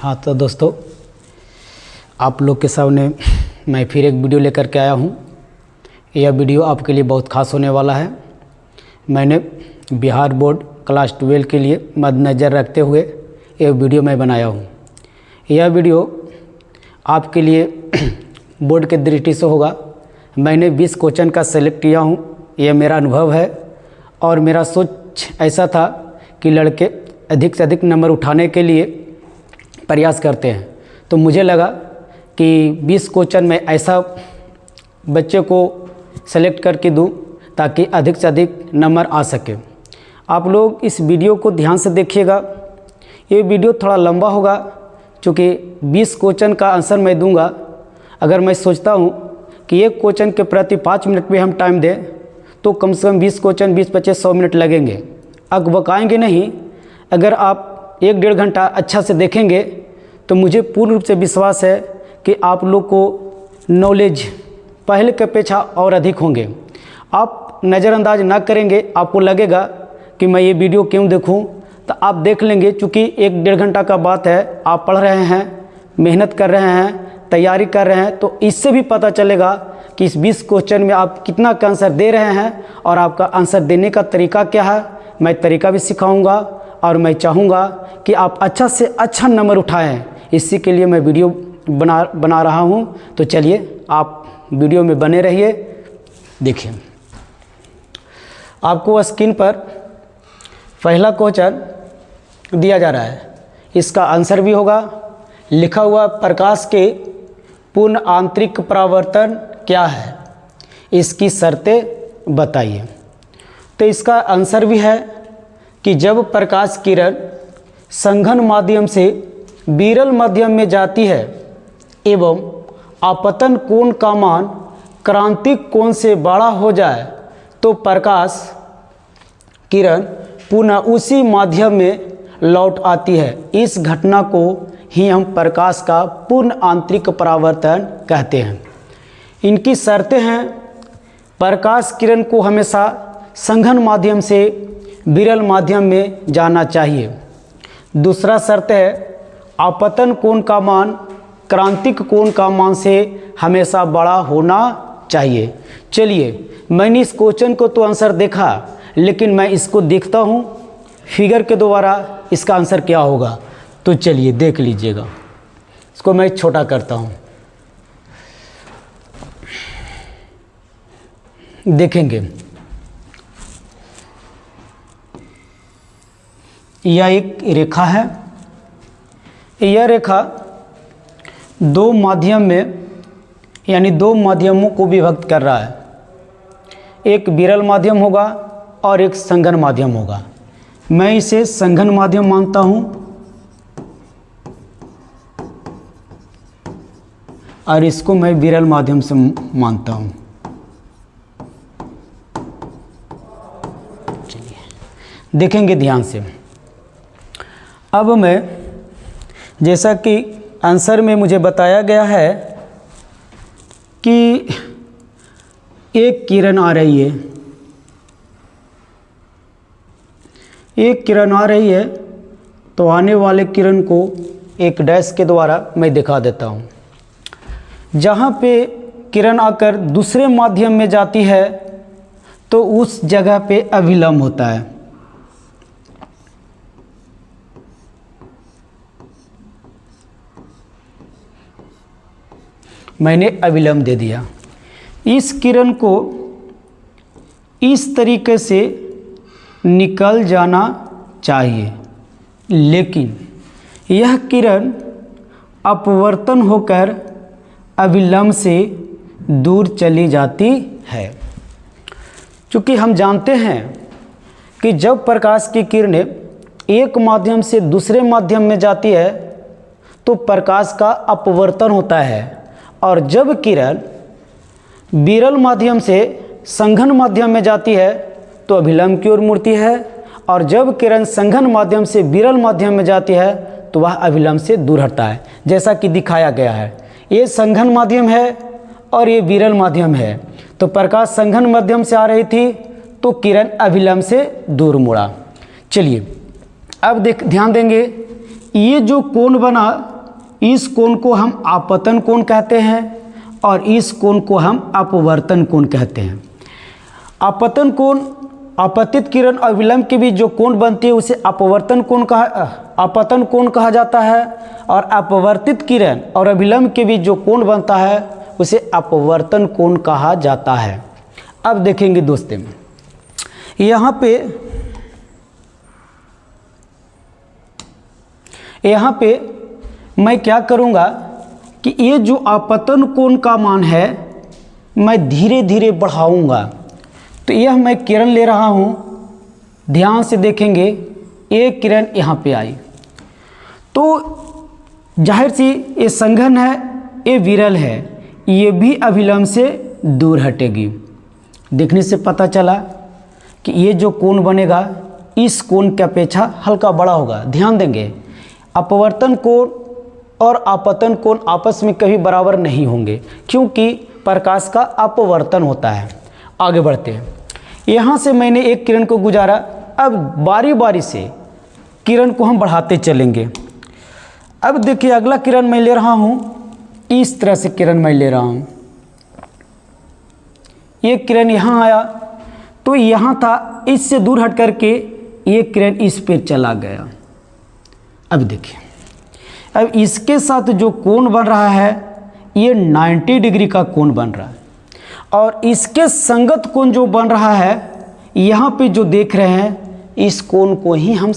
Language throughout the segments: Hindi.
हाँ तो दोस्तों, आप लोग के सामने मैं फिर एक वीडियो लेकर के आया हूँ। यह वीडियो आपके लिए बहुत ख़ास होने वाला है। मैंने बिहार बोर्ड क्लास 12 के लिए मद्देनज़र रखते हुए यह वीडियो मैं बनाया हूँ। यह वीडियो आपके लिए बोर्ड के दृष्टि से होगा। मैंने 20 क्वेश्चन का सेलेक्ट किया हूँ। यह मेरा अनुभव है और मेरा सोच ऐसा था कि लड़के अधिक से अधिक नंबर उठाने के लिए प्रयास करते हैं। तो मुझे लगा कि 20 क्वेश्चन में ऐसा बच्चे को सेलेक्ट करके दूं ताकि अधिक से अधिक नंबर आ सके। आप लोग इस वीडियो को ध्यान से देखिएगा। ये वीडियो थोड़ा लंबा होगा क्योंकि 20 क्वेश्चन का आंसर मैं दूंगा। अगर मैं सोचता हूँ कि एक क्वेश्चन के प्रति 5 मिनट में हम टाइम दें तो कम से कम 20 क्वेश्चन 20-25-100 मिनट लगेंगे। अकबकाएंगे नहीं। अगर आप 1-1.5 घंटा अच्छा से देखेंगे तो मुझे पूर्ण रूप से विश्वास है कि आप लोग को नॉलेज पहले के अपेक्षा और अधिक होंगे। आप नज़रअंदाज ना करेंगे। आपको लगेगा कि मैं ये वीडियो क्यों देखूं, तो आप देख लेंगे। चूँकि 1-1.5 घंटा का बात है, आप पढ़ रहे हैं, मेहनत कर रहे हैं, तैयारी कर रहे हैं, तो इससे भी पता चलेगा कि इस 20 क्वेश्चन में आप कितना का आंसर दे रहे हैं और आपका आंसर देने का तरीका क्या है। मैं तरीका भी सिखाऊंगा और मैं चाहूँगा कि आप अच्छा से अच्छा नंबर उठाएं। इसी के लिए मैं वीडियो बना रहा हूँ। तो चलिए आप वीडियो में बने रहिए। देखिए, आपको स्क्रीन पर पहला क्वेश्चन दिया जा रहा है। इसका आंसर भी होगा। लिखा हुआ प्रकाश के पूर्ण आंतरिक परावर्तन क्या है, इसकी शर्तें बताइए। तो इसका आंसर भी है कि जब प्रकाश किरण संघन माध्यम से विरल माध्यम में जाती है एवं आपतन कोण का मान क्रांतिक कोण से बड़ा हो जाए तो प्रकाश किरण पुनः उसी माध्यम में लौट आती है। इस घटना को ही हम प्रकाश का पूर्ण आंतरिक परावर्तन कहते हैं। इनकी शर्तें हैं, प्रकाश किरण को हमेशा संघन माध्यम से विरल माध्यम में जाना चाहिए। दूसरा शर्त है, आपतन कोण का मान क्रांतिक कोण का मान से हमेशा बड़ा होना चाहिए। चलिए, मैंने इस क्वेश्चन को तो आंसर देखा, लेकिन मैं इसको देखता हूँ फिगर के द्वारा इसका आंसर क्या होगा। तो चलिए देख लीजिएगा। इसको मैं छोटा करता हूँ, देखेंगे। यह एक रेखा है। यह रेखा दो माध्यम में यानी दो माध्यमों को विभक्त कर रहा है। एक विरल माध्यम होगा और एक संघन माध्यम होगा। मैं इसे संघन माध्यम मानता हूँ और इसको मैं विरल माध्यम से मानता हूँ। चलिए देखेंगे ध्यान से। अब मैं, जैसा कि आंसर में मुझे बताया गया है कि एक किरण आ रही है, एक किरण आ रही है, तो आने वाले किरण को एक डैश के द्वारा मैं दिखा देता हूँ। जहाँ पे किरण आकर दूसरे माध्यम में जाती है तो उस जगह पे अभिलंब होता है। मैंने अविलंब दे दिया। इस किरण को इस तरीके से निकल जाना चाहिए, लेकिन यह किरण अपवर्तन होकर अविलंब से दूर चली जाती है। क्योंकि हम जानते हैं कि जब प्रकाश की किरणें एक माध्यम से दूसरे माध्यम में जाती है तो प्रकाश का अपवर्तन होता है, और जब किरण विरल माध्यम से संघन माध्यम में जाती है तो अभिलंब की ओर मुड़ती है, और जब किरण संघन माध्यम से विरल माध्यम में जाती है तो वह अभिलंब से दूर हटता है। जैसा कि दिखाया गया है, ये संघन माध्यम है और ये विरल माध्यम है। तो प्रकाश संघन माध्यम से आ रही थी तो किरण अभिलंब से दूर मुड़ा। चलिए अब ध्यान देंगे, ये जो कोण बना इस कोण को हम आपतन कोण कहते हैं और इस कोण को हम अपवर्तन कोण कहते हैं। आपतन कोण, आपतित किरण और विलंब के बीच जो कोण बनती है उसे अपवर्तन कोण आपतन कोण कहा जाता है, और अपवर्तित किरण और अभिलंब के बीच जो कोण बनता है उसे अपवर्तन कोण कहा जाता है। अब देखेंगे दोस्तों, यहाँ पे मैं क्या करूँगा कि ये जो आपतन कोण का मान है मैं धीरे धीरे बढ़ाऊँगा। तो यह मैं किरण ले रहा हूँ, ध्यान से देखेंगे, एक किरण यहाँ पे आई तो जाहिर सी ये संघन है, ये विरल है, ये भी अभिलंब से दूर हटेगी। देखने से पता चला कि ये जो कोण बनेगा इस कोण की अपेक्षा हल्का बड़ा होगा। ध्यान देंगे, अपवर्तन कोण और आपतन कोण आपस में कभी बराबर नहीं होंगे क्योंकि प्रकाश का अपवर्तन होता है। आगे बढ़ते हैं, यहाँ से मैंने एक किरण को गुजारा, अब बारी बारी से किरण को हम बढ़ाते चलेंगे। अब देखिए अगला किरण मैं ले रहा हूँ, इस तरह से किरण मैं ले रहा हूँ, ये किरण यहाँ आया तो यहाँ था, इससे दूर हट करके ये किरण इस पे चला गया। अब देखिए, अब इसके साथ जो कोण बन रहा है ये 90 डिग्री का कोण बन रहा है, और इसके संगत कोण जो बन रहा है यहाँ पे जो देख रहे हैं इस कोण को ही हम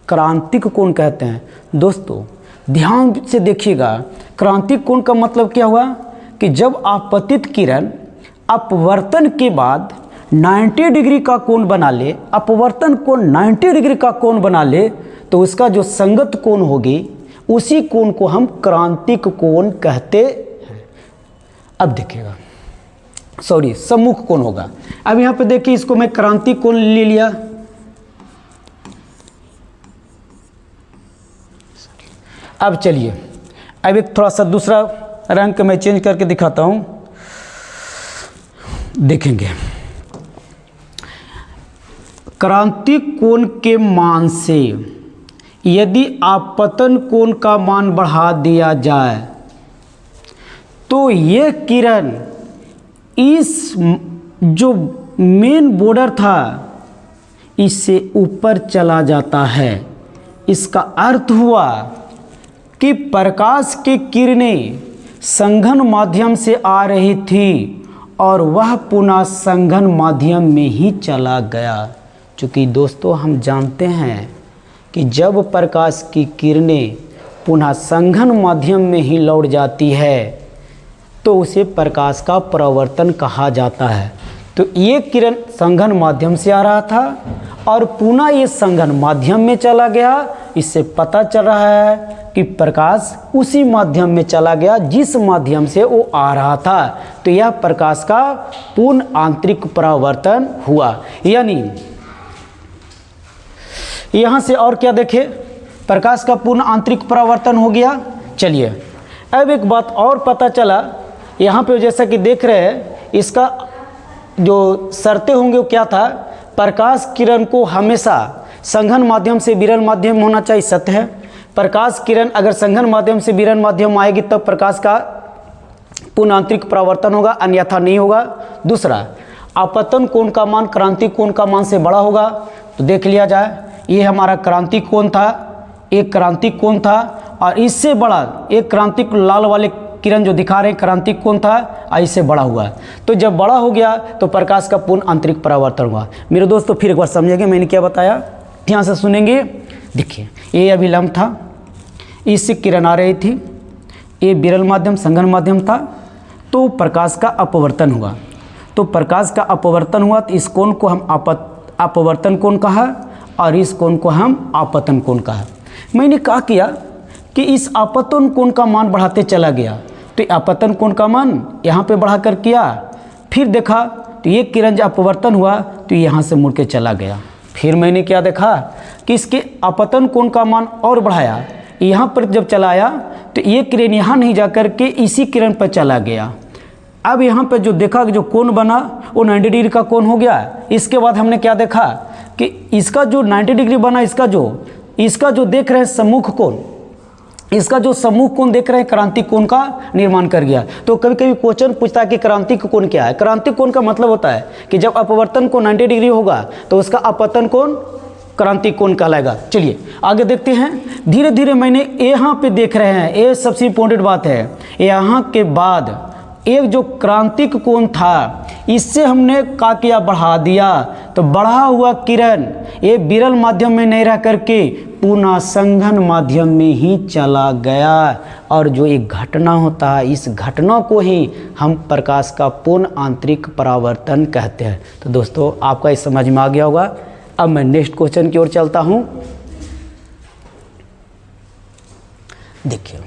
क्रांतिक कोण कहते हैं। दोस्तों ध्यान से देखिएगा, क्रांतिक कोण का मतलब क्या हुआ कि जब आपतित किरण अपवर्तन के बाद 90 डिग्री का कोण बना ले, अपवर्तन कोण 90 डिग्री का कोण बना ले तो उसका जो संगत कोण होगी उसी कोण को हम क्रांतिक कोण कहते हैं। अब देखिएगा, सॉरी सम्मुख कोण होगा। अब यहाँ पे देखिए, इसको मैं क्रांतिक कोण ले लिया। अब चलिए, अब एक थोड़ा सा दूसरा रंग मैं चेंज करके दिखाता हूँ, देखेंगे। क्रांतिक कोण के मान से यदि आपतन कोण का मान बढ़ा दिया जाए तो ये किरण इस जो मेन बॉर्डर था इससे ऊपर चला जाता है। इसका अर्थ हुआ कि प्रकाश की किरणें संघन माध्यम से आ रही थी और वह पुनः संघन माध्यम में ही चला गया। चूँकि दोस्तों हम जानते हैं कि जब प्रकाश की किरणें पुनः संघन माध्यम में ही लौट जाती है तो उसे प्रकाश का परावर्तन कहा जाता है। तो ये किरण संघन माध्यम से आ रहा था और पुनः ये संघन माध्यम में चला गया। इससे पता चल रहा है कि प्रकाश उसी माध्यम में चला गया जिस माध्यम से वो आ रहा था। तो यह प्रकाश का पूर्ण आंतरिक परावर्तन हुआ। यानी यहाँ से और क्या देखे, प्रकाश का पूर्ण आंतरिक परावर्तन हो गया। चलिए अब एक बात और पता चला, यहाँ पे जैसा कि देख रहे हैं इसका जो शर्तें होंगे वो क्या था, प्रकाश किरण को हमेशा संघन माध्यम से विरल माध्यम होना चाहिए, सत्य है। प्रकाश किरण अगर संघन माध्यम से विरल माध्यम आएगी तब प्रकाश का पूर्ण आंतरिक परावर्तन होगा, अन्यथा नहीं होगा। दूसरा, आपतन कोण का मान क्रांतिक कोण का मान से बड़ा होगा। तो देख लिया जाए, ये हमारा क्रांतिक कोण था, एक क्रांतिक कोण था और इससे बड़ा एक क्रांतिक लाल वाले किरण जो दिखा रहे हैं क्रांतिक कोण था और इससे बड़ा हुआ। तो जब बड़ा हो गया तो प्रकाश का पूर्ण आंतरिक परावर्तन हुआ। मेरे दोस्तों फिर एक बार समझेंगे मैंने क्या बताया, ध्यान से सुनेंगे। देखिए ये अभिलंब था, इससे किरण आ रही थी, ये विरल माध्यम संघन माध्यम था, तो प्रकाश का अपवर्तन हुआ। तो प्रकाश का अपवर्तन हुआ तो इस कोण को हम अपवर्तन कोण कहा और इस कोण को हम आपतन कोण कहा। मैंने क्या किया कि इस आपतन कोण का मान बढ़ाते चला गया, तो आपतन कोण का मान यहाँ पे बढ़ा कर किया, फिर देखा तो ये किरण जब अपवर्तन हुआ तो यहाँ से मुड़ के चला गया। फिर मैंने क्या देखा कि इसके आपतन कोण का मान और बढ़ाया, यहाँ पर जब चलाया तो ये किरण यहाँ नहीं जा कर के इसी किरण पर चला गया। अब यहाँ पर जो देखा कि जो कोण बना वो 90 डिग्री का कोण हो गया। इसके बाद हमने क्या देखा कि इसका जो 90 डिग्री बना, इसका जो देख रहे हैं सम्मुख कोण, इसका जो समूह कोण देख रहे हैं क्रांतिक कोण का निर्माण कर गया। तो कभी कभी क्वेश्चन पूछता है कि क्रांतिक कोण क्या है। क्रांतिक कोण का मतलब होता है कि जब अपवर्तन कोण 90 डिग्री होगा तो उसका अपतन कोण क्रांतिक कोण कहलाएगा। चलिए आगे देखते हैं। धीरे धीरे मैंने यहाँ पे देख रहे हैं, ये सबसे इम्पोर्टेंट बात है। यहाँ के बाद एक जो क्रांतिक कोण था इससे हमने क्या किया, बढ़ा दिया। तो बढ़ा हुआ किरण ये विरल माध्यम में नहीं रह करके पुनः संघन माध्यम में ही चला गया, और जो एक घटना होता है इस घटना को ही हम प्रकाश का पूर्ण आंतरिक परावर्तन कहते हैं। तो दोस्तों आपका इस समझ में आ गया होगा। अब मैं नेक्स्ट क्वेश्चन की ओर चलता हूं। देखिए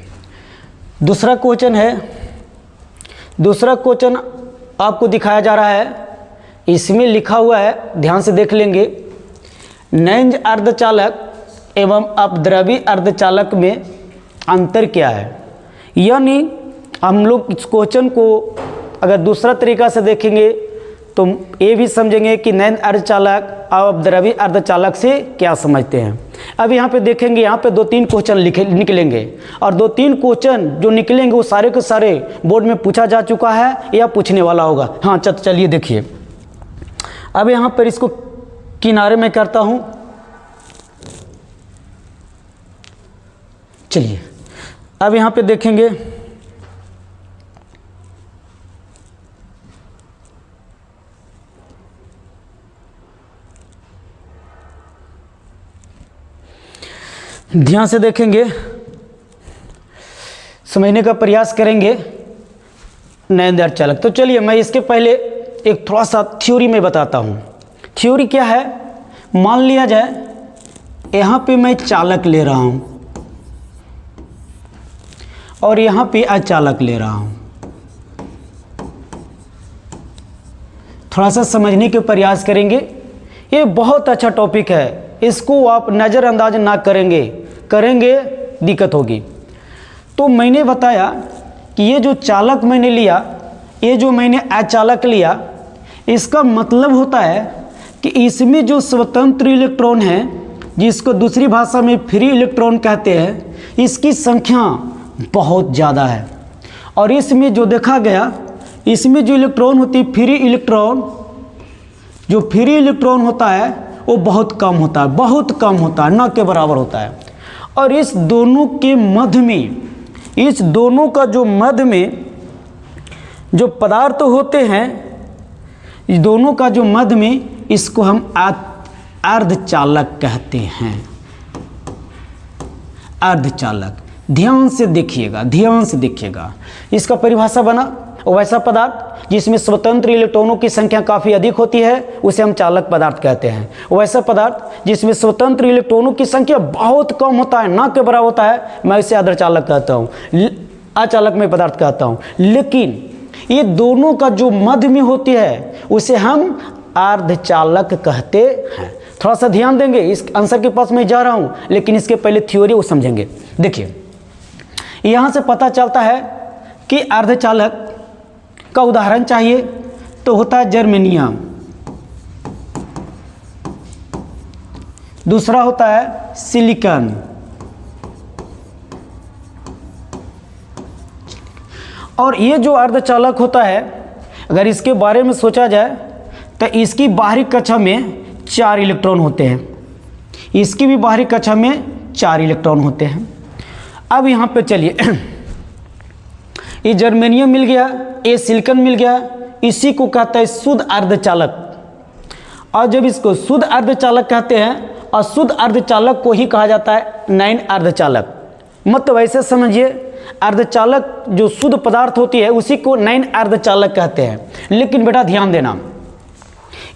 दूसरा क्वेश्चन है। दूसरा क्वेश्चन आपको दिखाया जा रहा है, इसमें लिखा हुआ है, ध्यान से देख लेंगे। नैंज अर्धचालक एवं अपद्रवी अर्धचालक में अंतर क्या है। यानी हम लोग इस क्वेश्चन को अगर दूसरा तरीका से देखेंगे तो ये भी समझेंगे कि नैंज अर्धचालक और अपद्रवी अर्धचालक से क्या समझते हैं। अब यहाँ पे देखेंगे, यहाँ पे 2-3 क्वेश्चन निकलेंगे, और 2-3 क्वेश्चन जो निकलेंगे वो सारे के सारे बोर्ड में पूछा जा चुका है या पूछने वाला होगा। हाँ चलिए देखिए। अब यहाँ पर इसको किनारे में करता हूँ। चलिए अब यहाँ पे देखेंगे। ध्यान से देखेंगे, समझने का प्रयास करेंगे नैंज अर्धचालक। तो चलिए मैं इसके पहले एक थोड़ा सा थ्योरी में बताता हूँ। थ्योरी क्या है, मान लिया जाए यहाँ पे मैं चालक ले रहा हूँ और यहाँ पे अचालक ले रहा हूँ। थोड़ा सा समझने के प्रयास करेंगे। ये बहुत अच्छा टॉपिक है, इसको आप नज़रअंदाज ना करेंगे दिक्कत होगी। तो मैंने बताया कि ये जो चालक मैंने लिया, ये जो मैंने अचालक लिया, इसका मतलब होता है कि इसमें जो स्वतंत्र इलेक्ट्रॉन है, जिसको दूसरी भाषा में फ्री इलेक्ट्रॉन कहते हैं, इसकी संख्या बहुत ज़्यादा है। और इसमें जो देखा गया, इसमें जो इलेक्ट्रॉन होती है फ्री इलेक्ट्रॉन, जो फ्री इलेक्ट्रॉन होता है वो बहुत कम होता है, बहुत कम होता है, ना के बराबर होता है। और इस दोनों के मध्य में, इस दोनों का जो मध्य में जो पदार्थ होते हैं, इस दोनों का जो मध्य में, इसको हम अर्धचालक कहते हैं। अर्धचालक, ध्यान से देखिएगा, ध्यान से देखिएगा। इसका परिभाषा बना, वैसा पदार्थ जिसमें स्वतंत्र इलेक्ट्रॉनों की संख्या काफ़ी अधिक होती है उसे हम चालक पदार्थ कहते हैं। वैसा पदार्थ जिसमें स्वतंत्र इलेक्ट्रॉनों की संख्या बहुत कम होता है, ना के बराबर होता है, मैं इसे अर्धचालक कहता हूँ, अचालक में पदार्थ कहता हूँ। लेकिन ये दोनों का जो मध्य में होती है उसे हम अर्धचालक कहते हैं। थोड़ा सा ध्यान देंगे, इस आंसर के पास मैं जा रहा हूँ, लेकिन इसके पहले थ्योरी वो समझेंगे। देखिए यहाँ से पता चलता है कि अर्धचालक का उदाहरण चाहिए तो होता है जर्मेनियम, दूसरा होता है सिलिकॉन, और ये जो अर्धचालक होता है, अगर इसके बारे में सोचा जाए तो इसकी बाहरी कक्षा में 4 इलेक्ट्रॉन होते हैं, इसकी भी बाहरी कक्षा में 4 इलेक्ट्रॉन होते हैं। अब यहाँ पे चलिए, ये जर्मेनियम मिल गया, ये सिलिकॉन मिल गया, इसी को कहता है शुद्ध अर्धचालक। और जब इसको शुद्ध अर्धचालक कहते हैं, और शुद्ध अर्धचालक को ही कहा जाता है नैन अर्धचालक। मतलब ऐसे समझिए, अर्धचालक जो शुद्ध पदार्थ होती है उसी को नैन अर्धचालक कहते हैं। लेकिन बेटा ध्यान देना,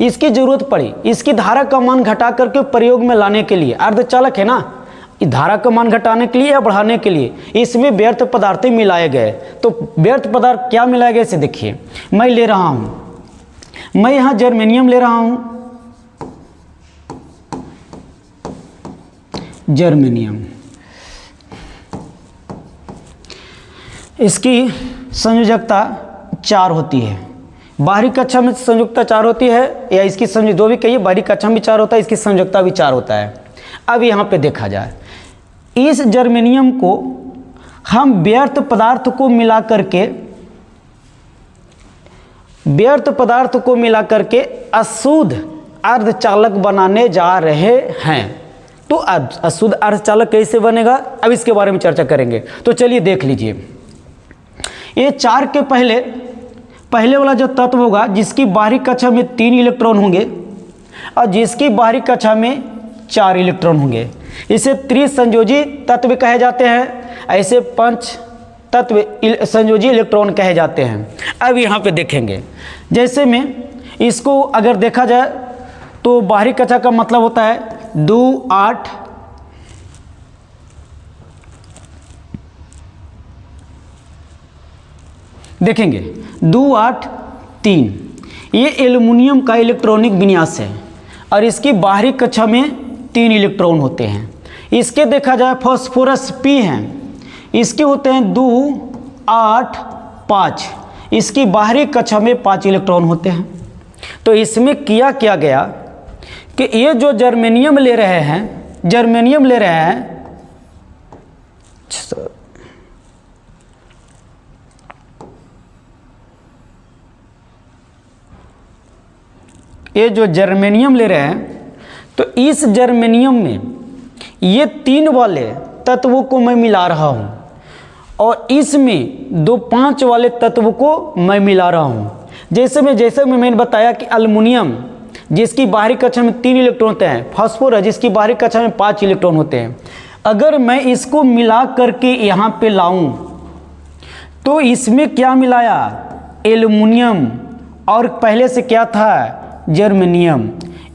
इसकी जरूरत पड़ी, इसकी धारा का मान घटा करके प्रयोग में लाने के लिए, अर्धचालक है ना, धारा का मान घटाने के लिए या बढ़ाने के लिए इसमें व्यर्थ पदार्थ मिलाए गए। तो व्यर्थ पदार्थ क्या मिलाए गए इसे देखिए। मैं ले रहा हूँ, मैं यहाँ जर्मेनियम ले रहा हूँ, जर्मेनियम, इसकी संयोजकता 4 होती है। बाहरी कक्षा में संयोजकता 4 होती है, या इसकी जो भी कहिए, बाहरी कक्षा में 4 होता है, इसकी संयोजकता भी 4 होता है। अब यहाँ पे देखा जाए, इस जर्मेनियम को हम व्यर्थ पदार्थ को मिला करके अशुद्ध अर्धचालक बनाने जा रहे हैं। तो अशुद्ध अर्धचालक कैसे बनेगा, अब इसके बारे में चर्चा करेंगे। तो चलिए देख लीजिए, ये 4 के पहले वाला जो तत्व होगा जिसकी बाहरी कक्षा में 3 इलेक्ट्रॉन होंगे और जिसकी बाहरी कक्षा में 4 इलेक्ट्रॉन होंगे, इसे त्रिसंयोजी तत्व कहे जाते हैं। ऐसे 5 तत्व संयोजी इलेक्ट्रॉन कहे जाते हैं। अब यहाँ पे देखेंगे, जैसे में इसको अगर देखा जाए तो बाहरी कक्षा का मतलब होता है 2 8 देखेंगे 2 8 3, ये एल्युमिनियम का इलेक्ट्रॉनिक विन्यास है और इसकी बाहरी कक्षा में 3 इलेक्ट्रॉन होते हैं। इसके देखा जाए फास्फोरस P हैं, इसके होते हैं 2 8 5, इसकी बाहरी कक्षा में 5 इलेक्ट्रॉन होते हैं। तो इसमें किया गया कि ये जो जर्मेनियम ले रहे हैं तो इस जर्मेनियम में ये 3 वाले तत्वों को मैं मिला रहा हूँ और इसमें 2 5 वाले तत्व को मैं मिला रहा हूँ। जैसे में मैंने बताया कि एल्युमिनियम जिसकी बाहरी कक्षा में 3 इलेक्ट्रॉन होते हैं, फास्फोरस जिसकी बाहरी कक्षा में 5 इलेक्ट्रॉन होते हैं। अगर मैं इसको मिला करके यहाँ पे लाऊं तो इसमें क्या मिलाया, एल्युमिनियम, और पहले से क्या था, जर्मेनियम।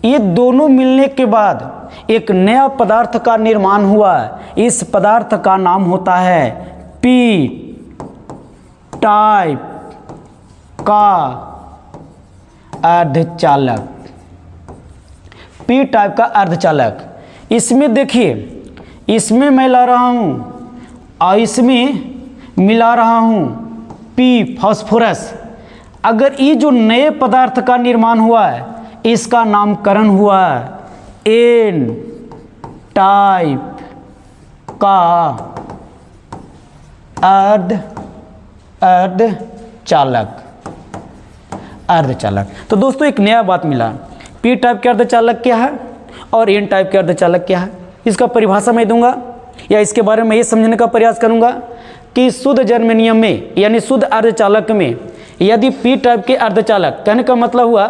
ये दोनों मिलने के बाद एक नया पदार्थ का निर्माण हुआ। इस पदार्थ का नाम होता है पी टाइप का अर्धचालक। पी टाइप का अर्धचालक। इसमें देखिए, इसमें मैं ला रहा हूँ और इसमें मिला रहा हूँ पी फास्फोरस। अगर ये जो नए पदार्थ का निर्माण हुआ है इसका नामकरण हुआ एन टाइप का अर्धचालक। तो दोस्तों एक नया बात मिला, पी टाइप के अर्धचालक क्या है और एन टाइप के अर्धचालक क्या है। इसका परिभाषा मैं दूंगा या इसके बारे में ये समझने का प्रयास करूंगा कि शुद्ध जर्मेनियम में यानी शुद्ध अर्धचालक में यदि पी टाइप के अर्धचालक, कहने का मतलब हुआ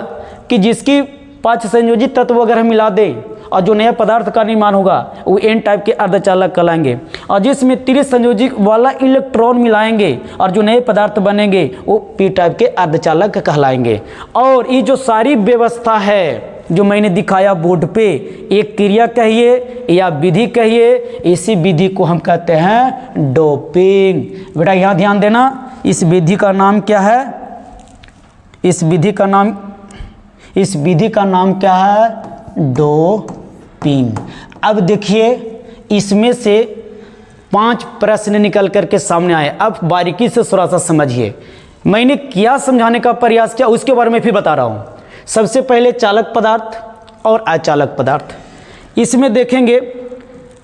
कि जिसकी 5 संयोजी तत्व अगर हम मिला दें और जो नया पदार्थ का निर्माण होगा वो एन टाइप के अर्धचालक कहलाएंगे, और जिसमें त्रिसंयोजी वाला इलेक्ट्रॉन मिलाएंगे और जो नए पदार्थ बनेंगे वो पी टाइप के अर्धचालक कहलाएंगे। और ये जो सारी व्यवस्था है जो मैंने दिखाया बोर्ड पे, एक क्रिया कहिए या विधि कहिए, इसी विधि को हम कहते हैं डोपिंग। बेटा यहाँ ध्यान देना, इस विधि का नाम क्या है, इस विधि का नाम क्या है, डोपिंग। अब देखिए इसमें से 5 प्रश्न निकल करके सामने आए। अब बारीकी से थोड़ा सा समझिए, मैंने क्या समझाने का प्रयास किया उसके बारे में फिर बता रहा हूँ। सबसे पहले चालक पदार्थ और अचालक पदार्थ। इसमें देखेंगे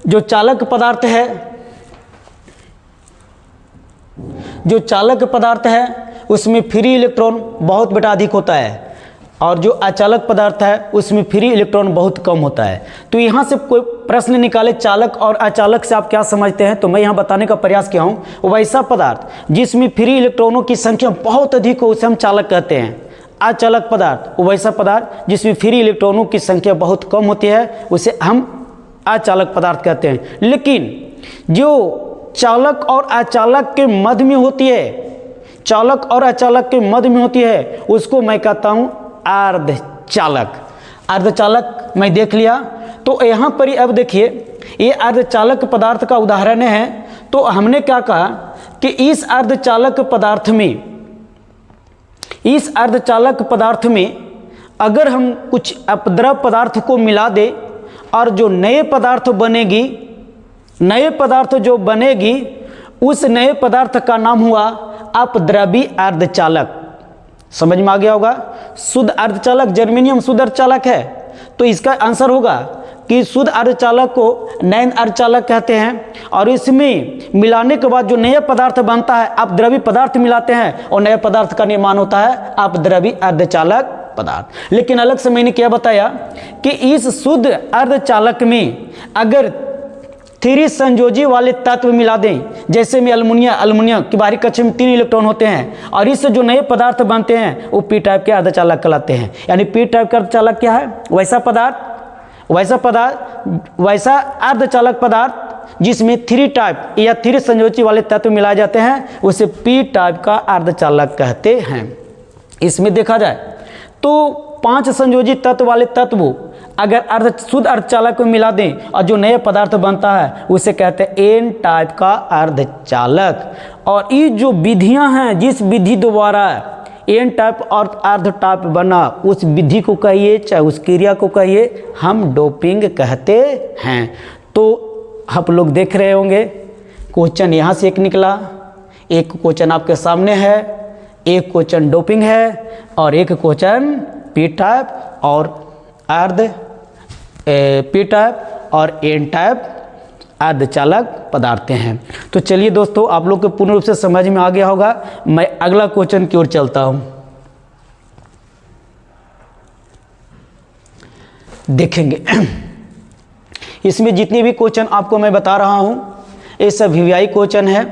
जो चालक पदार्थ है उसमें फ्री इलेक्ट्रॉन बहुत बेटा अधिक होता है और जो अचालक पदार्थ है उसमें फ्री इलेक्ट्रॉन बहुत कम होता है। तो यहाँ से कोई प्रश्न निकाले चालक और अचालक से आप क्या समझते हैं, तो मैं यहाँ बताने का प्रयास किया हूँ। वैसा पदार्थ जिसमें फ्री इलेक्ट्रॉनों की संख्या बहुत अधिक हो उसे हम चालक कहते हैं। अचालक पदार्थ वैसा पदार्थ जिसमें फ्री इलेक्ट्रॉनों की संख्या बहुत कम होती है उसे हम अचालक पदार्थ कहते हैं। लेकिन जो चालक और अचालक के मध्य में होती है, उसको मैं कहता हूँ अर्धचालक। अर्धचालक मैं देख लिया। तो यहाँ पर अब देखिए ये अर्धचालक पदार्थ का उदाहरण है। तो हमने क्या कहा कि इस अर्धचालक पदार्थ में अगर हम कुछ अपद्रव पदार्थ को मिला दें और जो नए पदार्थ जो बनेगी उस नए पदार्थ का नाम हुआ अपद्रवी अर्धचालक। समझ में आ गया होगा। शुद्ध अर्धचालक जर्मेनियम शुद्ध अर्धचालक है, तो इसका आंसर होगा कि शुद्ध अर्धचालक को नैन अर्धचालक कहते हैं, और इसमें मिलाने के बाद जो नया पदार्थ बनता है आप द्रव्य पदार्थ मिलाते हैं और नए पदार्थ का निर्माण होता है आप द्रव्य अर्धचालक पदार्थ। लेकिन अलग से मैंने क्या बताया कि इस शुद्ध अर्धचालक में अगर त्रिसंयोजी वाले तत्व मिला दें, जैसे में अल्युमिनियम की बाहरी कक्षा में 3 इलेक्ट्रॉन होते हैं और इससे जो नए पदार्थ बनते हैं वो पी टाइप के अर्धचालक कहलाते हैं। यानी पी टाइप का अर्धचालक क्या है? वैसा अर्धचालक पदार्थ जिसमें 3 टाइप या त्रिसंयोजी वाले तत्व मिलाए जाते हैं उसे पी टाइप का अर्धचालक कहते हैं। इसमें देखा जाए तो 5 संयोजी तत्व वाले तत्व अगर शुद्ध अर्धचालक को मिला दें और जो नए पदार्थ बनता है उसे कहते हैं एन टाइप का अर्धचालक। और ये जो विधियां हैं, जिस विधि द्वारा एन टाइप और अर्ध टाइप बना, उस विधि को कहिए चाहे उस क्रिया को कहिए, हम डोपिंग कहते हैं। तो आप लोग देख रहे होंगे क्वेश्चन यहाँ से एक निकला, एक क्वेश्चन आपके सामने है, एक क्वेश्चन डोपिंग है और एक क्वेश्चन पी टाइप और पी टाइप और एन टाइप अर्धचालक पदार्थ हैं। तो चलिए दोस्तों, आप लोग को पूर्ण रूप से समझ में आ गया होगा। मैं अगला क्वेश्चन की ओर चलता हूं। देखेंगे इसमें जितने भी क्वेश्चन आपको मैं बता रहा हूं ये सब वीवीआई क्वेश्चन है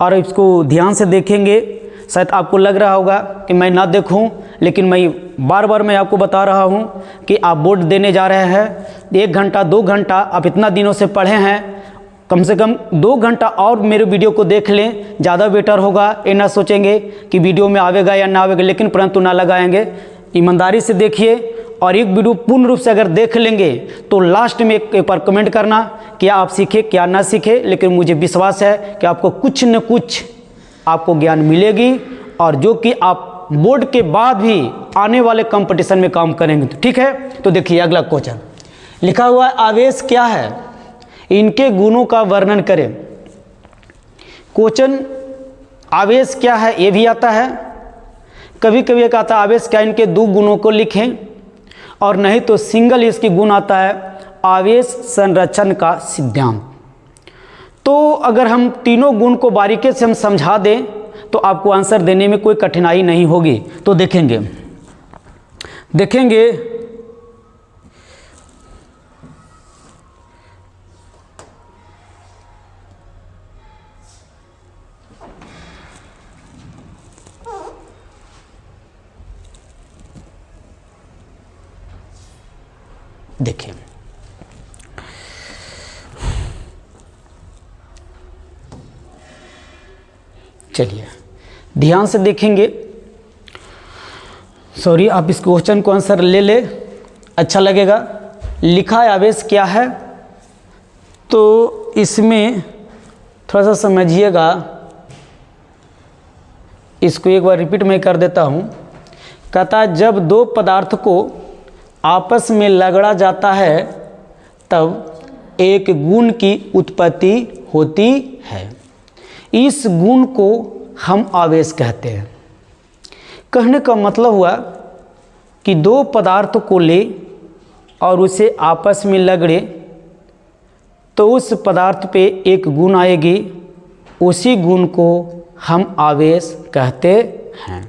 और इसको ध्यान से देखेंगे। शायद आपको लग रहा होगा कि मैं ना देखूं, लेकिन मैं बार बार मैं आपको बता रहा हूं कि आप बोर्ड देने जा रहे हैं, 1 घंटा 2 घंटा आप इतना दिनों से पढ़े हैं, कम से कम 2 घंटा और मेरे वीडियो को देख लें, ज़्यादा बेटर होगा। ये ना सोचेंगे कि वीडियो में आवेगा या ना आवेगा, लेकिन परंतु ना लगाएंगे। ईमानदारी से देखिए और एक वीडियो पूर्ण रूप से अगर देख लेंगे तो लास्ट में एक बार कमेंट करना क्या आप सीखे क्या ना सीखे, लेकिन मुझे विश्वास है कि आपको कुछ न कुछ आपको ज्ञान मिलेगी और जो कि आप बोर्ड के बाद भी आने वाले कंपटीशन में काम करेंगे। तो ठीक है, तो देखिए अगला क्वेश्चन लिखा हुआ है, आवेश क्या है, इनके गुणों का वर्णन करें। क्वेश्चन आवेश क्या है ये भी आता है, कभी कभी एक आता है आवेश क्या, इनके 2 गुणों को लिखें, और नहीं तो सिंगल इसकी गुण आता है आवेश संरक्षण का सिद्धांत। तो अगर हम तीनों गुण को बारीकी से हम समझा दें तो आपको आंसर देने में कोई कठिनाई नहीं होगी। तो देखेंगे देखिए चलिए ध्यान से देखेंगे। सॉरी, आप इस क्वेश्चन को आंसर ले ले, अच्छा लगेगा। लिखा है आवेश क्या है, तो इसमें थोड़ा सा समझिएगा, इसको एक बार रिपीट मैं कर देता हूँ। कहता है जब 2 पदार्थ को आपस में लगड़ा जाता है तब एक गुण की उत्पत्ति होती है, इस गुण को हम आवेश कहते हैं। कहने का मतलब हुआ कि 2 पदार्थ को ले और उसे आपस में लगड़े तो उस पदार्थ पे एक गुण आएगी, उसी गुण को हम आवेश कहते हैं।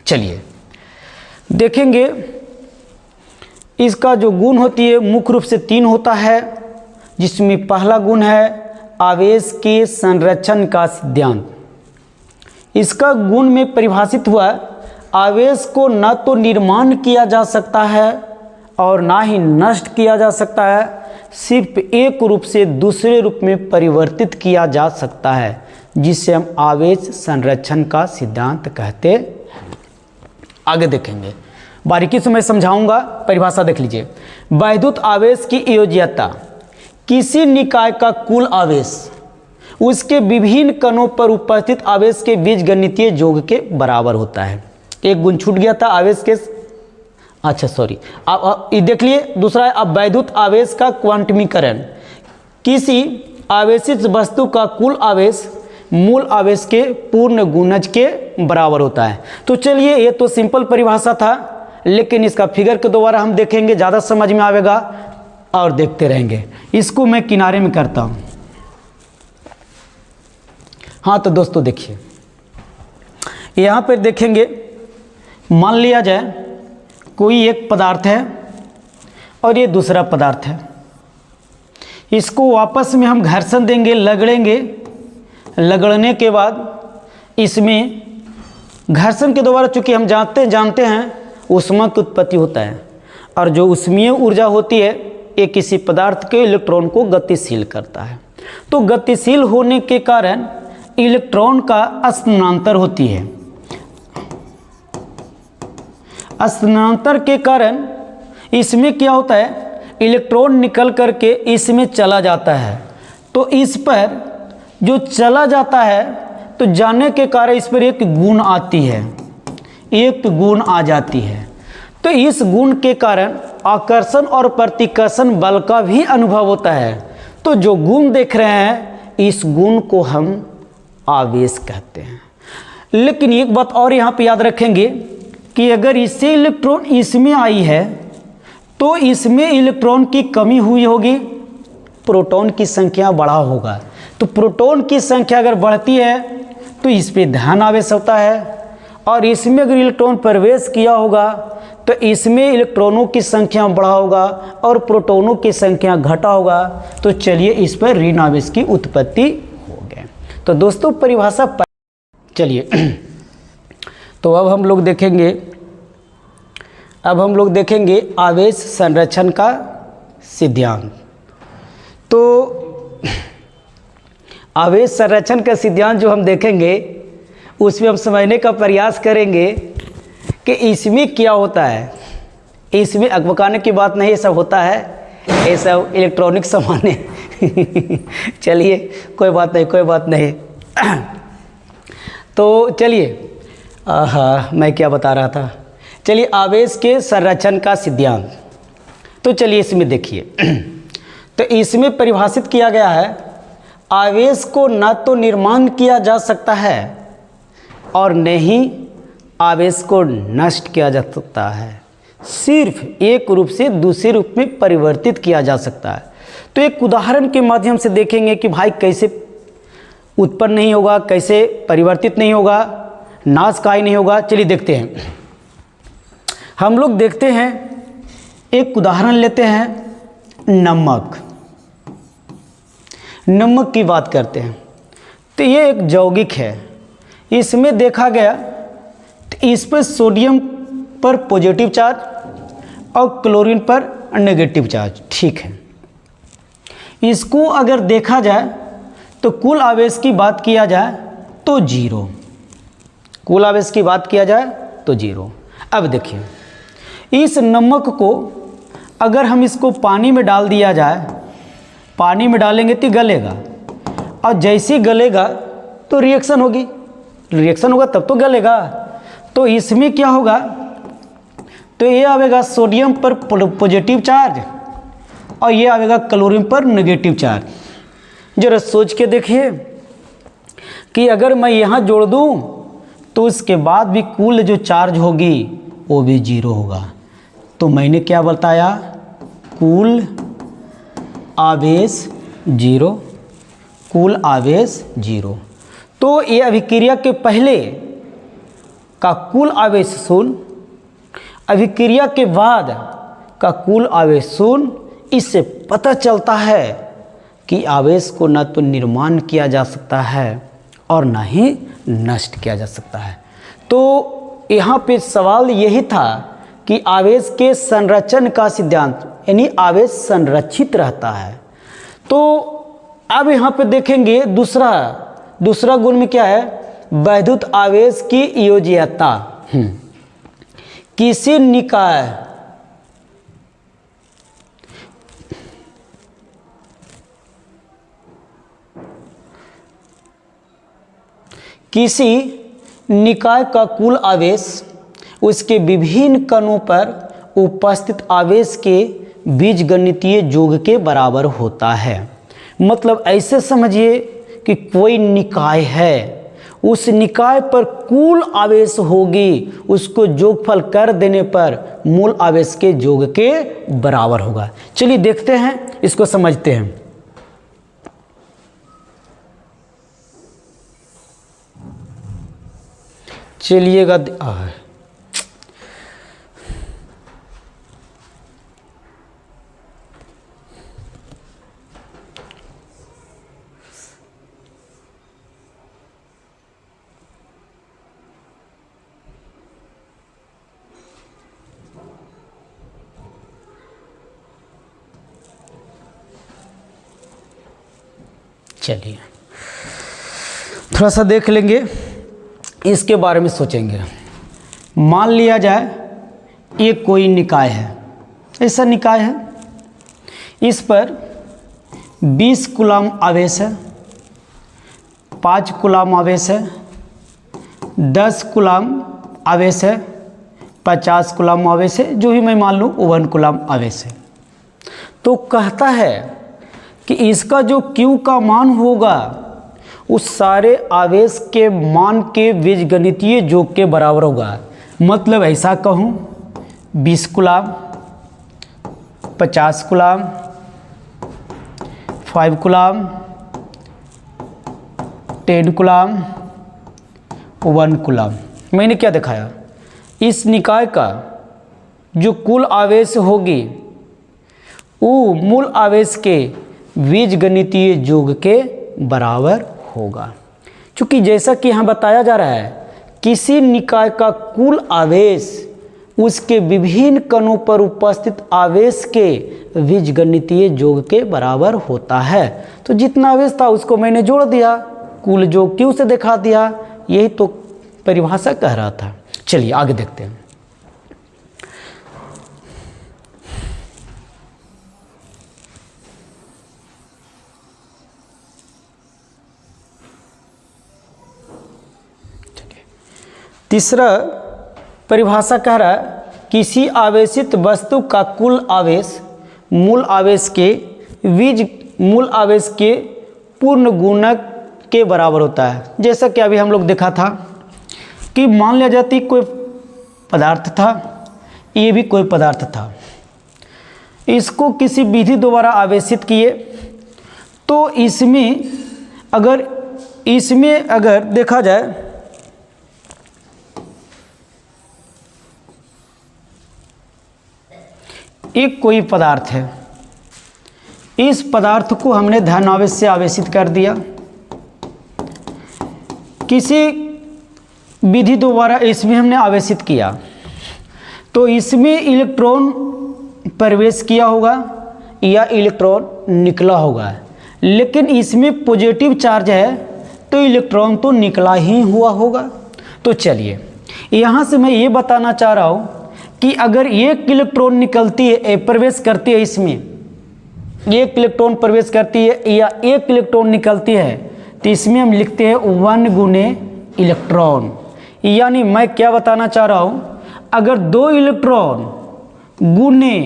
चलिए देखेंगे, इसका जो गुण होती है मुख्य रूप से 3 होता है, जिसमें पहला गुण है आवेश के संरक्षण का सिद्धांत। इसका गुण में परिभाषित हुआ आवेश को न तो निर्माण किया जा सकता है और ना ही नष्ट किया जा सकता है, सिर्फ एक रूप से दूसरे रूप में परिवर्तित किया जा सकता है, जिसे हम आवेश संरक्षण का सिद्धांत कहते हैं। आगे देखेंगे, बारीकी से मैं समझाऊंगा, परिभाषा देख लीजिए। वैद्युत आवेश की योज्यता किसी निकाय का कुल आवेश उसके विभिन्न कणों पर उपस्थित आवेश के बीजगणितीय योग के बराबर होता है। एक गुण छूट गया था आवेश के, अच्छा सॉरी, आप ये देख लिए। दूसरा है अब वैद्युत आवेश का क्वांटमीकरण, किसी आवेशित वस्तु का कुल आवेश मूल आवेश के पूर्ण गुणज के बराबर होता है। तो चलिए, ये तो सिंपल परिभाषा था, लेकिन इसका फिगर के द्वारा हम देखेंगे, ज़्यादा समझ में आएगा। और देखते रहेंगे। इसको मैं किनारे में करता हूँ। हाँ तो दोस्तों देखिए, यहाँ पर देखेंगे, मान लिया जाए कोई एक पदार्थ है और ये दूसरा पदार्थ है। इसको आपस में हम घर्षण देंगे, लगड़ेंगे। लगड़ने के बाद इसमें घर्षण के द्वारा, चूँकि हम जानते हैं ऊष्मा की उत्पत्ति होता है, और जो ऊष्मीय ऊर्जा होती है ये किसी पदार्थ के इलेक्ट्रॉन को गतिशील करता है। तो गतिशील होने के कारण इलेक्ट्रॉन का स्थानांतर होती है। स्थानांतर के कारण इसमें क्या होता है, इलेक्ट्रॉन निकल करके इसमें चला जाता है। तो इस पर जो चला जाता है तो जाने के कारण इस पर एक गुण आती है, एक गुण आ जाती है। तो इस गुण के कारण आकर्षण और प्रतिकर्षण बल का भी अनुभव होता है। तो जो गुण देख रहे हैं इस गुण को हम आवेश कहते हैं। लेकिन एक बात और यहाँ पे याद रखेंगे कि अगर इससे इलेक्ट्रॉन इसमें आई है तो इसमें इलेक्ट्रॉन की कमी हुई होगी, प्रोटॉन की संख्या बढ़ा होगा। तो प्रोटॉन की संख्या अगर बढ़ती है तो इस पे ध्यान आवेश होता है, और इसमें अगर इलेक्ट्रॉन प्रवेश किया होगा तो इसमें इलेक्ट्रॉनों की संख्या बढ़ा होगा और प्रोटॉनों की संख्या घटा होगा। तो चलिए इस पर ऋण आवेश की उत्पत्ति हो गए। तो दोस्तों परिभाषा चलिए तो अब हम लोग देखेंगे आवेश संरक्षण का सिद्धांत। तो आवेश संरक्षण का सिद्धांत जो हम देखेंगे उसमें हम समझने का प्रयास करेंगे कि इसमें क्या होता है। इसमें अकबकाने की बात नहीं, ये सब होता है, ये सब इलेक्ट्रॉनिक सामान है। चलिए कोई बात नहीं। तो चलिए मैं क्या बता रहा था, चलिए आवेश के संरक्षण का सिद्धांत। तो चलिए इसमें देखिए, तो इसमें परिभाषित किया गया है आवेश को न तो निर्माण किया जा सकता है और न ही आवेश को नष्ट किया जा सकता है, सिर्फ एक रूप से दूसरे रूप में परिवर्तित किया जा सकता है। तो एक उदाहरण के माध्यम से देखेंगे कि भाई कैसे उत्पन्न नहीं होगा, कैसे परिवर्तित नहीं होगा, नाश काय नहीं होगा। चलिए देखते हैं। हम लोग देखते हैं, एक उदाहरण लेते हैं, नमक की बात करते हैं। तो ये एक यौगिक है, इसमें देखा गया तो इस पर सोडियम पर पॉजिटिव चार्ज और क्लोरीन पर नेगेटिव चार्ज, ठीक है। इसको अगर देखा जाए तो कुल आवेश की बात किया जाए तो जीरो, कुल आवेश की बात किया जाए तो जीरो। अब देखिए, इस नमक को अगर हम इसको पानी में डाल दिया जाए, पानी में डालेंगे तो गलेगा, और जैसे गलेगा तो रिएक्शन होगा तब तो गलेगा। तो इसमें क्या होगा, तो ये आवेगा सोडियम पर पॉजिटिव चार्ज और ये आवेगा क्लोरीन पर नेगेटिव चार्ज। जरा सोच के देखिए कि अगर मैं यहाँ जोड़ दूँ तो उसके बाद भी कुल जो चार्ज होगी वो भी जीरो होगा। तो मैंने क्या बताया, कुल आवेश जीरो, कुल आवेश जीरो। तो ये अभिक्रिया के पहले का कुल आवेश शून्य, अभिक्रिया के बाद का कुल आवेश शून्य। इससे पता चलता है कि आवेश को न तो निर्माण किया जा सकता है और न ही नष्ट किया जा सकता है। तो यहाँ पे सवाल यही था कि आवेश के संरक्षण का सिद्धांत, यानी आवेश संरक्षित रहता है। तो अब यहाँ पे देखेंगे दूसरा गुण में क्या है, वैद्युत आवेश की योज्यता। किसी निकाय का कुल आवेश उसके विभिन्न कणों पर उपस्थित आवेश के बीजगणितीय योग के बराबर होता है। मतलब ऐसे समझिए कि कोई निकाय है, उस निकाय पर कुल आवेश होगी, उसको जोगफल कर देने पर मूल आवेश के योग के बराबर होगा। चलिए देखते हैं, इसको समझते हैं। चलिएगा चलिए थोड़ा सा देख लेंगे, इसके बारे में सोचेंगे। मान लिया जाए ये कोई निकाय है, ऐसा निकाय है, इस पर 20 कूलम आवेश है, 5 कूलम आवेश है, 10 कूलम आवेश है, 50 कूलम आवेश है, जो भी मैं मान लूँ 1 कूलम आवेश है। तो कहता है कि इसका जो Q का मान होगा उस सारे आवेश के मान के बीजगणितीय योग के बराबर होगा। मतलब ऐसा कहूँ 20 coulomb, 50 coulomb, 5 coulomb, 10 coulomb, 1 coulomb. मैंने क्या दिखाया, इस निकाय का जो कुल आवेश होगी वो मूल आवेश के बीजगणितीय योग के बराबर होगा। क्योंकि जैसा कि यहाँ बताया जा रहा है, किसी निकाय का कुल आवेश उसके विभिन्न कणों पर उपस्थित आवेश के बीजगणितीय योग के बराबर होता है। तो जितना आवेश था उसको मैंने जोड़ दिया, कुल योग Q से दिखा दिया, यही तो परिभाषा कह रहा था। चलिए आगे देखते हैं। तीसरा परिभाषा कह रहा है, किसी आवेशित वस्तु का कुल आवेश मूल आवेश के पूर्ण गुणक के बराबर होता है। जैसा कि अभी हम लोग देखा था कि मान लिया जाती कोई पदार्थ था, ये भी कोई पदार्थ था, इसको किसी विधि द्वारा आवेशित किए, तो इसमें अगर देखा जाए एक कोई पदार्थ है, इस पदार्थ को हमने धन आवेश से आवेशित कर दिया, किसी विधि द्वारा इसमें हमने आवेशित किया, तो इसमें इलेक्ट्रॉन प्रवेश किया होगा या इलेक्ट्रॉन निकला होगा। लेकिन इसमें पॉजिटिव चार्ज है तो इलेक्ट्रॉन तो निकला ही हुआ होगा। तो चलिए यहाँ से मैं ये बताना चाह रहा हूँ कि अगर एक इलेक्ट्रॉन निकलती है, प्रवेश करती है, इसमें एक इलेक्ट्रॉन प्रवेश करती है या एक इलेक्ट्रॉन निकलती है, तो इसमें हम लिखते हैं 1 गुने इलेक्ट्रॉन। यानी मैं क्या बताना चाह रहा हूँ, अगर 2 इलेक्ट्रॉन गुने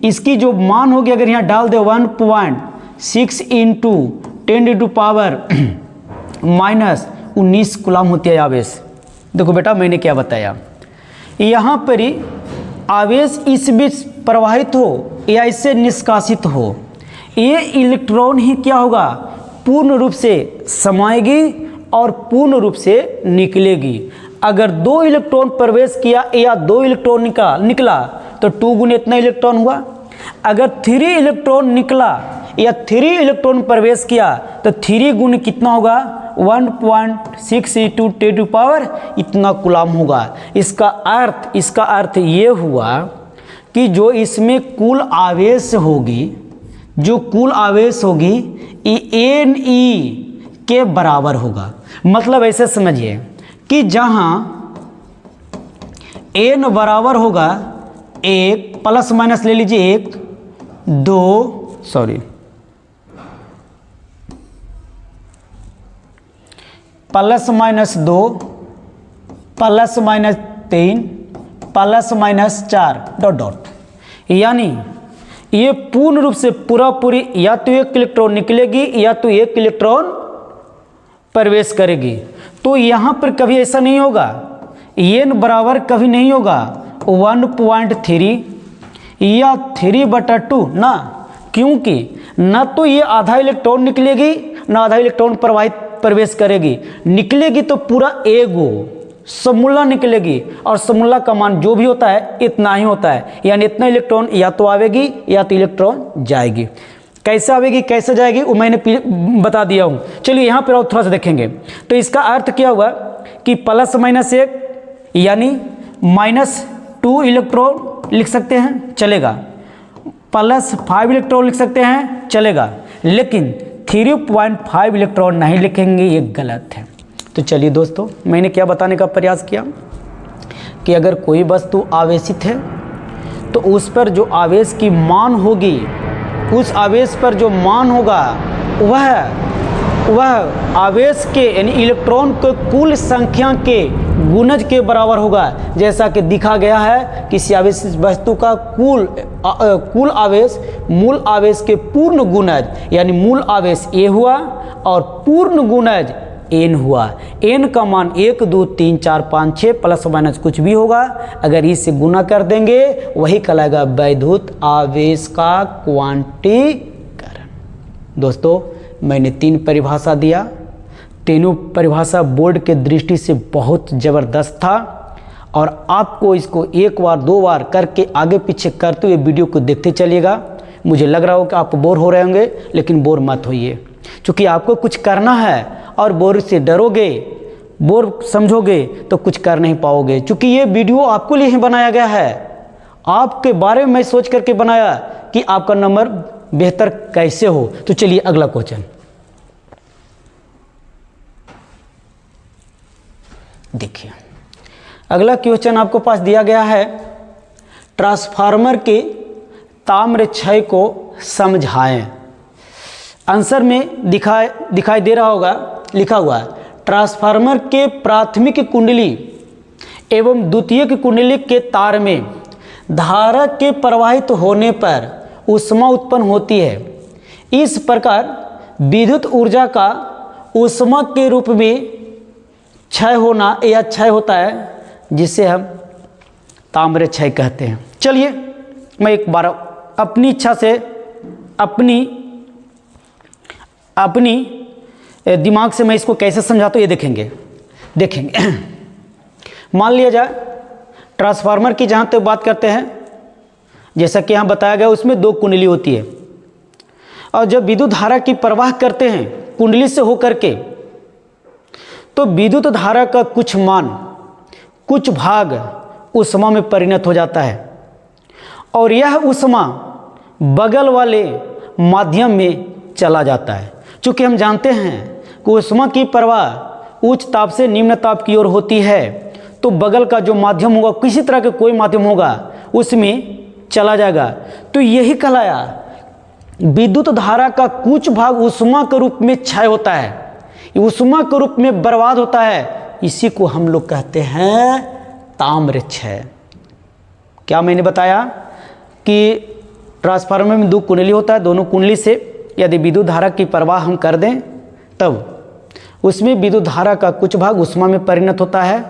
इसकी जो मान होगी, अगर यहाँ डाल दे 1.6 इंटू 10⁻⁻19 कूलम होती है आवेश। देखो बेटा मैंने क्या बताया, यहाँ पर ही आवेश इस बीच प्रवाहित हो या इससे निष्कासित हो, ये इलेक्ट्रॉन ही क्या होगा, पूर्ण रूप से समाएगी और पूर्ण रूप से निकलेगी। अगर 2 इलेक्ट्रॉन प्रवेश किया या 2 इलेक्ट्रॉन निकला तो 2 गुने इतना इलेक्ट्रॉन हुआ। अगर 3 इलेक्ट्रॉन निकला या 3 इलेक्ट्रॉन प्रवेश किया तो 3 गुने कितना होगा, 1.6 इंटू 10⁻, इतना कूलम होगा। इसका अर्थ ये हुआ कि जो इसमें कुल आवेश होगी, ये Ne के बराबर होगा। मतलब ऐसे समझिए कि जहाँ n बराबर होगा 1, प्लस माइनस ले लीजिए 1, 2 plus minus 2 plus minus 3 plus minus 4 ... यानी ये पूर्ण रूप से पूरी या तो एक इलेक्ट्रॉन निकलेगी या तो एक इलेक्ट्रॉन प्रवेश करेगी। तो यहाँ पर कभी ऐसा नहीं होगा, n बराबर कभी नहीं होगा 1.3 या 3/2 ना, क्योंकि ना तो ये आधा इलेक्ट्रॉन निकलेगी ना आधा इलेक्ट्रॉन प्रवेश करेगी, निकलेगी तो पूरा एगो समूला निकलेगी, और समूला का मान जो भी होता है इतना ही होता है, यानी इतना इलेक्ट्रॉन या तो आवेगी या तो इलेक्ट्रॉन जाएगी। कैसे आवेगी कैसे जाएगी वो मैंने बता दिया हूँ। चलिए यहाँ पर और थोड़ा सा देखेंगे। तो इसका अर्थ क्या हुआ कि +-1 यानी -2 इलेक्ट्रॉन लिख सकते हैं, चलेगा, +5 इलेक्ट्रॉन लिख सकते हैं, चलेगा, लेकिन 3.5 इलेक्ट्रॉन नहीं लिखेंगे, ये गलत है। तो चलिए दोस्तों, मैंने क्या बताने का प्रयास किया कि अगर कोई वस्तु आवेशित है तो उस पर जो आवेश की मान होगी, उस आवेश पर जो मान होगा वह आवेश के यानी इलेक्ट्रॉन के कुल संख्या के गुणज के बराबर होगा। जैसा कि दिखा गया है, किसी आवेशित वस्तु का कुल आवेश मूल आवेश के पूर्ण गुणज, यानी मूल आवेश A हुआ और पूर्ण गुणज n हुआ। n का मान 1 2 3 4 5 6 ± कुछ भी होगा, अगर इससे गुना कर देंगे वही कहलाएगा वैद्युत आवेश का क्वांटीकरण। दोस्तों, मैंने 3 परिभाषा दिया, तीनों परिभाषा बोर्ड के दृष्टि से बहुत ज़बरदस्त था, और आपको इसको 1 बार 2 बार करके आगे पीछे करते हुए वीडियो को देखते चलिएगा। मुझे लग रहा हो कि आप बोर हो रहे होंगे, लेकिन बोर मत होइए, क्योंकि आपको कुछ करना है, और बोर से डरोगे, बोर समझोगे तो कुछ कर नहीं पाओगे। क्योंकि ये वीडियो आपको लिए ही बनाया गया है, आपके बारे में मैं सोच करके बनाया कि आपका नंबर बेहतर कैसे हो। तो चलिए अगला क्वेश्चन देखिए। अगला क्वेश्चन आपको पास दिया गया है, ट्रांसफार्मर के ताम्र क्षय को समझाएं। आंसर में दिखाई दे रहा होगा, लिखा हुआ है, ट्रांसफार्मर के प्राथमिक कुंडली एवं द्वितीयक कुंडली के तार में धारा के प्रवाहित होने पर ऊष्मा उत्पन्न होती है। इस प्रकार विद्युत ऊर्जा का ऊष्मा के रूप में क्षय होना या क्षय होता है, जिसे हम ताम्र क्षय कहते हैं। चलिए मैं एक बार अपनी इच्छा से अपनी दिमाग से मैं इसको कैसे समझाता हूँ, ये देखेंगे। मान लिया जाए ट्रांसफार्मर की जहाँ तक बात करते हैं, जैसा कि यहाँ बताया गया, उसमें 2 कुंडली होती है, और जब विद्युत धारा की प्रवाह करते हैं कुंडली से होकर के, तो विद्युत धारा का कुछ मान, कुछ भाग ऊष्मा में परिणत हो जाता है, और यह ऊष्मा बगल वाले माध्यम में चला जाता है। चूँकि हम जानते हैं कि ऊष्मा की प्रवाह उच्च ताप से निम्न ताप की ओर होती है, तो बगल का जो माध्यम होगा, किसी तरह का कोई माध्यम होगा, उसमें चला जाएगा। तो यही कहलाया विद्युत धारा का कुछ भाग ऊष्मा के रूप में क्षय होता है, ऊष्मा के रूप में बर्बाद होता है। इसी को हम लोग कहते हैं ताम्र क्षय। क्या मैंने बताया कि ट्रांसफार्मर में 2 कुंडली होता है, दोनों कुंडली से यदि विद्युत धारा की प्रवाह हम कर दें, तब उसमें विद्युत धारा का कुछ भाग ऊष्मा में परिणत होता है,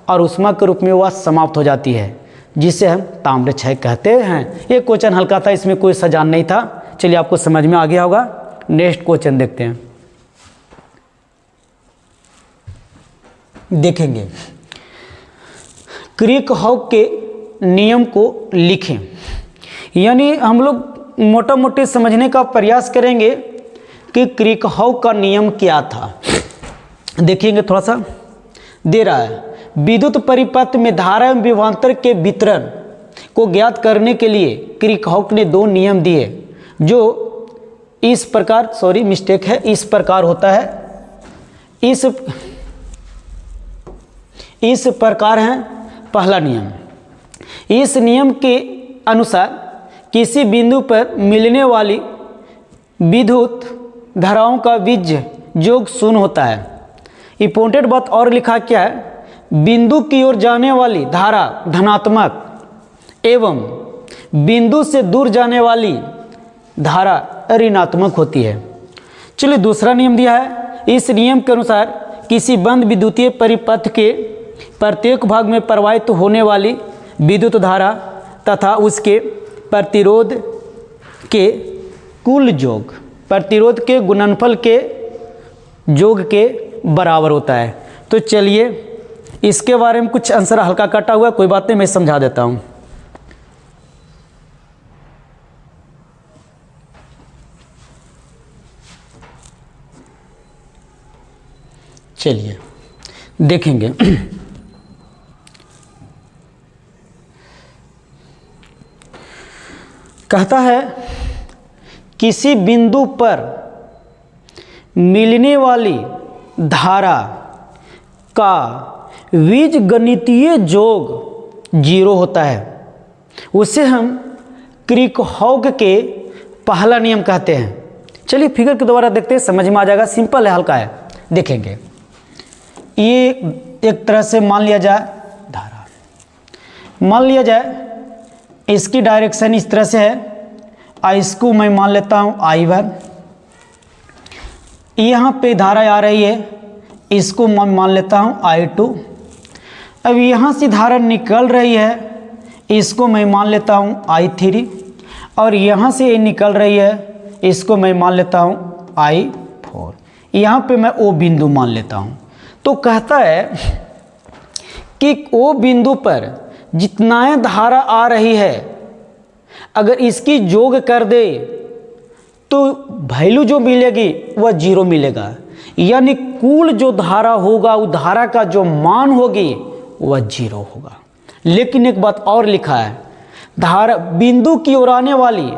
और ऊष्मा के रूप में वह समाप्त हो जाती है, जिसे हम ताम्र क्षय कहते हैं। ये क्वेश्चन हल्का था, इसमें कोई सजान नहीं था। चलिए आपको समझ में आ गया होगा। नेक्स्ट क्वेश्चन देखते हैं, देखेंगे। क्रिकहॉफ के नियम को लिखें। यानी हम लोग मोटा मोटी समझने का प्रयास करेंगे कि क्रिकहॉफ का नियम क्या था। देखेंगे, थोड़ा सा दे रहा है, विद्युत परिपथ में धारा एवं विभवांतर के वितरण को ज्ञात करने के लिए क्रिकहॉफ ने 2 नियम दिए, जो इस प्रकार, सॉरी मिस्टेक है, इस प्रकार होता है, इस प्रकार है पहला नियम। इस नियम के अनुसार किसी बिंदु पर मिलने वाली विद्युत धाराओं का बीज योग 0 होता है। इंपॉर्टेंट बात और लिखा क्या है, बिंदु की ओर जाने वाली धारा धनात्मक एवं बिंदु से दूर जाने वाली धारा ऋणात्मक होती है। चलिए दूसरा नियम दिया है, इस नियम के अनुसार किसी बंद विद्युतीय परिपथ के प्रत्येक भाग में प्रवाहित होने वाली विद्युत धारा तथा उसके प्रतिरोध के कुल योग, प्रतिरोध के गुणनफल के योग के बराबर होता है। तो चलिए इसके बारे में कुछ आंसर हल्का कटा हुआ, कोई बात नहीं, मैं समझा देता हूँ। चलिए देखेंगे। कहता है किसी बिंदु पर मिलने वाली धारा का बीजगणितीय योग 0 होता है, उसे हम किरचॉफ के पहला नियम कहते हैं। चलिए फिगर के द्वारा देखते हैं, समझ में आ जाएगा, सिंपल है, हल्का है। देखेंगे ये एक तरह से मान लिया जाए धारा, मान लिया जाए इसकी डायरेक्शन इस तरह से है, इसको मैं मान लेता हूँ I1, यहाँ पे धारा आ रही है, इसको मैं मान लेता हूँ I2। अब यहाँ से धारा निकल रही है, इसको मैं मान लेता हूँ I3, और यहाँ से ये निकल रही है, इसको मैं मान लेता हूँ I4। यहाँ पे मैं O बिंदु मान लेता हूँ। तो कहता है कि O बिंदु पर जितना धारा आ रही है, अगर इसकी योग कर दे तो वैल्यू जो मिलेगी वह 0 मिलेगा, यानी कुल जो धारा होगा, वो धारा का जो मान होगी वह 0 होगा। लेकिन एक बात और लिखा है, धारा बिंदु की ओर आने वाली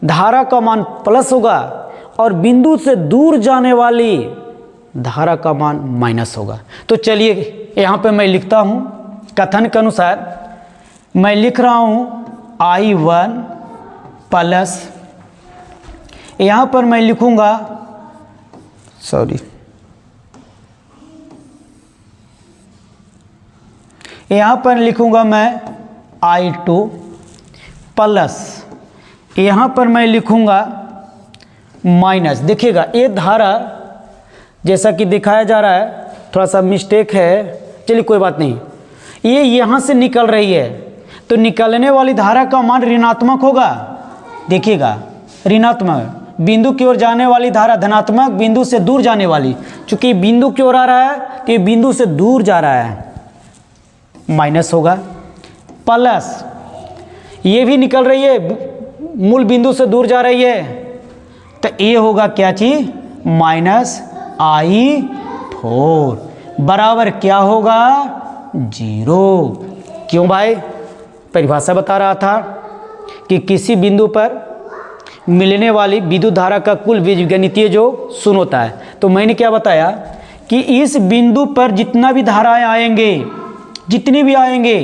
धारा का मान प्लस होगा और बिंदु से दूर जाने वाली धारा का मान माइनस होगा। तो चलिए यहाँ पे मैं लिखता हूँ, कथन के अनुसार मैं लिख रहा हूँ I1 प्लस, यहाँ पर मैं लिखूँगा, यहाँ पर लिखूँगा मैं I2 प्लस, यहाँ पर मैं लिखूँगा माइनस। देखिएगा ये धारा जैसा कि दिखाया जा रहा है, थोड़ा सा मिस्टेक है, चलिए कोई बात नहीं, ये यहाँ से निकल रही है, तो निकलने वाली धारा का मान ऋणात्मक होगा। देखिएगा ऋणात्मक, बिंदु की ओर जाने वाली धारा धनात्मक, बिंदु से दूर जाने वाली, चूंकि बिंदु की ओर आ रहा है तो ये बिंदु से दूर जा रहा है, माइनस होगा। प्लस ये भी निकल रही है, मूल बिंदु से दूर जा रही है, तो ये होगा क्या चीज, -I4 बराबर क्या होगा, 0। क्यों भाई, परिभाषा बता रहा था कि किसी बिंदु पर मिलने वाली विद्युत धारा का कुल बीजगणितीय योग 0 होता है। तो मैंने क्या बताया कि इस बिंदु पर जितना भी धाराएं आएंगे, जितनी भी आएंगे,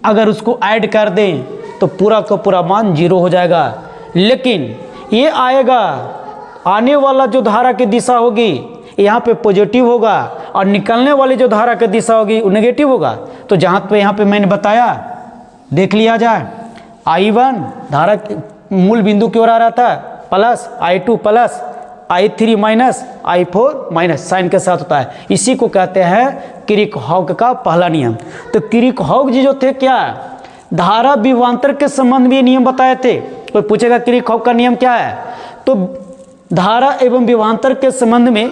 अगर उसको ऐड कर दें तो पूरा का पूरा मान 0 हो जाएगा। लेकिन ये आएगा, आने वाला जो धारा की दिशा होगी यहाँ पे पॉजिटिव होगा और निकलने वाली जो धारा की दिशा होगी वो नेगेटिव होगा। तो जहाँ पे यहाँ पे मैंने बताया, देख लिया जाए, I1 धारा मूल बिंदु की ओर आ रहा था, plus I2 plus, I3 minus, I4 minus, sign के साथ होता है। इसी को कहते हैं किरचॉफ का पहला नियम। तो किरचॉफ जी जो थे क्या, धारा विभवांतर के संबंध में नियम बताए थे। कोई पूछेगा किरचॉफ का नियम क्या है, तो धारा एवं विभवांतर के संबंध में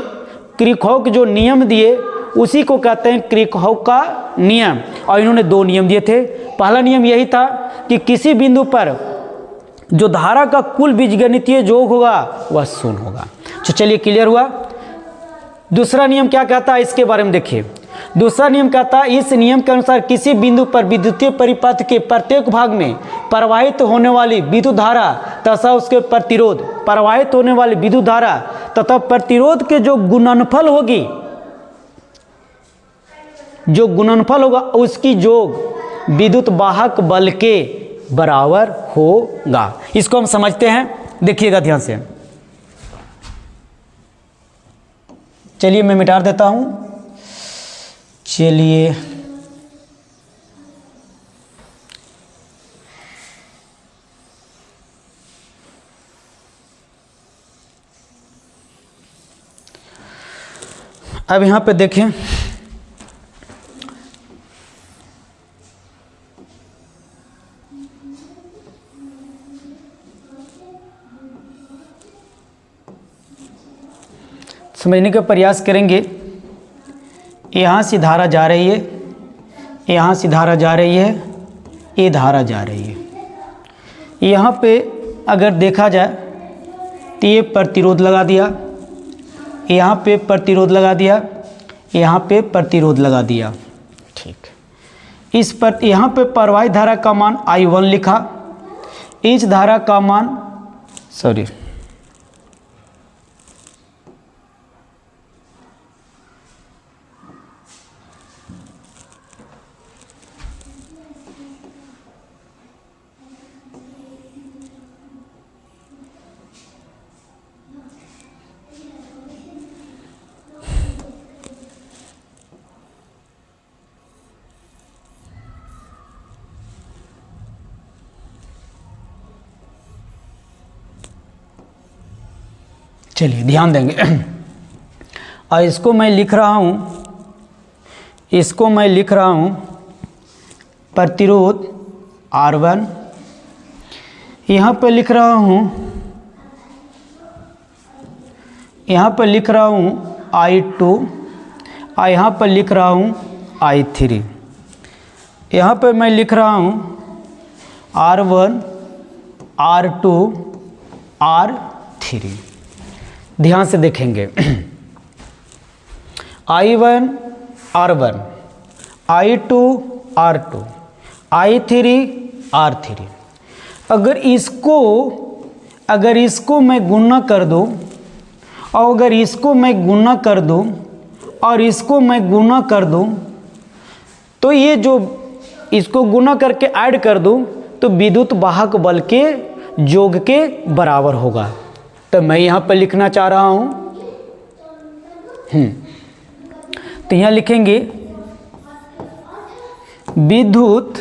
किरचॉफ जो नियम दिए उसी को कहते हैं किरचॉफ का नियम। और इन्होंने 2 नियम दिए थे। पहला नियम यही था कि किसी बिंदु पर जो धारा का कुल बीजगणितीय योग होगा वह 0 होगा। तो चलिए क्लियर हुआ। दूसरा नियम क्या कहता है, इसके बारे में देखिए। दूसरा नियम कहता है, इस नियम के अनुसार किसी बिंदु पर विद्युतीय परिपथ के प्रत्येक भाग में प्रवाहित होने वाली विद्युत धारा तथा उसके प्रतिरोध, प्रवाहित होने वाली विद्युत धारा तथा प्रतिरोध के जो गुणनफल होगी, जो गुणनफल होगा उसकी योग विद्युत वाहक बल के बराबर होगा। इसको हम समझते हैं, देखिएगा ध्यान से। चलिए मैं मिटा देता हूं। चलिए अब यहाँ पे देखें, समझने का प्रयास करेंगे। यहाँ से धारा जा रही है, यहाँ से धारा जा रही है, ये धारा जा रही है। यहाँ पे अगर देखा जाए तो ये प्रतिरोध लगा दिया, यहाँ पे प्रतिरोध लगा दिया, यहाँ पे प्रतिरोध लगा दिया, ठीक। इस पर यहाँ पे प्रवाहित धारा का मान I1 लिखा, इस धारा का मान चलिए ध्यान देंगे। और इसको मैं लिख रहा हूँ, इसको मैं लिख रहा हूँ प्रतिरोध R1, यहाँ पर लिख रहा हूँ, यहाँ पर लिख रहा हूँ I2, और यहाँ पर लिख रहा हूँ I3। यहाँ पर मैं लिख रहा हूँ R1, R2, R3। ध्यान से देखेंगे, I1 R1, I2 R2, I3 R3। अगर इसको मैं गुणा कर दूं, और अगर इसको मैं गुणा कर दूं और इसको मैं गुणा कर दूं, तो ये जो इसको गुणा करके ऐड कर दूं तो विद्युत वाहक बल के योग के बराबर होगा। तो मैं यहाँ पर लिखना चाह रहा हूँ, तो यहाँ लिखेंगे विद्युत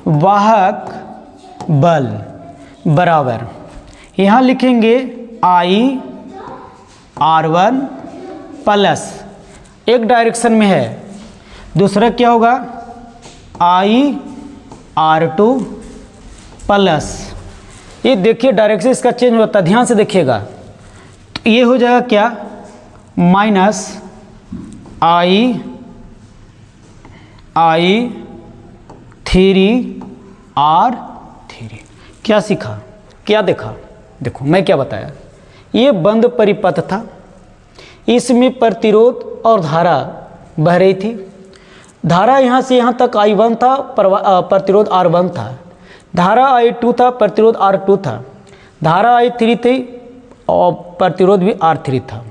वाहक बल बराबर, यहाँ लिखेंगे I/R1 प्लस, एक डायरेक्शन में है, दूसरा क्या होगा I/R2 प्लस, ये देखिए डायरेक्शन इसका चेंज होता है, ध्यान से देखिएगा। तो ये हो जाएगा क्या, माइनस I/3R3। क्या सीखा, क्या देखा? देखो मैं क्या बताया, ये बंद परिपथ था, इसमें प्रतिरोध और धारा बह रही थी। धारा यहाँ से यहाँ तक I1 था, प्रतिरोध R1 था, धारा I2 था, प्रतिरोध R2 था, धारा I3 थी और प्रतिरोध भी R3 था।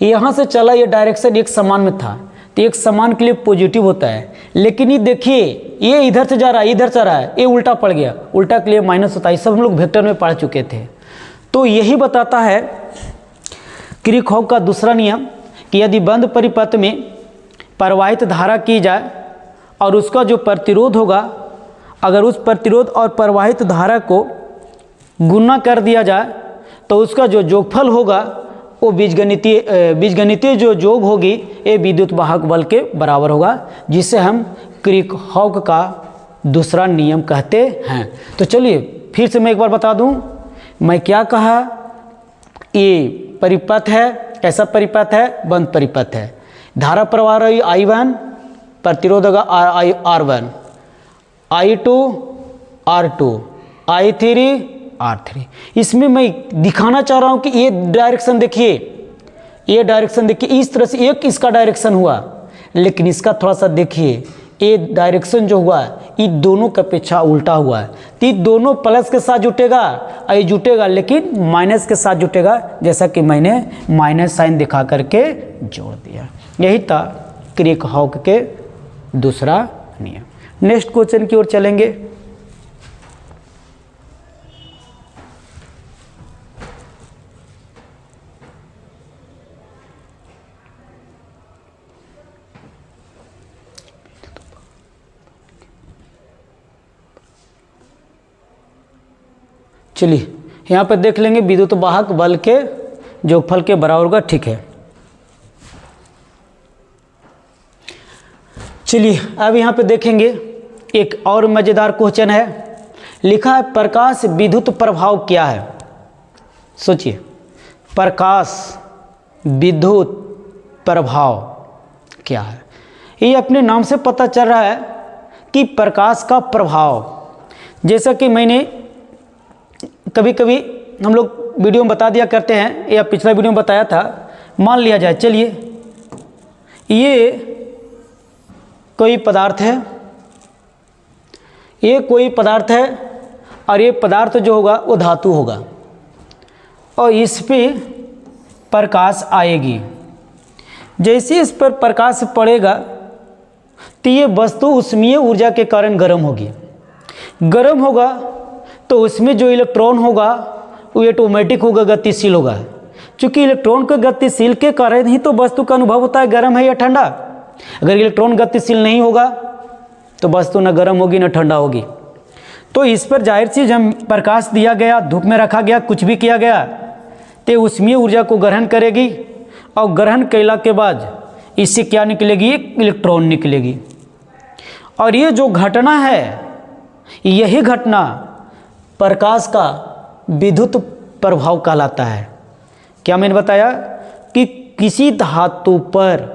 यहाँ से चला, ये डायरेक्शन एक समान में था, तो एक समान के लिए पॉजिटिव होता है, लेकिन ये देखिए ये इधर से जा रहा है, इधर जा रहा है, ये उल्टा पड़ गया, उल्टा के लिए माइनस होता है। सब हम लोग वेक्टर में पढ़ चुके थे। तो यही बताता है किरचॉफ का दूसरा नियम कि यदि बंद परिपथ में प्रवाहित धारा की जाए और उसका जो प्रतिरोध होगा, अगर उस प्रतिरोध और प्रवाहित धारा को गुणा कर दिया जाए तो उसका जो योगफल होगा वो बीजगणितीय जो योग होगी ये विद्युत वाहक बल के बराबर होगा, जिसे हम किरचॉफ का दूसरा नियम कहते हैं। तो चलिए फिर से मैं एक बार बता दूं, मैं क्या कहा, ये परिपथ है, कैसा परिपथ है, बंद परिपथ है। धारा प्रवाह रही I1, प्रतिरोध होगा R1, I2 R2, I3 R3। इसमें मैं दिखाना चाह रहा हूं कि ये डायरेक्शन देखिए, ये डायरेक्शन देखिए, इस तरह से एक इसका डायरेक्शन हुआ, लेकिन इसका थोड़ा सा देखिए, ये डायरेक्शन जो हुआ ये दोनों का अपेक्षा उल्टा हुआ है। तो ये दोनों प्लस के साथ जुटेगा, ये जुटेगा लेकिन माइनस के साथ जुटेगा, जैसा कि मैंने माइनस साइन दिखा करके जोड़ दिया। यही था किरचॉफ के दूसरा नियम। नेक्स्ट क्वेश्चन की ओर चलेंगे। चलिए यहाँ पर देख लेंगे विद्युत वाहक बल के योगफल के बराबर होगा, ठीक है। चलिए अब यहाँ पे देखेंगे एक और मज़ेदार क्वेश्चन है। लिखा है प्रकाश विद्युत प्रभाव क्या है। सोचिए, प्रकाश विद्युत प्रभाव क्या है। ये अपने नाम से पता चल रहा है कि प्रकाश का प्रभाव। जैसा कि मैंने कभी कभी हम लोग वीडियो में बता दिया करते हैं, या पिछला वीडियो में बताया था। मान लिया जाए, चलिए ये कोई पदार्थ है, ये कोई पदार्थ है और ये पदार्थ जो होगा वो धातु होगा और इस पे प्रकाश आएगी। जैसे इस पर प्रकाश पड़ेगा तो ये वस्तु ऊष्मीय ऊर्जा के कारण गर्म होगी। गर्म होगा तो उसमें जो इलेक्ट्रॉन होगा वो ऑटोमेटिक होगा, गतिशील होगा। क्योंकि इलेक्ट्रॉन के गतिशील के कारण ही तो वस्तु का अनुभव होता है गर्म है या ठंडा। अगर इलेक्ट्रॉन गतिशील नहीं होगा तो वस्तु न गर्म होगी न ठंडा होगी। तो इस पर जाहिर चीज हम प्रकाश दिया गया, धूप में रखा गया, कुछ भी किया गया तो ऊष्मीय ऊर्जा को ग्रहण करेगी और ग्रहण कैला के बाद इससे क्या निकलेगी, एक इलेक्ट्रॉन निकलेगी। और ये जो घटना है, यही घटना प्रकाश का विद्युत प्रभाव कहलाता है। क्या मैंने बताया कि किसी धातु पर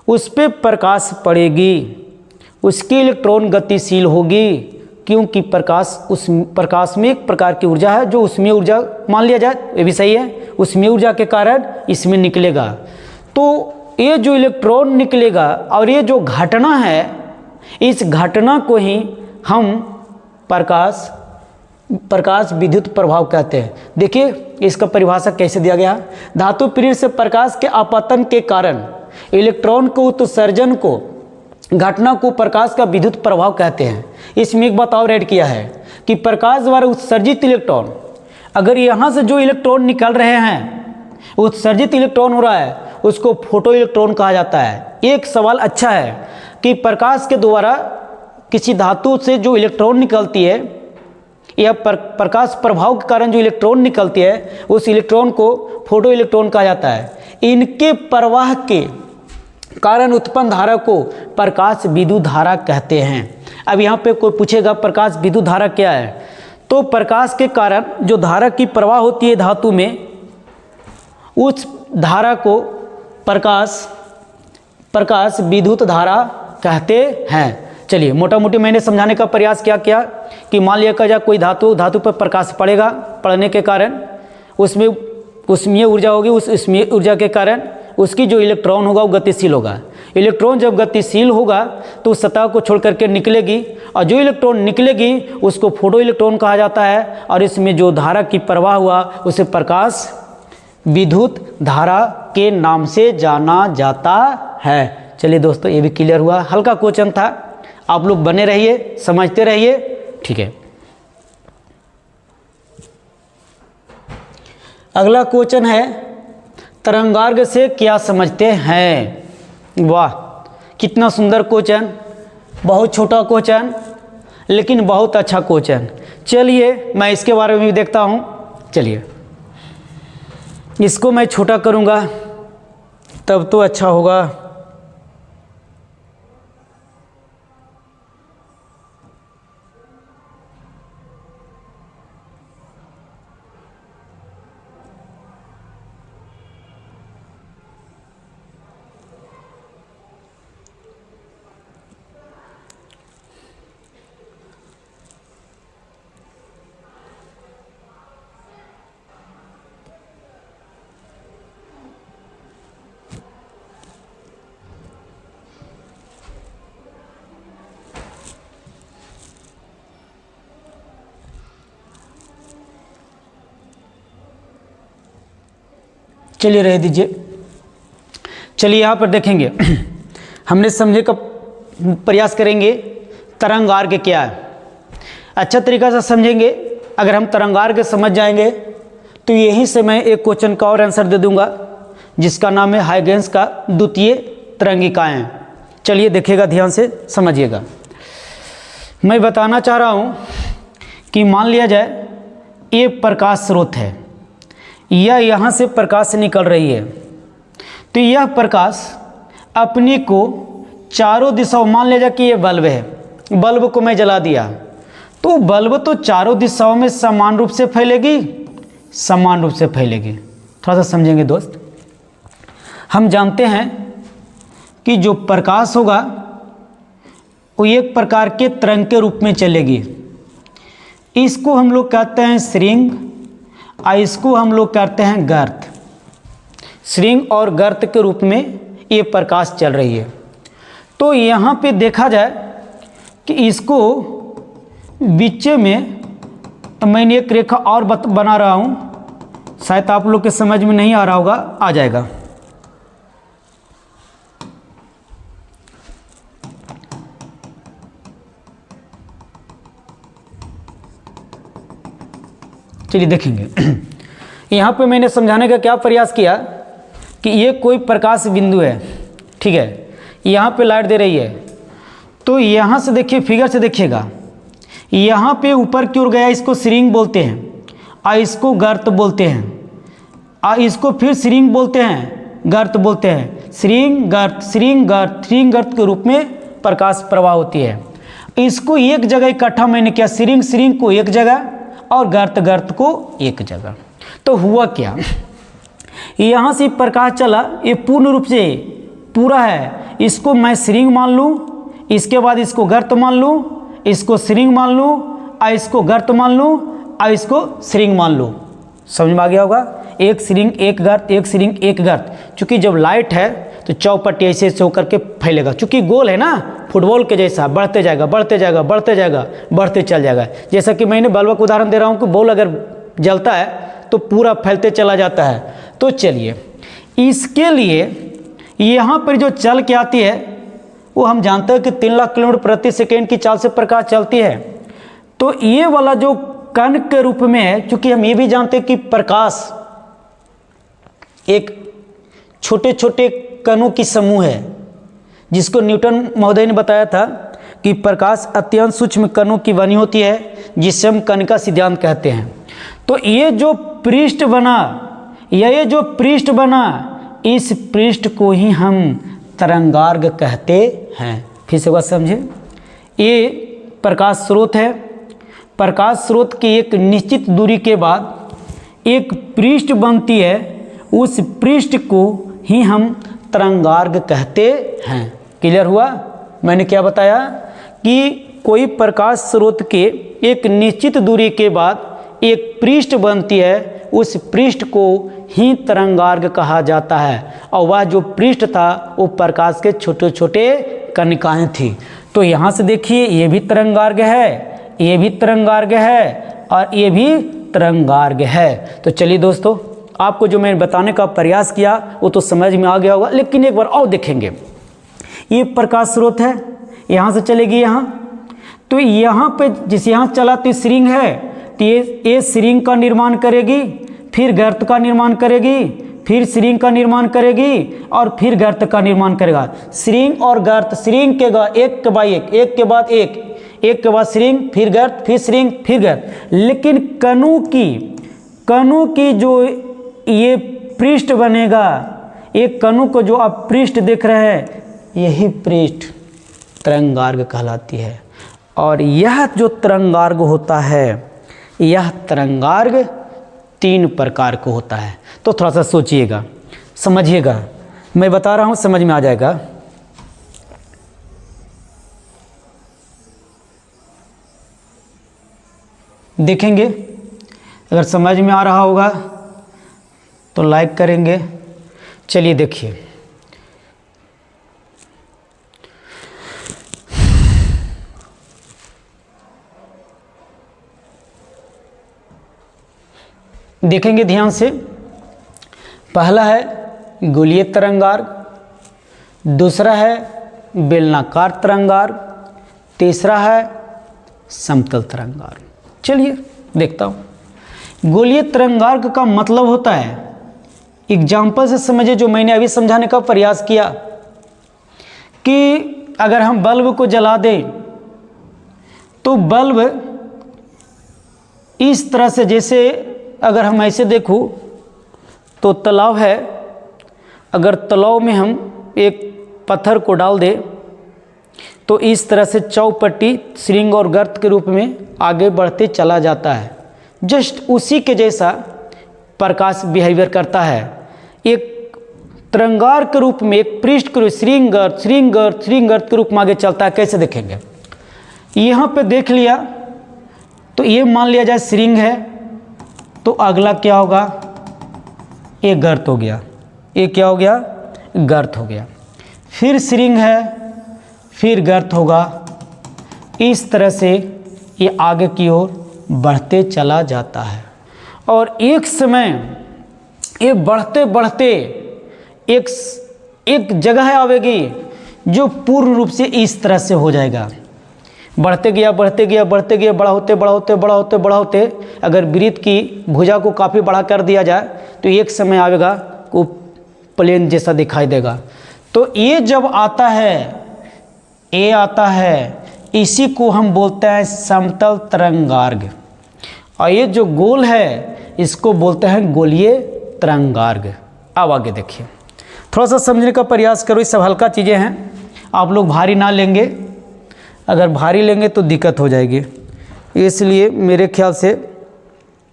उस पर प्रकाश पड़ेगी, उसकी इलेक्ट्रॉन गतिशील होगी, क्योंकि उस प्रकाश में एक प्रकार की ऊर्जा है जो ऊष्मीय ऊर्जा मान लिया जाए, ये भी सही है, ऊष्मीय ऊर्जा के कारण इसमें निकलेगा। तो ये जो इलेक्ट्रॉन निकलेगा और ये जो घटना है, इस घटना को ही हम प्रकाश विद्युत प्रभाव कहते हैं। देखिए इसका परिभाषा कैसे दिया गया। धातु पिंड से प्रकाश के अपतन के कारण इलेक्ट्रॉन को उत्सर्जन को घटना को प्रकाश का विद्युत प्रभाव कहते हैं। इसमें एक बात और ऐड किया है कि प्रकाश द्वारा उत्सर्जित इलेक्ट्रॉन, अगर यहाँ से जो इलेक्ट्रॉन निकल रहे हैं, उत्सर्जित इलेक्ट्रॉन हो रहा है, उसको फोटो इलेक्ट्रॉन कहा जाता है। एक सवाल अच्छा है कि प्रकाश के द्वारा किसी धातु से जो इलेक्ट्रॉन निकलती है या प्रकाश प्रभाव के कारण जो इलेक्ट्रॉन निकलती है, उस इलेक्ट्रॉन को फोटो इलेक्ट्रॉन कहा जाता है। इनके प्रवाह के कारण उत्पन्न धारा को प्रकाश विद्युत धारा कहते हैं। अब यहाँ पे कोई पूछेगा प्रकाश विद्युत धारा क्या है, तो प्रकाश के कारण जो धारा की प्रवाह होती है धातु में, उस धारा को प्रकाश विद्युत धारा कहते हैं। चलिए मोटा मोटी मैंने समझाने का प्रयास किया कि मान लिया जाए कोई धातु पर प्रकाश पड़ेगा, पड़ने के कारण उसमें ऊष्मीय ऊर्जा होगी, उस ऊष्मीय ऊर्जा के कारण उसकी जो इलेक्ट्रॉन होगा वो गतिशील होगा। इलेक्ट्रॉन जब गतिशील होगा तो उस सतह को छोड़ करके निकलेगी और जो इलेक्ट्रॉन निकलेगी उसको फोटो इलेक्ट्रॉन कहा जाता है। और इसमें जो धारा की प्रवाह हुआ उसे प्रकाश विद्युत धारा के नाम से जाना जाता है। चलिए दोस्तों ये भी क्लियर हुआ। हल्का क्वेश्चन था, आप लोग बने रहिए, समझते रहिए, ठीक है। अगला क्वेश्चन है तरंगार्ग से क्या समझते हैं। वाह कितना सुंदर क्वेश्चन, बहुत छोटा क्वेश्चन लेकिन बहुत अच्छा क्वेश्चन। चलिए मैं इसके बारे में भी देखता हूँ। चलिए इसको मैं छोटा करूँगा तब तो अच्छा होगा। चलिए रह दीजिए। चलिए यहाँ पर देखेंगे हमने समझने का प्रयास करेंगे तरंगार्ग क्या है। अच्छा तरीक़ा से समझेंगे। अगर हम तरंगार्ग समझ जाएंगे तो यहीं से मैं एक क्वेश्चन का और आंसर दे दूंगा जिसका नाम है हाइगेंस का द्वितीय तरंगिकाएँ। चलिए देखिएगा, ध्यान से समझिएगा। मैं बताना चाह रहा हूँ कि मान लिया जाए ये प्रकाश स्रोत है या यहाँ से प्रकाश निकल रही है, तो यह प्रकाश अपने को चारों दिशाओं, मान लीजिए कि ये बल्ब है, बल्ब को मैं जला दिया तो बल्ब तो चारों दिशाओं में समान रूप से फैलेगी, समान रूप से फैलेगी। थोड़ा सा समझेंगे दोस्त। हम जानते हैं कि जो प्रकाश होगा वो एक प्रकार के तरंग के रूप में चलेगी। इसको हम लोग कहते हैं श्रृंग और इसको हम लोग कहते हैं गर्त। श्रृंग और गर्त के रूप में ये प्रकाश चल रही है। तो यहाँ पे देखा जाए कि इसको बीच में मैंने एक रेखा और बना रहा हूँ, शायद आप लोग के समझ में नहीं आ रहा होगा, आ जाएगा। चलिए देखेंगे। यहाँ पे मैंने समझाने का क्या प्रयास किया कि ये कोई प्रकाश बिंदु है, ठीक है, यहाँ पे लाइट दे रही है, तो यहाँ से देखिए, फिगर से देखिएगा, यहाँ पे ऊपर की ओर गया, इसको श्रृंग बोलते हैं और इसको गर्त बोलते हैं, और इसको फिर श्रृंग बोलते हैं, गर्त बोलते हैं। श्रृंग गर्त, श्रृंग गर्त, श्रृंग गर्त के रूप में प्रकाश प्रवाह होती है। इसको एक जगह इकट्ठा मैंने किया, श्रृंग श्रृंग को एक जगह और गर्त गर्त को एक जगह। तो हुआ क्या, यहाँ से प्रकाश चला, ये पूर्ण रूप से पूरा है, इसको मैं श्रृंग मान लूँ, इसके बाद इसको गर्त मान लूँ, इसको श्रृंग मान लूँ, और इसको गर्त मान लूँ, और इसको श्रृंग मान लूँ। समझ में आ गया होगा, एक श्रृंग एक गर्त, एक श्रृंग एक गर्त। चूँकि जब लाइट है तो चौपट्टी ऐसे ऐसे होकर के फैलेगा, चूँकि गोल है ना, फुटबॉल के जैसा बढ़ते जाएगा, बढ़ते जाएगा, बढ़ते जाएगा, बढ़ते चल जाएगा। जैसा कि मैंने बल्ब का उदाहरण दे रहा हूँ कि बॉल अगर जलता है तो पूरा फैलते चला जाता है। तो चलिए, इसके लिए यहाँ पर जो चल के आती है वो हम जानते हैं कि 3 लाख किलोमीटर प्रति सेकेंड की चाल से प्रकाश चलती है। तो ये वाला जो कण के रूप में है, क्योंकि हम ये भी जानते हैं कि प्रकाश एक छोटे छोटे कणों की समूह है, जिसको न्यूटन महोदय ने बताया था कि प्रकाश अत्यंत सूक्ष्म कणों की बनी होती है, जिसे हम कणिका सिद्धांत कहते हैं। तो ये जो पृष्ठ बना, ये जो पृष्ठ बना, इस पृष्ठ को ही हम तरंगार्ग कहते हैं। फिर से बात समझे, ये प्रकाश स्रोत है। प्रकाश स्रोत की एक निश्चित दूरी के बाद एक पृष्ठ बनती है, उस पृष्ठ को ही हम तरंगार्ग कहते हैं। क्लियर हुआ? मैंने क्या बताया कि कोई प्रकाश स्रोत के एक निश्चित दूरी के बाद एक पृष्ठ बनती है, उस पृष्ठ को ही तरंगार्ग कहा जाता है। और वह जो पृष्ठ था वो प्रकाश के छोटे छोटे कणिकाएं थी। तो यहाँ से देखिए, ये भी तरंगार्ग है, ये भी तरंगार्ग है, और ये भी तरंगार्ग है। तो चलिए दोस्तों, आपको जो मैंने बताने का प्रयास किया वो तो समझ में आ गया होगा, लेकिन एक बार और देखेंगे। ये प्रकाश स्रोत है, यहाँ से चलेगी यहाँ, तो यहाँ पे जिस यहाँ चला तो श्रृंग है, तो ये श्रृंग का निर्माण करेगी, फिर गर्त का निर्माण करेगी, फिर श्रृंग का निर्माण करेगी, और फिर गर्त का निर्माण करेगा। श्रृंग और गर्त, श्रृंग के एक के बाद एक, एक के बाद एक, एक के बाद श्रृंग, फिर गर्त, फिर श्रृंग, फिर गर्त। लेकिन कणों की जो ये पृष्ठ बनेगा, एक कणों को जो आप पृष्ठ देख रहे हैं, यही पृष्ठ तरंगार्ग कहलाती है। और यह जो तरंगार्ग होता है, यह तरंगार्ग 3 प्रकार का होता है। तो थोड़ा सा सोचिएगा, समझिएगा, मैं बता रहा हूँ, समझ में आ जाएगा। देखेंगे, अगर समझ में आ रहा होगा तो लाइक करेंगे। चलिए देखिए, देखेंगे ध्यान से। पहला है गोलीय तरंगार्ग, दूसरा है बेलनाकार तरंगार्ग, तीसरा है समतल तरंगार्ग। चलिए देखता हूँ। गोलीय तरंगार्ग का मतलब होता है, एग्जाम्पल से समझिए, जो मैंने अभी समझाने का प्रयास किया कि अगर हम बल्ब को जला दें तो बल्ब इस तरह से, जैसे अगर हम ऐसे देखूं तो तालाब है, अगर तालाब में हम एक पत्थर को डाल दें तो इस तरह से चौपट्टी श्रृंग और गर्त के रूप में आगे बढ़ते चला जाता है। जस्ट उसी के जैसा प्रकाश बिहेवियर करता है। एक तरंगार के रूप में, एक पृष्ठ के रूप श्रृंग के रूप में आगे चलता है। कैसे देखेंगे, यहाँ पे देख लिया तो ये मान लिया जाए श्रृंग है, तो अगला क्या होगा, ये गर्त हो गया। ये क्या हो गया, गर्त हो गया। फिर श्रृंग है, फिर गर्त होगा। इस तरह से ये आगे की ओर बढ़ते चला जाता है। और एक समय ये बढ़ते बढ़ते एक जगह आवेगी जो पूर्ण रूप से इस तरह से हो जाएगा। बढ़ते गया बड़ा होते अगर वृत्त की भुजा को काफ़ी बड़ा कर दिया जाए तो एक समय आएगा वो प्लेन जैसा दिखाई देगा। तो ये जब आता है, ये आता है, इसी को हम बोलते हैं समतल तरंगार्घ। और ये जो गोल है इसको बोलते हैं गोलीय तरंगार्घ। अब आगे देखिए, थोड़ा सा समझने का प्रयास करो। ये सब हल्का चीज़ें हैं, आप लोग भारी ना लेंगे। अगर भारी लेंगे तो दिक्कत हो जाएगी, इसलिए मेरे ख्याल से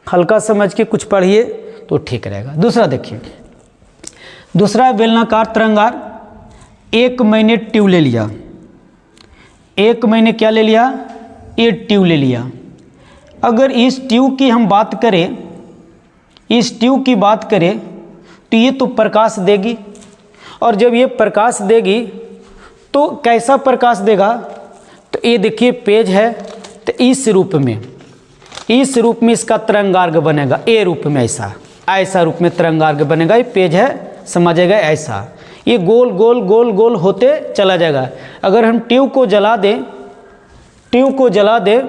हल्का समझ के कुछ पढ़िए तो ठीक रहेगा। दूसरा देखिए, दूसरा है बेलनाकार तरंगार्घ। एक मैंने ट्यूब ले लिया, एक मैंने क्या ले लिया, ये ट्यूब ले लिया। अगर इस ट्यूब की हम बात करें, इस ट्यूब की बात करें तो ये तो प्रकाश देगी। और जब ये प्रकाश देगी तो कैसा प्रकाश देगा, तो ये देखिए पेज है, तो इस रूप में इसका तरंगार्घ बनेगा। ए रूप में ऐसा रूप में तरंगार्घ बनेगा। ये पेज है, समझेगा ऐसा। ये गोल गोल गोल गोल होते चला जाएगा। अगर हम ट्यूब को जला दें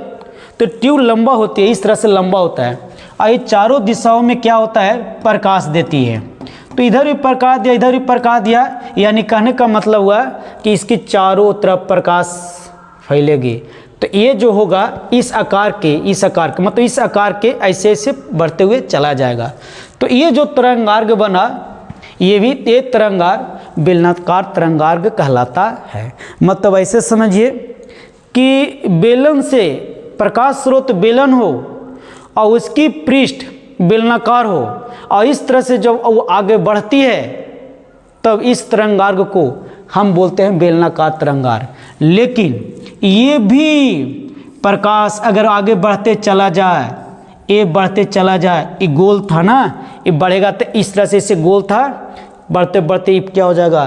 तो ट्यूब लंबा होती है, इस तरह से लंबा होता है। और ये चारों दिशाओं में क्या होता है, प्रकाश देती है। तो इधर भी प्रकाश दिया, इधर भी प्रकाश दिया, यानी कहने का मतलब हुआ कि इसकी चारों तरफ प्रकाश फैलेगी। तो ये जो होगा इस आकार के मतलब इस आकार के ऐसे ऐसे बढ़ते हुए चला जाएगा। तो ये जो तरंगार्घ बना, ये तरंगार्घ बेलनाकार तरंगार्घ कहलाता है। मतलब ऐसे समझिए कि बेलन से प्रकाश स्रोत बेलन हो और उसकी पृष्ठ बेलनाकार हो, और इस तरह से जब वो आगे बढ़ती है तब इस तरंगार्घ को हम बोलते हैं बेलनाकार तरंगार्घ। लेकिन ये भी प्रकाश अगर आगे बढ़ते चला जाए, ये बढ़ते चला जाए, ये गोल था ना, ये बढ़ेगा तो इस तरह से इसे गोल था, बढ़ते बढ़ते क्या हो जाएगा,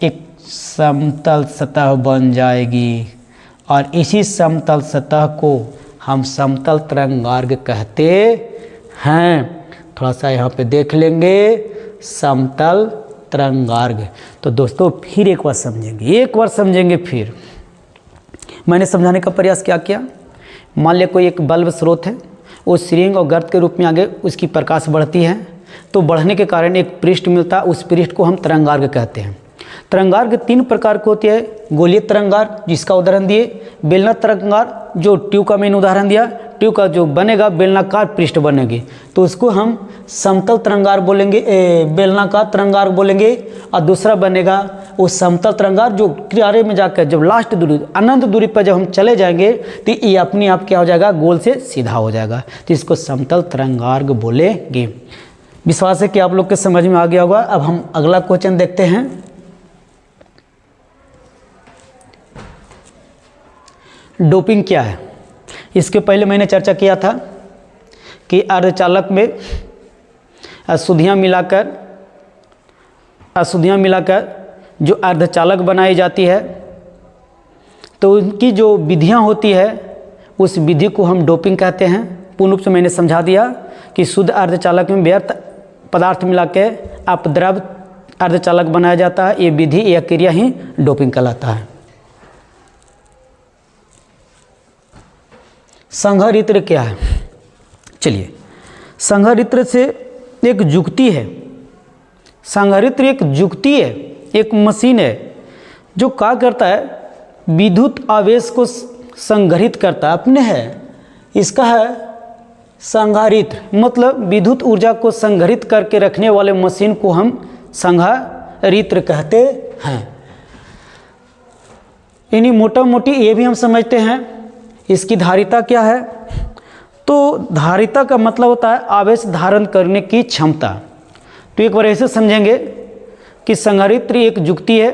एक समतल सतह बन जाएगी। और इसी समतल सतह को हम समतल तरंगार्घ कहते हैं। थोड़ा सा यहाँ पे देख लेंगे, समतल तरंगार्घ। तो दोस्तों फिर एक बार समझेंगे। फिर मैंने समझाने का प्रयास क्या किया। मान लिया कोई एक बल्ब स्रोत है, वो श्रृंग और गर्त के रूप में आगे उसकी प्रकाश बढ़ती है, तो बढ़ने के कारण एक पृष्ठ मिलता है, उस पृष्ठ को हम तरंगार्घ कहते हैं। तरंगार्घ 3 प्रकार के होते हैं। गोलीय तरंगार्घ जिसका उदाहरण दिए, बेलना तरंगार्घ जो ट्यूब का मैंने उदाहरण दिया, ट्यूब का जो बनेगा बेलनाकार पृष्ठ बनेगी, तो उसको हम समतल तरंगार्घ बोलेंगे, बेलनाकार तरंगार्घ बोलेंगे। और दूसरा बनेगा वो समतल तरंगार्घ जो किनारे में जाकर जब लास्ट दूरी, अनंत दूरी पर जब हम चले जाएंगे तो ये अपने आप क्या हो जाएगा, गोल से सीधा हो जाएगा, तो इसको समतल तरंगार्घ बोलेंगे। विश्वास है कि आप लोग के समझ में आ गया होगा। अब हम अगला क्वेश्चन देखते हैं। डोपिंग क्या है? इसके पहले मैंने चर्चा किया था कि अर्धचालक में अशुद्धियाँ मिलाकर जो अर्धचालक बनाई जाती है, तो उनकी जो विधियाँ होती है उस विधि को हम डोपिंग कहते हैं। पूर्ण रूप से मैंने समझा दिया कि शुद्ध अर्धचालक में व्यर्थ पदार्थ मिला के अपद्रव अर्धचालक बनाया जाता है। ये विधि या क्रिया ही डोपिंग कहलाता है। संघरित्र क्या है? चलिए, संघरित्र से एक जुक्ति है। संघरित्र एक जुक्ति है, एक मशीन है जो क्या करता है, विद्युत आवेश को संग्रहित करता अपने है। इसका है संघरित्र, मतलब विद्युत ऊर्जा को संग्रहित करके रखने वाले मशीन को हम संघरित्र कहते हैं। यानी मोटा मोटी ये भी हम समझते हैं इसकी धारिता क्या है। तो धारिता का मतलब होता है आवेश धारण करने की क्षमता। तो एक बार ऐसे समझेंगे कि संधारित्र एक युक्ति है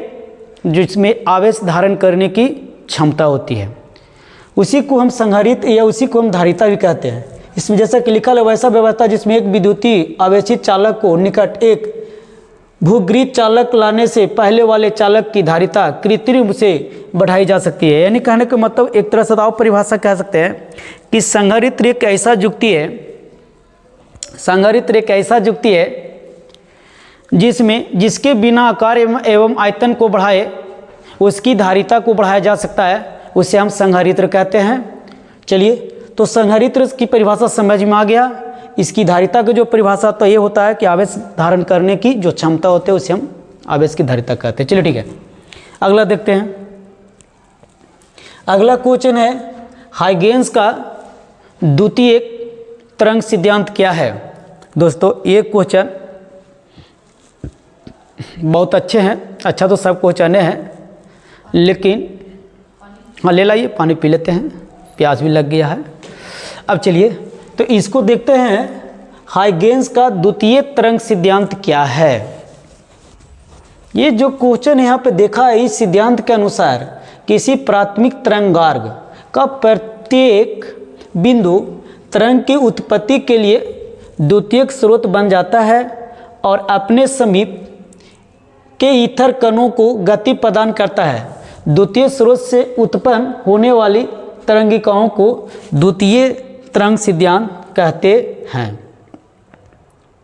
जिसमें आवेश धारण करने की क्षमता होती है, उसी को हम संधारित्र या उसी को हम धारिता भी कहते हैं। इसमें जैसा कि लिखा है वैसा व्यवस्था जिसमें एक विद्युतीय आवेशित चालक को निकट एक भूगृहीत चालक लाने से पहले वाले चालक की धारिता कृत्रिम से बढ़ाई जा सकती है। यानी कहने का मतलब एक तरह से आप परिभाषा कह सकते हैं कि संधारित्र एक ऐसा युक्ति है, संधारित्र एक ऐसा युक्ति है जिसमें जिसके बिना आकार एवं आयतन को बढ़ाए उसकी धारिता को बढ़ाया जा सकता है, उसे हम संधारित्र कहते हैं। चलिए, तो संधारित्र की परिभाषा समझ में आ गया। इसकी धारिता की जो परिभाषा तो ये होता है कि आवेश धारण करने की जो क्षमता होती है उसे हम आवेश की धारिता कहते हैं। चलिए ठीक है, अगला देखते हैं। अगला क्वेश्चन है हाइगेंस का द्वितीय तरंग सिद्धांत क्या है। दोस्तों ये क्वेश्चन बहुत अच्छे हैं, अच्छा तो सब क्वेश्चन हैं, लेकिन हाँ ले लाइए पानी पी लेते हैं, प्यास भी लग गया है। अब चलिए तो इसको देखते हैं हाइगेंस का द्वितीय तरंग सिद्धांत क्या है। ये जो क्वेश्चन यहाँ पे देखा है, इस सिद्धांत के अनुसार किसी प्राथमिक तरंगार्ग का प्रत्येक बिंदु तरंग की उत्पत्ति के लिए द्वितीयक स्रोत बन जाता है और अपने समीप के ईथर कणों को गति प्रदान करता है। द्वितीय स्रोत से उत्पन्न होने वाली तरंगिकाओं को द्वितीय तरंग सिद्धांत कहते हैं।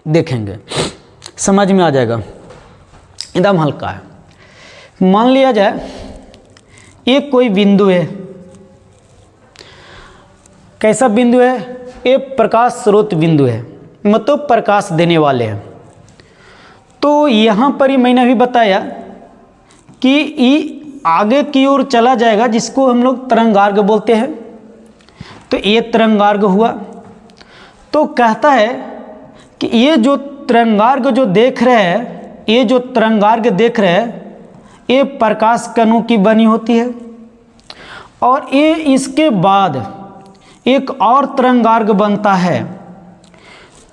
देखेंगे समझ में आ जाएगा, एकदम हल्का है। मान लिया जाए एक कोई बिंदु है, कैसा बिंदु है, एक प्रकाश स्रोत बिंदु है, मतलब प्रकाश देने वाले हैं। तो यहाँ पर ही मैंने भी बताया कि ये आगे की ओर चला जाएगा जिसको हम लोग तरंगार्ग बोलते हैं। तो ये तरंगार्ग हुआ। तो कहता है कि ये जो तरंगार्ग जो देख रहे हैं, ये जो तरंगार्ग देख रहे हैं, ये प्रकाश कणों की बनी होती है और ये इसके बाद एक और तरंगार्ग बनता है।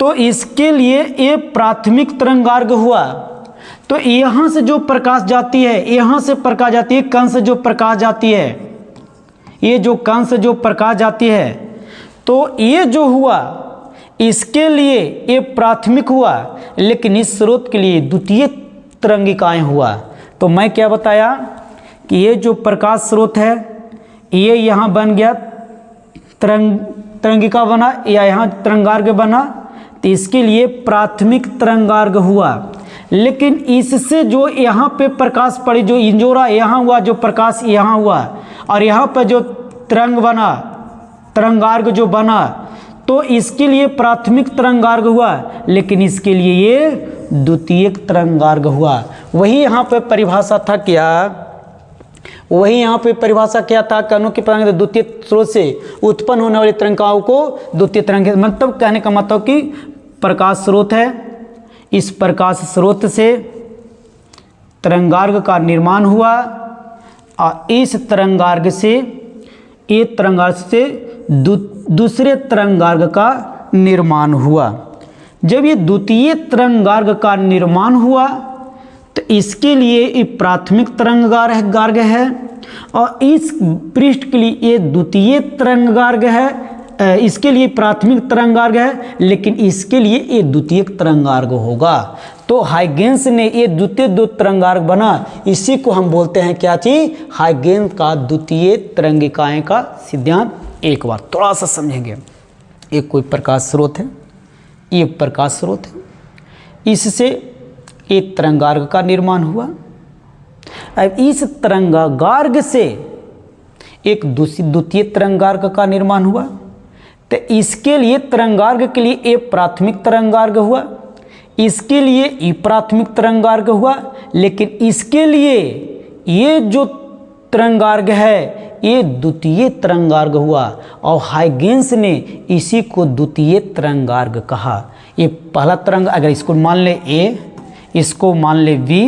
तो इसके लिए ये प्राथमिक तरंगार्ग हुआ। तो यहाँ से जो प्रकाश जाती है, यहाँ से प्रकाश जाती है, कण से जो प्रकाश जाती है, ये जो कण से जो प्रकाश जाती है, तो ये जो हुआ इसके लिए ये प्राथमिक हुआ, लेकिन इस स्रोत के लिए द्वितीय तरंगिकाएं हुआ। तो मैं क्या बताया कि ये जो प्रकाश स्रोत है ये यहाँ बन गया तरंगिका बना या यहाँ तरंगार्ग बना, तो इसके लिए प्राथमिक तरंगार्ग हुआ। लेकिन इससे जो यहाँ पे प्रकाश पड़ी, जो इंजोरा यहाँ हुआ, जो प्रकाश यहाँ हुआ और यहाँ पर जो तरंग बना, तरंगार्ग जो बना, तो इसके लिए प्राथमिक तरंगार्ग हुआ, लेकिन इसके लिए ये द्वितीयक तरंगार्ग हुआ। वही यहाँ पे परिभाषा था क्या, वही यहाँ पे परिभाषा क्या था, कणों की तरंग द्वितीय स्रोत से उत्पन्न होने वाली तरंगिकाओं को द्वितीय तरंग, मतलब कहने का मतलब कि प्रकाश स्रोत है, इस प्रकाश स्रोत से तरंगार्ग का निर्माण हुआ और इस तरंगार्ग से, ये तरंगार्ग से दूसरे तरंगार्ग का निर्माण हुआ। जब ये द्वितीय तरंगार्ग का निर्माण हुआ तो इसके लिए ये प्राथमिक तरंगार्ग है और इस पृष्ठ के लिए ये द्वितीय तरंगार्ग है, इसके लिए प्राथमिक तरंगार्ग है, लेकिन इसके लिए ये द्वितीयक तरंगार्ग होगा। तो हाइगेंस ने ये द्वितीय तरंगार्ग बना, इसी को हम बोलते हैं क्या चीज, हाइगेंस का द्वितीय तरंगिकाएं का सिद्धांत। एक बार थोड़ा सा समझेंगे। एक कोई प्रकाश स्रोत है, ये प्रकाश स्रोत है, इससे एक तरंगार्ग का निर्माण हुआ। अब इस तरंगार्ग से एक द्वितीय तरंगार्ग का निर्माण हुआ। तो इसके लिए तरंगार्ग के लिए एक प्राथमिक तरंगार्ग हुआ, इसके लिए ई प्राथमिक तरंगार्ग हुआ, लेकिन इसके लिए ये जो तरंगार्ग है ये द्वितीय तरंगार्ग हुआ और हाइगेंस ने इसी को द्वितीय तरंगार्ग कहा। ये पहला तरंग, अगर इसको मान ले ए, इसको मान ले बी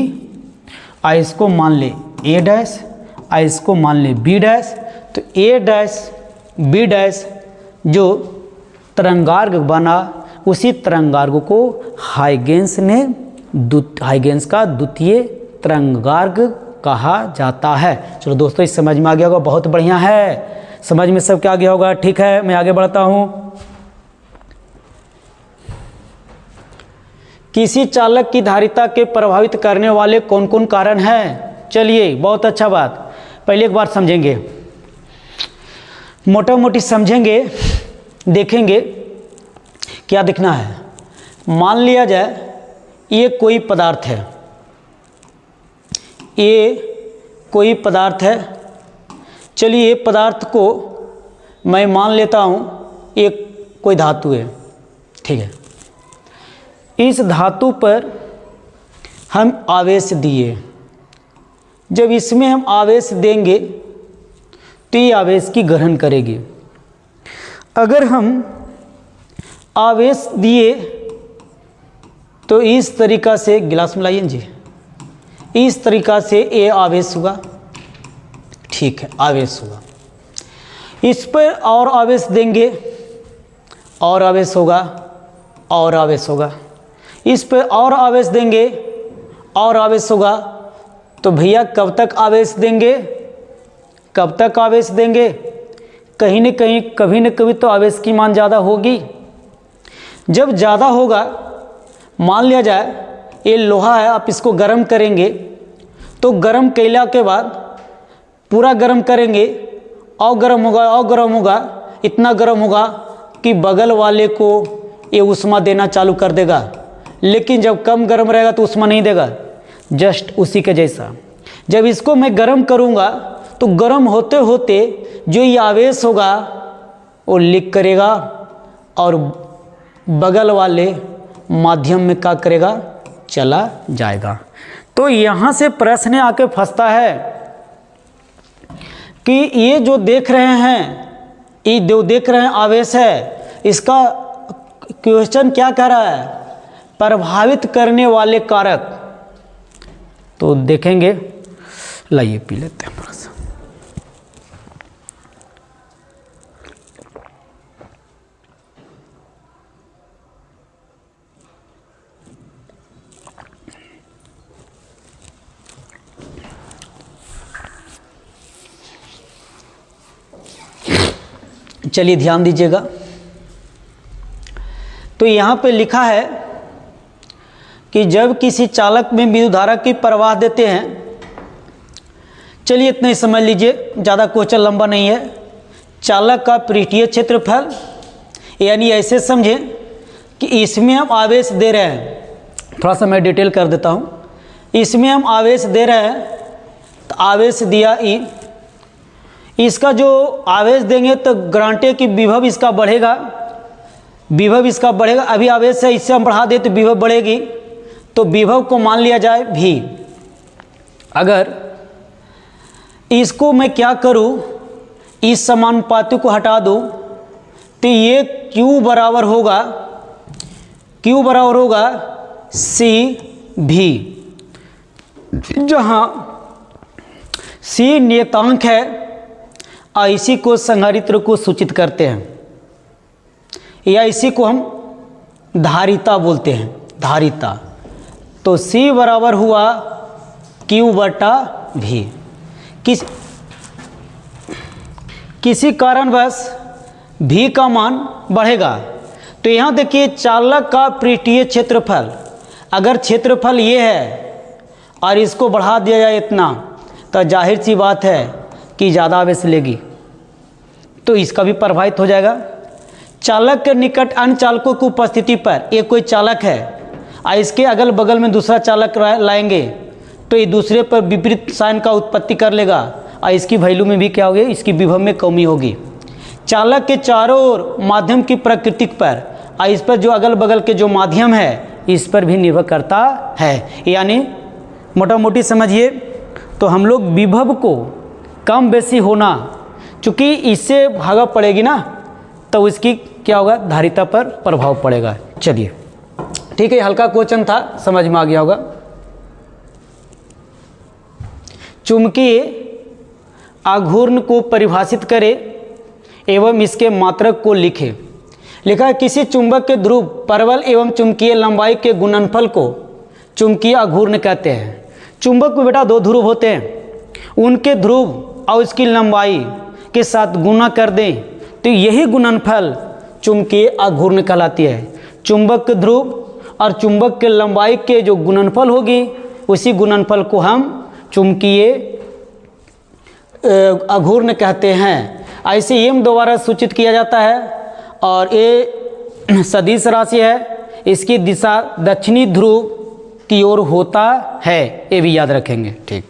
और इसको मान ले ए डैश इसको मान लें बी डैश, तो ए डैश बी डैश जो तरंगार्घ बना, उसी तरंगार्घ को हाइगेंस का द्वितीय तरंगार्घ कहा जाता है। चलो दोस्तों, इस समझ में आ गया होगा, बहुत बढ़िया है, समझ में सब क्या आ गया होगा। ठीक है, मैं आगे बढ़ता हूँ। किसी चालक की धारिता के प्रभावित करने वाले कौन कौन कारण हैं? चलिए, बहुत अच्छा बात, पहले एक बार समझेंगे, मोटा मोटी समझेंगे, देखेंगे क्या दिखना है। मान लिया जाए ये कोई पदार्थ है, ये कोई पदार्थ है। चलिए, ये पदार्थ को मैं मान लेता हूँ एक कोई धातु है, ठीक है। इस धातु पर हम आवेश दिए, जब इसमें हम आवेश देंगे तो ये आवेश की ग्रहण करेगी। अगर हम आवेश दिए तो इस तरीक़ा से, गिलास में लाइए जी, इस तरीक़ा से ये आवेश हुआ, ठीक है, आवेश हुआ। इस पर और आवेश देंगे, और आवेश होगा, और आवेश होगा। इस पर और आवेश देंगे, और आवेश होगा। तो भैया कब तक आवेश देंगे, कब तक आवेश देंगे? कहीं न कहीं, कभी न कभी तो आवेश की मान ज़्यादा होगी। जब ज़्यादा होगा, मान लिया जाए ये लोहा है, आप इसको गर्म करेंगे, तो गर्म कैला के बाद पूरा गर्म करेंगे, और गर्म होगा, और गर्म होगा, इतना गर्म होगा कि बगल वाले को ये उष्मा देना चालू कर देगा। लेकिन जब कम गर्म रहेगा तो उष्मा नहीं देगा, जस्ट उसी के जैसा। जब इसको मैं गर्म करूँगा तो गर्म होते होते जो ये आवेश होगा वो लीक करेगा, और बगल वाले माध्यम में क्या करेगा, चला जाएगा। तो यहाँ से प्रश्न आके फंसता है कि ये जो देख रहे हैं, ये जो देख रहे हैं आवेश है, इसका क्वेश्चन क्या कह रहा है, प्रभावित करने वाले कारक। तो देखेंगे, लाइए पी लेते हैं थोड़ा सा। चलिए ध्यान दीजिएगा, तो यहाँ पे लिखा है कि जब किसी चालक में विद्युत धारा की प्रवाह देते हैं, चलिए इतना ही समझ लीजिए, ज़्यादा क्वेश्चन लंबा नहीं है। चालक का पृष्ठीय क्षेत्रफल, यानी ऐसे समझें कि इसमें हम आवेश दे रहे हैं, थोड़ा सा मैं डिटेल कर देता हूँ। इसमें हम आवेश दे रहे हैं, तो आवेश दिया ई, इसका जो आवेश देंगे तो गारंटी कि विभव इसका बढ़ेगा, विभव इसका बढ़ेगा। अभी आवेश है, इससे हम बढ़ा दें तो विभव बढ़ेगी, तो विभव को मान लिया जाए भी। अगर इसको मैं क्या करूं, इस समानुपाती को हटा दूं, तो ये Q बराबर होगा, Q बराबर होगा CV, जहां C नियतांक है, इसी को संधारित्र को सूचित करते हैं, या इसी को हम धारिता बोलते हैं, धारिता। तो C बराबर हुआ Q/V। किसी कारणवश V का मान बढ़ेगा, तो यहाँ देखिए चालक का पृष्ठीय क्षेत्रफल, अगर क्षेत्रफल ये है और इसको बढ़ा दिया जाए इतना, तो जाहिर सी बात है कि ज़्यादा आवेश लेगी, तो इसका भी प्रभावित हो जाएगा। चालक के निकट अन्य चालकों की उपस्थिति पर, एक कोई चालक है और इसके अगल बगल में दूसरा चालक लाएंगे, तो ये दूसरे पर विपरीत साइन का उत्पत्ति कर लेगा, और इसकी वैल्यू में भी क्या होगी, इसकी विभव में कमी होगी। चालक के चारों ओर माध्यम की प्रकृति पर, और इस पर जो अगल बगल के जो माध्यम है, इस पर भी निर्भर करता है। यानी मोटा मोटी समझिए, तो हम लोग विभव को कम बेसी होना, चूँकि इससे भागा पड़ेगी ना, तो इसकी क्या होगा, धारिता पर प्रभाव पड़ेगा। चलिए ठीक है, हल्का क्वेश्चन था, समझ में आ गया होगा। चुंबकीय आघूर्ण को परिभाषित करें एवं इसके मात्रक को लिखें। लिखा है किसी चुंबक के ध्रुव, परवल एवं चुंबकीय लंबाई के गुणनफल को चुंबकीय आघूर्ण कहते हैं। चुंबक में बेटा 2 ध्रुव होते हैं, उनके ध्रुव और उसकी लंबाई के साथ गुना कर दें तो यही गुणनफल चुंबकीय आघूर्ण कहलाती है। चुंबक के ध्रुव और चुंबक के लंबाई के जो गुणनफल होगी उसी गुणनफल को हम चुंबकीय आघूर्ण कहते हैं। ऐसे एम द्वारा सूचित किया जाता है और ये सदिश राशि है, इसकी दिशा दक्षिणी ध्रुव की ओर होता है, ये भी याद रखेंगे। ठीक,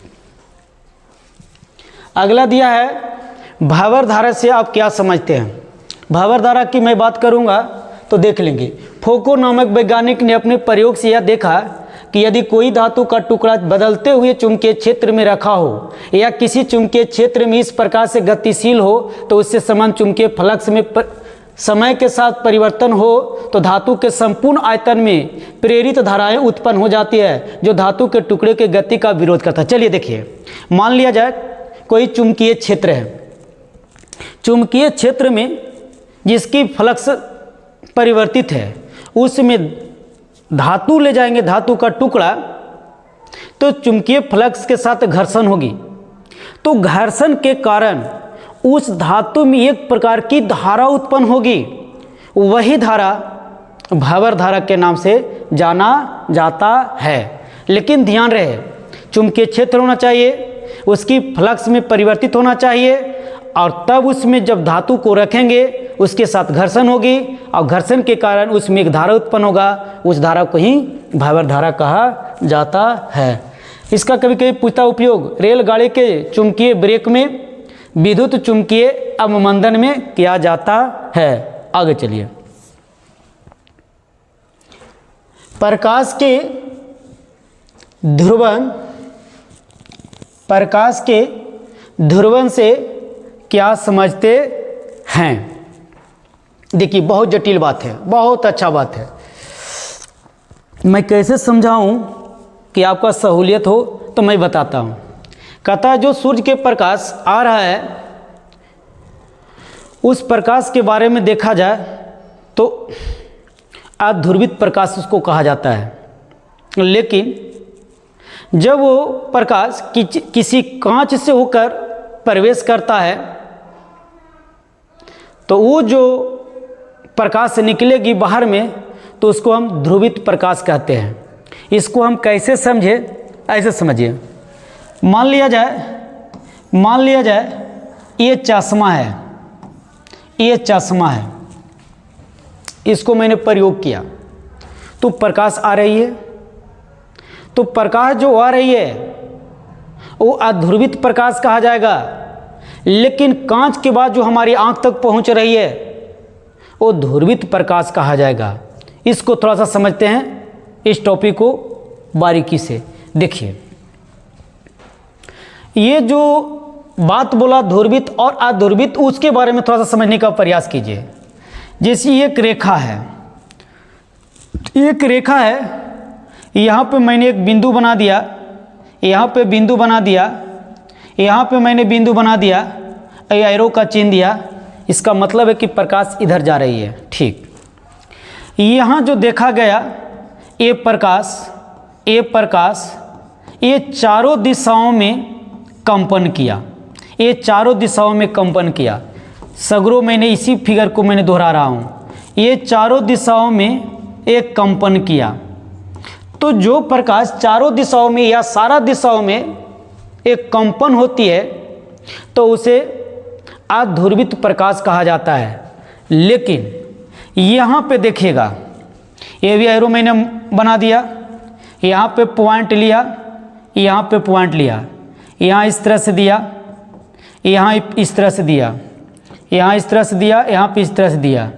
अगला दिया है भावर धारा से आप क्या समझते हैं। भावर धारा की मैं बात करूंगा तो देख लेंगे। फोको नामक वैज्ञानिक ने अपने प्रयोग से यह देखा कि यदि कोई धातु का टुकड़ा बदलते हुए चुंबकीय क्षेत्र में रखा हो या किसी चुंबकीय क्षेत्र में इस प्रकार से गतिशील हो तो उससे समान चुंबकीय फ्लक्स में समय के साथ परिवर्तन हो तो धातु के संपूर्ण आयतन में प्रेरित धाराएं उत्पन्न हो जाती है जो धातु के टुकड़े के गति का विरोध करता है। चलिए देखिए, मान लिया जाए कोई चुंबकीय क्षेत्र है, चुंबकीय क्षेत्र में जिसकी फ्लक्स परिवर्तित है उसमें धातु ले जाएंगे, धातु का टुकड़ा, तो चुंबकीय फ्लक्स के साथ घर्षण होगी। तो घर्षण के कारण उस धातु में एक प्रकार की धारा उत्पन्न होगी, वही धारा भावर धारा के नाम से जाना जाता है। लेकिन ध्यान रहे, चुंबकीय क्षेत्र होना चाहिए, उसकी फ्लक्स में परिवर्तित होना चाहिए और तब उसमें जब धातु को रखेंगे उसके साथ घर्षण होगी और घर्षण के कारण उसमें एक धारा उत्पन्न होगा, उस धारा को ही भावर धारा कहा जाता है। इसका कभी कभी पूछता उपयोग रेलगाड़ी के चुंबकीय ब्रेक में, विद्युत चुंबकीय अवमंदन में किया जाता है। आगे चलिए, प्रकाश के ध्रुवण से क्या समझते हैं। देखिए, बहुत जटिल बात है, बहुत अच्छा बात है। मैं कैसे समझाऊं कि आपका सहूलियत हो तो मैं बताता हूं। कहता है जो सूर्य के प्रकाश आ रहा है उस प्रकाश के बारे में देखा जाए तो अध्रुवित प्रकाश उसको कहा जाता है। लेकिन जब वो प्रकाश किसी कांच से होकर प्रवेश करता है तो वो जो प्रकाश निकलेगी बाहर में तो उसको हम ध्रुवित प्रकाश कहते हैं। इसको हम कैसे समझे, ऐसे समझिए। मान लिया जाए ये चश्मा है, ये चश्मा है, इसको मैंने प्रयोग किया तो प्रकाश आ रही है। तो प्रकाश जो आ रही है वो अध्रुवित प्रकाश कहा जाएगा। लेकिन कांच के बाद जो हमारी आंख तक पहुंच रही है वो ध्रुवित प्रकाश कहा जाएगा। इसको थोड़ा सा समझते हैं, इस टॉपिक को बारीकी से देखिए। ये जो बात बोला ध्रुवित और अध्रुवित, उसके बारे में थोड़ा सा समझने का प्रयास कीजिए। जैसे एक रेखा है, यहाँ पे मैंने एक बिंदु बना दिया, यहाँ पे बिंदु बना दिया, यहाँ पे मैंने बिंदु बना दिया, एरो का चिन्ह दिया। इसका मतलब है कि प्रकाश इधर जा रही है। ठीक, यहाँ जो देखा गया ये प्रकाश ये चारों दिशाओं में कंपन किया, ये चारों दिशाओं में कंपन किया। सगरों मैंने इसी फिगर को मैंने दोहरा रहा हूँ, ये चारों दिशाओं में एक कंपन किया। तो जो प्रकाश चारों दिशाओं में या सारा दिशाओं में एक कंपन होती है तो उसे अध्रुवित प्रकाश कहा जाता है। लेकिन यहाँ पे देखिएगा, ये भी एरो मैंने बना दिया, यहाँ पे पॉइंट लिया, यहाँ पे पॉइंट लिया, यहाँ इस तरह से दिया, यहाँ इस तरह से दिया, यहाँ इस तरह से दिया, यहाँ पे इस तरह से दिया,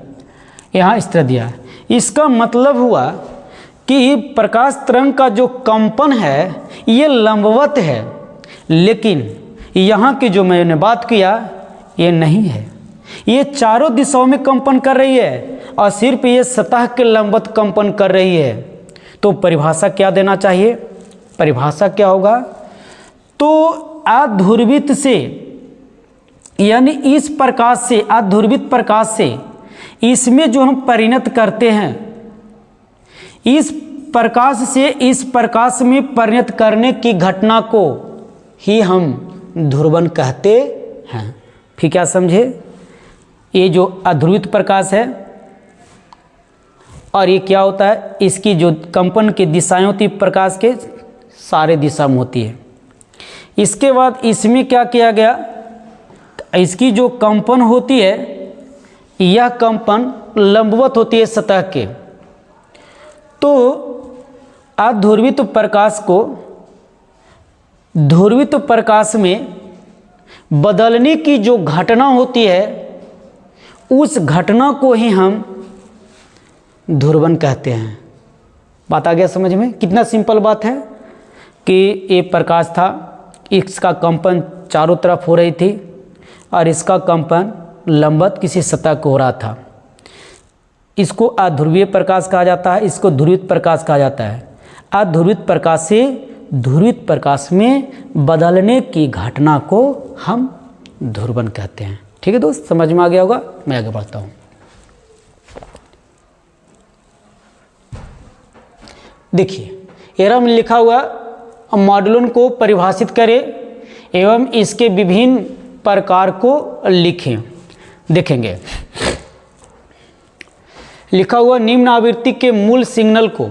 यहाँ इस तरह दिया। इसका मतलब हुआ कि प्रकाश तरंग का जो कंपन है ये लंबवत है, लेकिन यहाँ की जो मैंने बात किया ये नहीं है, ये चारों दिशाओं में कंपन कर रही है और सिर्फ ये सतह के लंबवत कंपन कर रही है। तो परिभाषा क्या देना चाहिए, परिभाषा क्या होगा, तो अध्रुवित से यानी इस प्रकाश से, अध्रुवित प्रकाश से इसमें जो हम परिणत करते हैं, इस प्रकाश से इस प्रकाश में परिणत करने की घटना को ही हम ध्रुवन कहते हैं। फिर क्या समझे? ये जो अध्रुवित प्रकाश है और ये क्या होता है, इसकी जो कंपन की दिशाएं होती है प्रकाश के सारे दिशा में होती है। इसके बाद इसमें क्या किया गया, इसकी जो कंपन होती है यह कंपन लंबवत होती है सतह के। तो अध्रुवित प्रकाश को ध्रुवित प्रकाश में बदलने की जो घटना होती है उस घटना को ही हम ध्रुवन कहते हैं। बात आ गया समझ में? कितना सिंपल बात है कि ये प्रकाश था, इसका कंपन चारों तरफ हो रही थी और इसका कंपन लंबवत किसी सतह को हो रहा था। इसको अध्रुवीय प्रकाश कहा जाता है, इसको ध्रुवित प्रकाश कहा जाता है। अध्रुवित प्रकाश से ध्रुवित प्रकाश में बदलने की घटना को हम ध्रुवन कहते हैं। ठीक है दोस्त, समझ में आ गया होगा। मैं आगे बढ़ता हूँ। देखिए एरम लिखा हुआ मॉडुलन को परिभाषित करें एवं इसके विभिन्न प्रकार को लिखें। देखेंगे लिखा हुआ निम्न आवृत्ति के मूल सिग्नल को,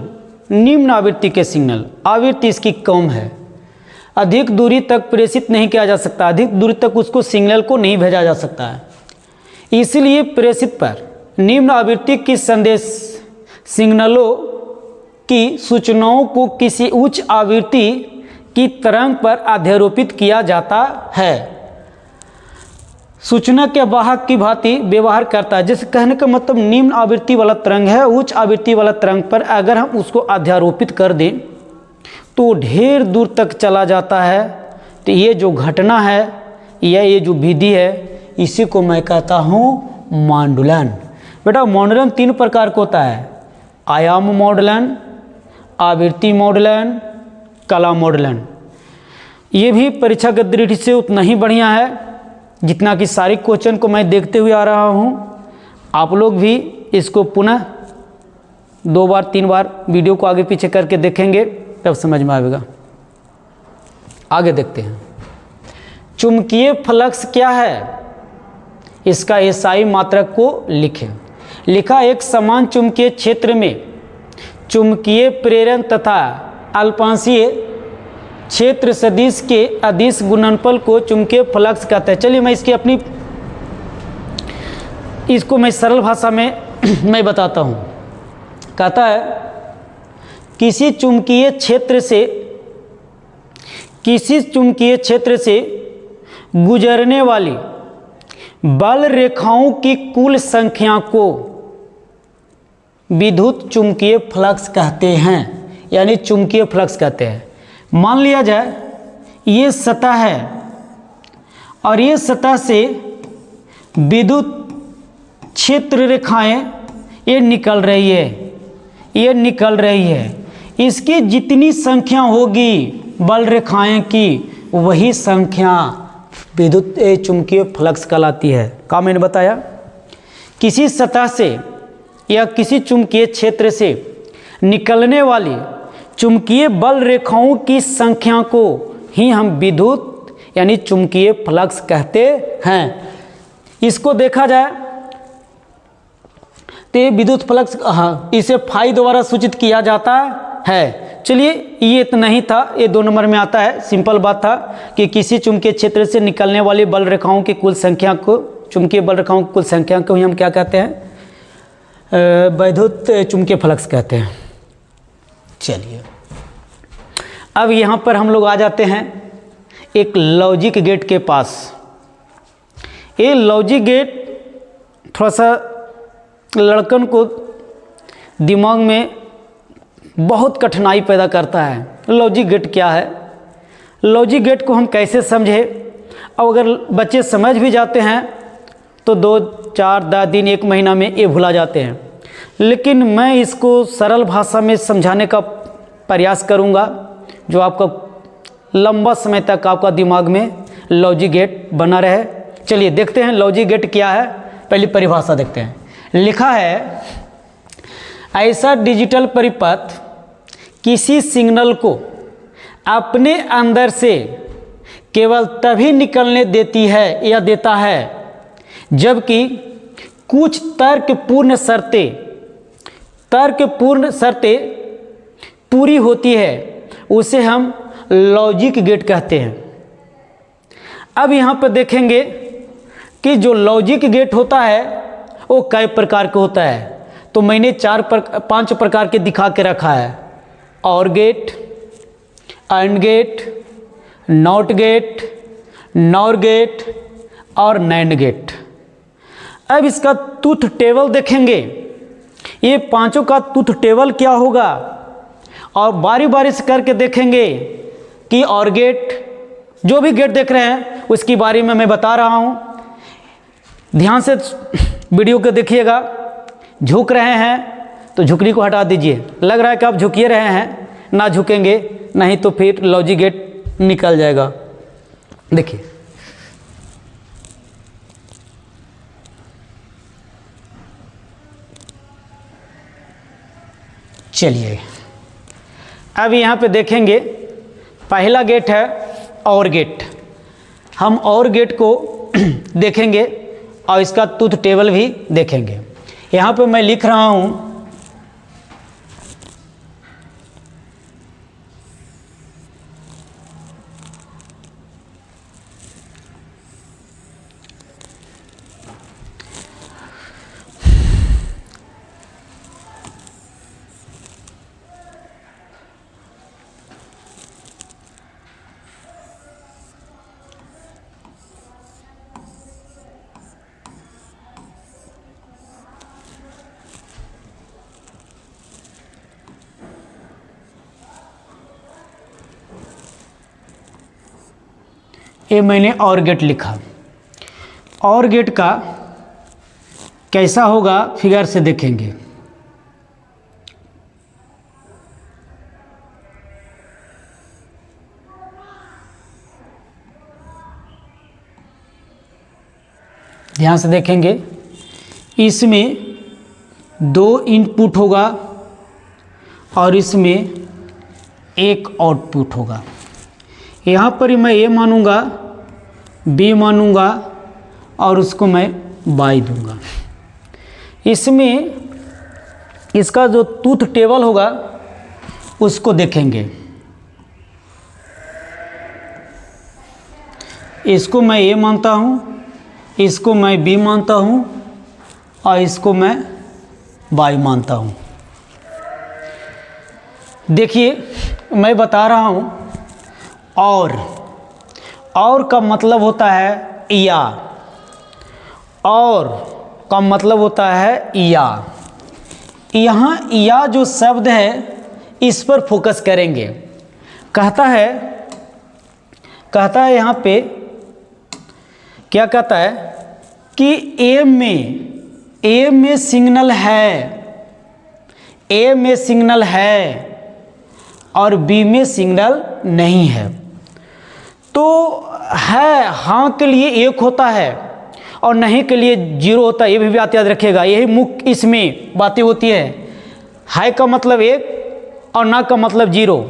निम्न आवृत्ति के सिग्नल, आवृत्ति इसकी कम है, अधिक दूरी तक प्रेषित नहीं किया जा सकता, अधिक दूरी तक उसको सिग्नल को नहीं भेजा जा सकता है। इसलिए प्रेषित पर निम्न आवृत्ति की संदेश सिग्नलों की सूचनाओं को किसी उच्च आवृत्ति की तरंग पर अध्यारोपित किया जाता है। सूचना के वाहक की भांति व्यवहार करता है। जैसे कहने का मतलब निम्न आवृत्ति वाला तरंग है, उच्च आवृत्ति वाला तरंग पर अगर हम उसको अध्यारोपित कर दें तो ढेर दूर तक चला जाता है। तो ये जो घटना है या ये जो विधि है इसी को मैं कहता हूँ मॉडुलन। बेटा मॉडुलन 3 प्रकार का होता है, आयाम मॉडुलन, आवृत्ति मॉडुलन, कला मॉडुलन। ये भी परीक्षा की दृष्टि से उतना ही बढ़िया है जितना कि सारी क्वेश्चन को मैं देखते हुए आ रहा हूँ। आप लोग भी इसको पुनः 2 बार 3 बार वीडियो को आगे पीछे करके देखेंगे तब समझ में आएगा। आगे देखते हैं। चुंबकीय फ्लक्स क्या है, इसका एसआई मात्रक को लिखें। लिखा एक समान चुंबकीय क्षेत्र में चुंबकीय प्रेरण तथा अल्पांशीय क्षेत्र सदिश के अदिश गुणनफल को चुंबकीय फ्लक्स कहते हैं। चलिए मैं इसको मैं सरल भाषा में मैं बताता हूँ। कहता है किसी चुंबकीय क्षेत्र से गुजरने वाली बल रेखाओं की कुल संख्या को विद्युत चुंबकीय फ्लक्स कहते हैं, यानी चुंबकीय फ्लक्स कहते हैं। मान लिया जाए ये सतह है और ये सतह से विद्युत क्षेत्र रेखाएं ये निकल रही है, इसकी जितनी संख्या होगी बल रेखाएं की वही संख्या विद्युत चुंबकीय फ्लक्स कहलाती है। का मैंने बताया किसी सतह से या किसी चुंबकीय क्षेत्र से निकलने वाली चुंबकीय बल रेखाओं की संख्या को ही हम विद्युत यानी चुंबकीय फ्लक्स कहते हैं। इसको देखा जाए तो ये विद्युत फ्लक्स इसे फाई द्वारा सूचित किया जाता है। चलिए ये इतना ही था, ये 2 नंबर में आता है। सिंपल बात था कि किसी चुंबकीय क्षेत्र से निकलने वाली बल रेखाओं की कुल संख्या को, चुंबकीय बल रेखाओं की कुल संख्या को ही हम क्या कहते हैं, विद्युत चुंबकीय फ्लक्स कहते हैं। चलिए अब यहाँ पर हम लोग आ जाते हैं एक लॉजिक गेट के पास। ये लॉजिक गेट थोड़ा सा लड़कन को दिमाग में बहुत कठिनाई पैदा करता है। लॉजिक गेट क्या है, लॉजिक गेट को हम कैसे समझे। और अगर बच्चे समझ भी जाते हैं तो 2, 4, 10 दिन, 1 महीना में ये भुला जाते हैं। लेकिन मैं इसको सरल भाषा में समझाने का प्रयास करूंगा जो आपका लंबा समय तक आपका दिमाग में लॉजिक गेट बना रहे। चलिए देखते हैं लॉजिक गेट क्या है, पहली परिभाषा देखते हैं। लिखा है ऐसा डिजिटल परिपथ किसी सिग्नल को अपने अंदर से केवल तभी निकलने देती है या देता है जबकि कुछ तर्कपूर्ण शर्तें पूरी होती है, उसे हम लॉजिक गेट कहते हैं। अब यहाँ पर देखेंगे कि जो लॉजिक गेट होता है वो कई प्रकार का होता है, तो मैंने 5 प्रकार के दिखा के रखा है। और gate, AND gate, NOT gate, NOR gate और नैंड गेट। अब इसका ट्रूथ टेबल देखेंगे, ये पांचों का ट्रूथ टेबल क्या होगा, और बारी बारी से करके देखेंगे कि और गेट, जो भी गेट देख रहे हैं उसकी बारे में मैं बता रहा हूँ। ध्यान से वीडियो को देखिएगा। झुक रहे हैं तो झुकनी को हटा दीजिए, लग रहा है कि आप झुकिए रहे हैं, ना झुकेंगे नहीं तो फिर लॉजिक गेट निकल जाएगा। देखिए चलिए अब यहाँ पे देखेंगे, पहला गेट है और गेट। हम और गेट को देखेंगे और इसका ट्रूथ टेबल भी देखेंगे। यहाँ पे मैं लिख रहा हूँ ये मैंने और गेट लिखा। और गेट का कैसा होगा फिगर से देखेंगे। ध्यान से देखेंगे, इसमें 2 इनपुट होगा और इसमें 1 आउटपुट होगा। यहाँ पर मैं ए मानूंगा, बी मानूंगा और उसको मैं बाई दूंगा। इसमें इसका जो ट्रूथ टेबल होगा उसको देखेंगे। इसको मैं ए मानता हूँ, इसको मैं बी मानता हूँ और इसको मैं बाई मानता हूँ। देखिए मैं बता रहा हूँ, और का मतलब होता है या, और का मतलब होता है या। यहाँ या जो शब्द है इस पर फोकस करेंगे। कहता है यहाँ पे क्या कहता है कि ए में सिग्नल है और बी में सिग्नल नहीं है। तो है हाँ के लिए 1 होता है और नहीं के लिए 0 होता है, ये भी बात याद रखिएगा। यही मुख्य इसमें बातें होती है का मतलब 1 और ना का मतलब 0।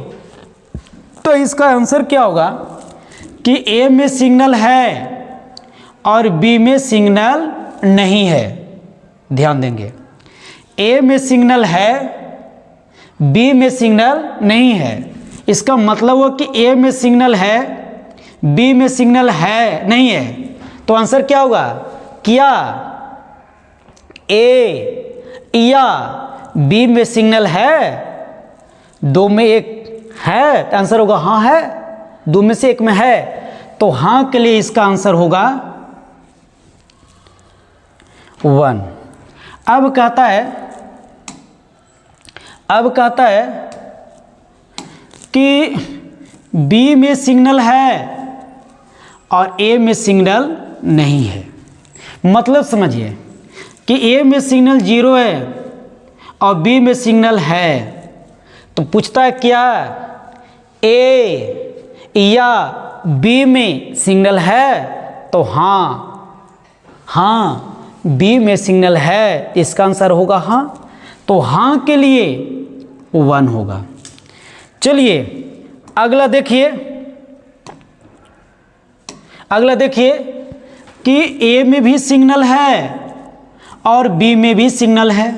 तो इसका आंसर क्या होगा कि ए में सिग्नल है और बी में सिग्नल नहीं है। ध्यान देंगे, ए में सिग्नल है, बी में सिग्नल नहीं है। इसका मतलब हो कि ए में सिग्नल है, बी में सिग्नल है नहीं है। तो आंसर क्या होगा, क्या ए या बी में सिग्नल है? 2 में 1 है तो आंसर होगा हाँ है। 2 में से 1 में है तो हाँ के लिए इसका आंसर होगा 1। अब कहता है कि बी में सिग्नल है और ए में सिग्नल नहीं है। मतलब समझिए कि ए में सिग्नल 0 है और बी में सिग्नल है। तो पूछता है क्या ए या बी में सिग्नल है? तो हाँ हाँ बी में सिग्नल है, इसका आंसर होगा हाँ। तो हाँ के लिए 1 होगा। चलिए अगला देखिए, अगला देखिए कि ए में भी सिग्नल है और बी में भी सिग्नल है,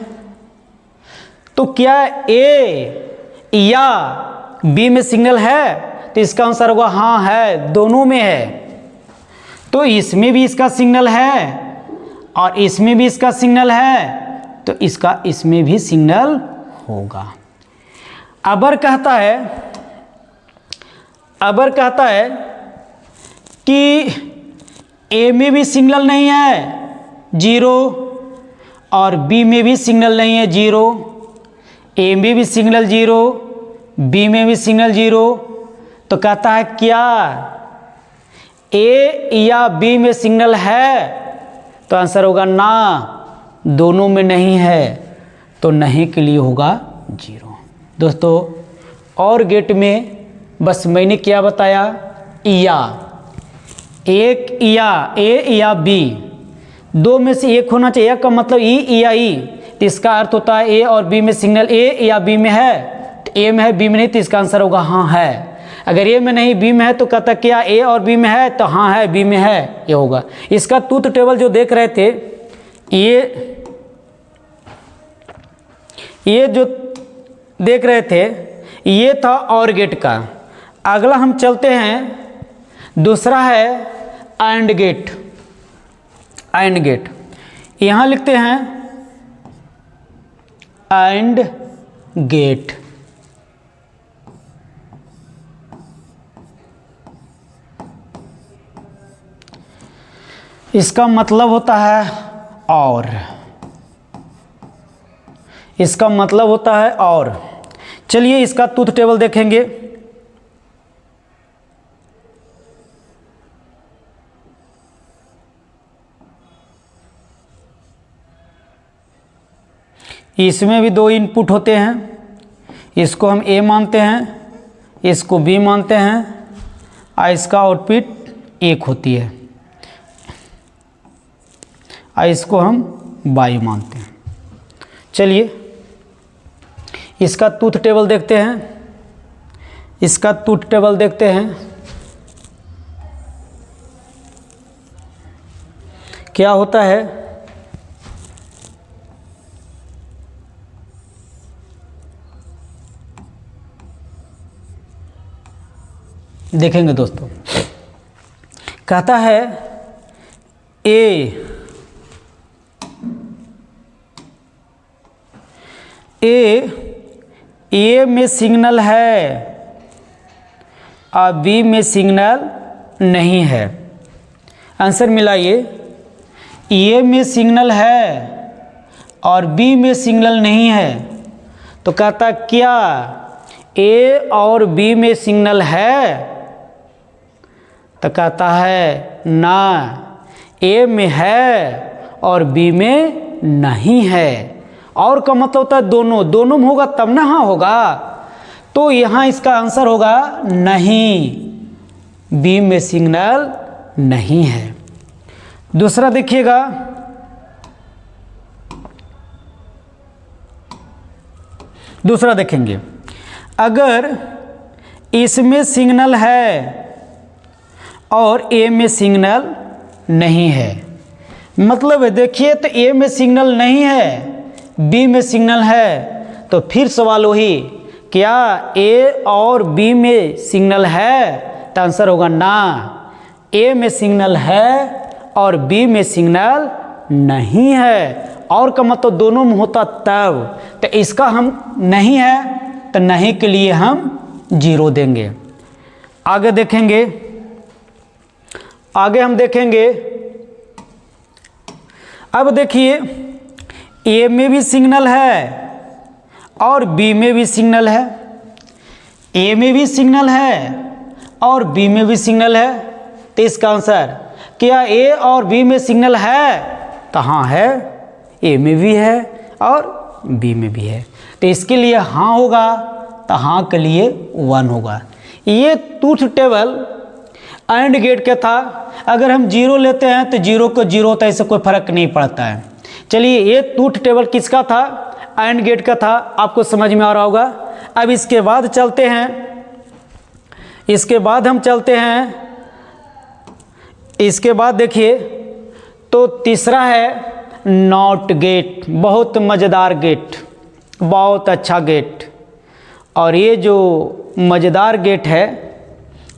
तो क्या ए या बी में सिग्नल है? तो इसका आंसर होगा हाँ है, दोनों में है। तो इसमें भी इसका सिग्नल है और इसमें भी इसका सिग्नल है, तो इसका इसमें भी सिग्नल होगा। अबर कहता है कि ए में भी सिग्नल नहीं है 0 और बी में भी सिग्नल नहीं है 0, ए में भी सिग्नल 0, बी में भी सिग्नल 0। तो कहता है क्या ए या बी में सिग्नल है? तो आंसर होगा ना, दोनों में नहीं है, तो नहीं के लिए होगा 0। दोस्तों और गेट में बस मैंने क्या बताया, या एक या ए या बी, दो में से एक होना चाहिए। का मतलब ई या ई, तो इसका अर्थ होता है ए और बी में सिग्नल ए या बी में है, तो ए में है बी में नहीं, तो इसका आंसर होगा हाँ है। अगर ए में नहीं बी में है तो कहता क्या ए और बी में है? तो हाँ है, बी में है, ये होगा। इसका ट्रूथ टेबल जो देख रहे थे, ये जो देख रहे थे ये था और गेट का। अगला हम चलते हैं, दूसरा है एंड गेट। एंड गेट यहाँ लिखते हैं एंड गेट। इसका मतलब होता है और, इसका मतलब होता है और। चलिए इसका ट्रूथ टेबल देखेंगे। इसमें भी 2 इनपुट होते हैं, इसको हम ए मानते हैं, इसको बी मानते हैं, और इसका आउटपुट 1 होती है, और इसको हम वाई मानते हैं। चलिए इसका ट्रूथ टेबल देखते हैं। इसका ट्रूथ टेबल देखते हैं क्या होता है। देखेंगे दोस्तों, कहता है ए में सिग्नल है और बी में सिग्नल नहीं है। आंसर मिलाइए, ए में सिग्नल है और बी में सिग्नल नहीं है, तो कहता क्या ए और बी में सिग्नल है? तो कहता है ना, ए में है और बी में नहीं है। और का मतलब होता है दोनों, दोनों में होगा तब ना हाँ होगा। तो यहाँ इसका आंसर होगा नहीं, बी में सिग्नल नहीं है। दूसरा देखिएगा, दूसरा देखेंगे, अगर इसमें सिग्नल है और ए में सिग्नल नहीं है, मतलब देखिए तो ए में सिग्नल नहीं है, बी में सिग्नल है, तो फिर सवाल वही, क्या ए और बी में सिग्नल है? तो आंसर होगा ना, ए में सिग्नल है और बी में सिग्नल नहीं है। और का मतलब दोनों में होता तब, तो इसका हम नहीं है, तो नहीं के लिए हम 0 देंगे। आगे देखेंगे, आगे हम देखेंगे। अब देखिए ए में भी सिग्नल है और बी में भी सिग्नल है, ए में भी सिग्नल है और बी में भी सिग्नल है, तो इसका आंसर क्या ए और बी में सिग्नल है? तो हाँ है, ए में भी है और बी में भी है, तो इसके लिए हाँ होगा, तो हाँ के लिए 1 होगा। ये ट्रूथ टेबल एंड गेट क्या था, अगर हम जीरो लेते हैं तो जीरो को जीरो होता है, इससे कोई फर्क नहीं पड़ता है। चलिए ये ट्रूथ टेबल किसका था, एंड गेट का था, आपको समझ में आ रहा होगा। अब इसके बाद चलते हैं, इसके बाद हम चलते हैं, इसके बाद देखिए तो तीसरा है नॉट गेट, बहुत मज़ेदार गेट, बहुत अच्छा गेट। और ये जो मज़ेदार गेट है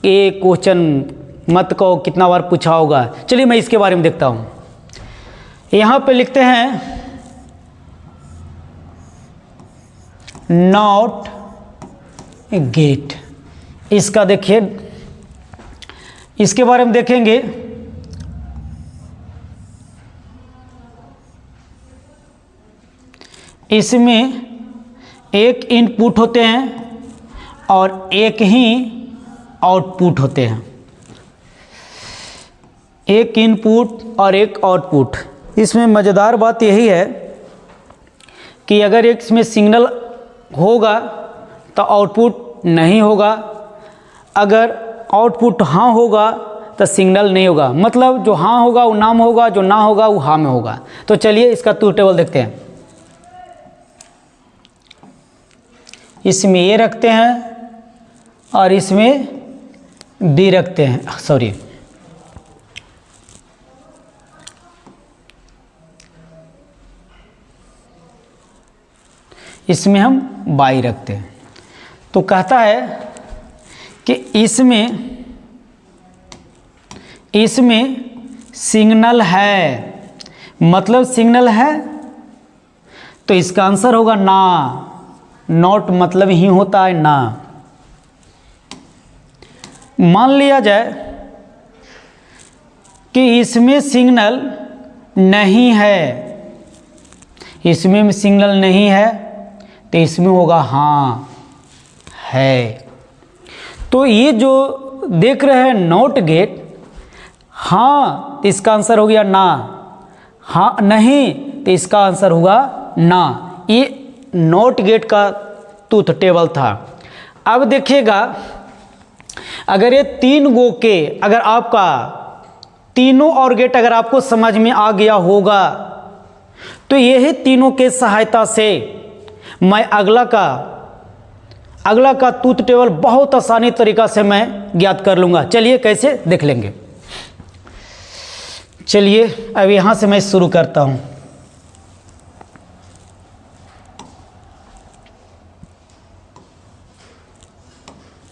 ये क्वेश्चन मत कहो कितना बार पूछा होगा। चलिए मैं इसके बारे में देखता हूँ। यहाँ पे लिखते हैं नॉट गेट, इसका देखिए, इसके बारे में देखेंगे। इसमें एक इनपुट होते हैं और एक ही आउटपुट होते हैं, एक इनपुट और एक आउटपुट। इसमें मज़ेदार बात यही है कि अगर एक इसमें सिग्नल होगा तो आउटपुट नहीं होगा, अगर आउटपुट हाँ होगा तो सिग्नल नहीं होगा। मतलब जो हाँ होगा वो ना में होगा, जो ना होगा वो हाँ में होगा। तो चलिए इसका ट्रूथ टेबल देखते हैं। इसमें ए रखते हैं और इसमें बी रखते हैं, सॉरी इसमें हम बाई रखते हैं। तो कहता है कि इसमें सिग्नल है, मतलब सिग्नल है, तो इसका आंसर होगा ना। नॉट मतलब ही होता है ना। मान लिया जाए कि इसमें सिग्नल नहीं है, इसमें सिग्नल नहीं है तो इसमें होगा हाँ है। तो ये जो देख रहे हैं नॉट गेट, हाँ तो इसका आंसर हो गया ना, हाँ नहीं तो इसका आंसर होगा ना। ये नॉट गेट का ट्रूथ टेबल था। अब देखिएगा अगर ये तीन गो के, अगर आपका तीनों और गेट अगर आपको समझ में आ गया होगा तो यही तीनों के सहायता से मैं अगला का ट्रूथ टेबल बहुत आसानी तरीका से मैं ज्ञात कर लूँगा। चलिए कैसे देख लेंगे। चलिए अब यहाँ से मैं शुरू करता हूँ।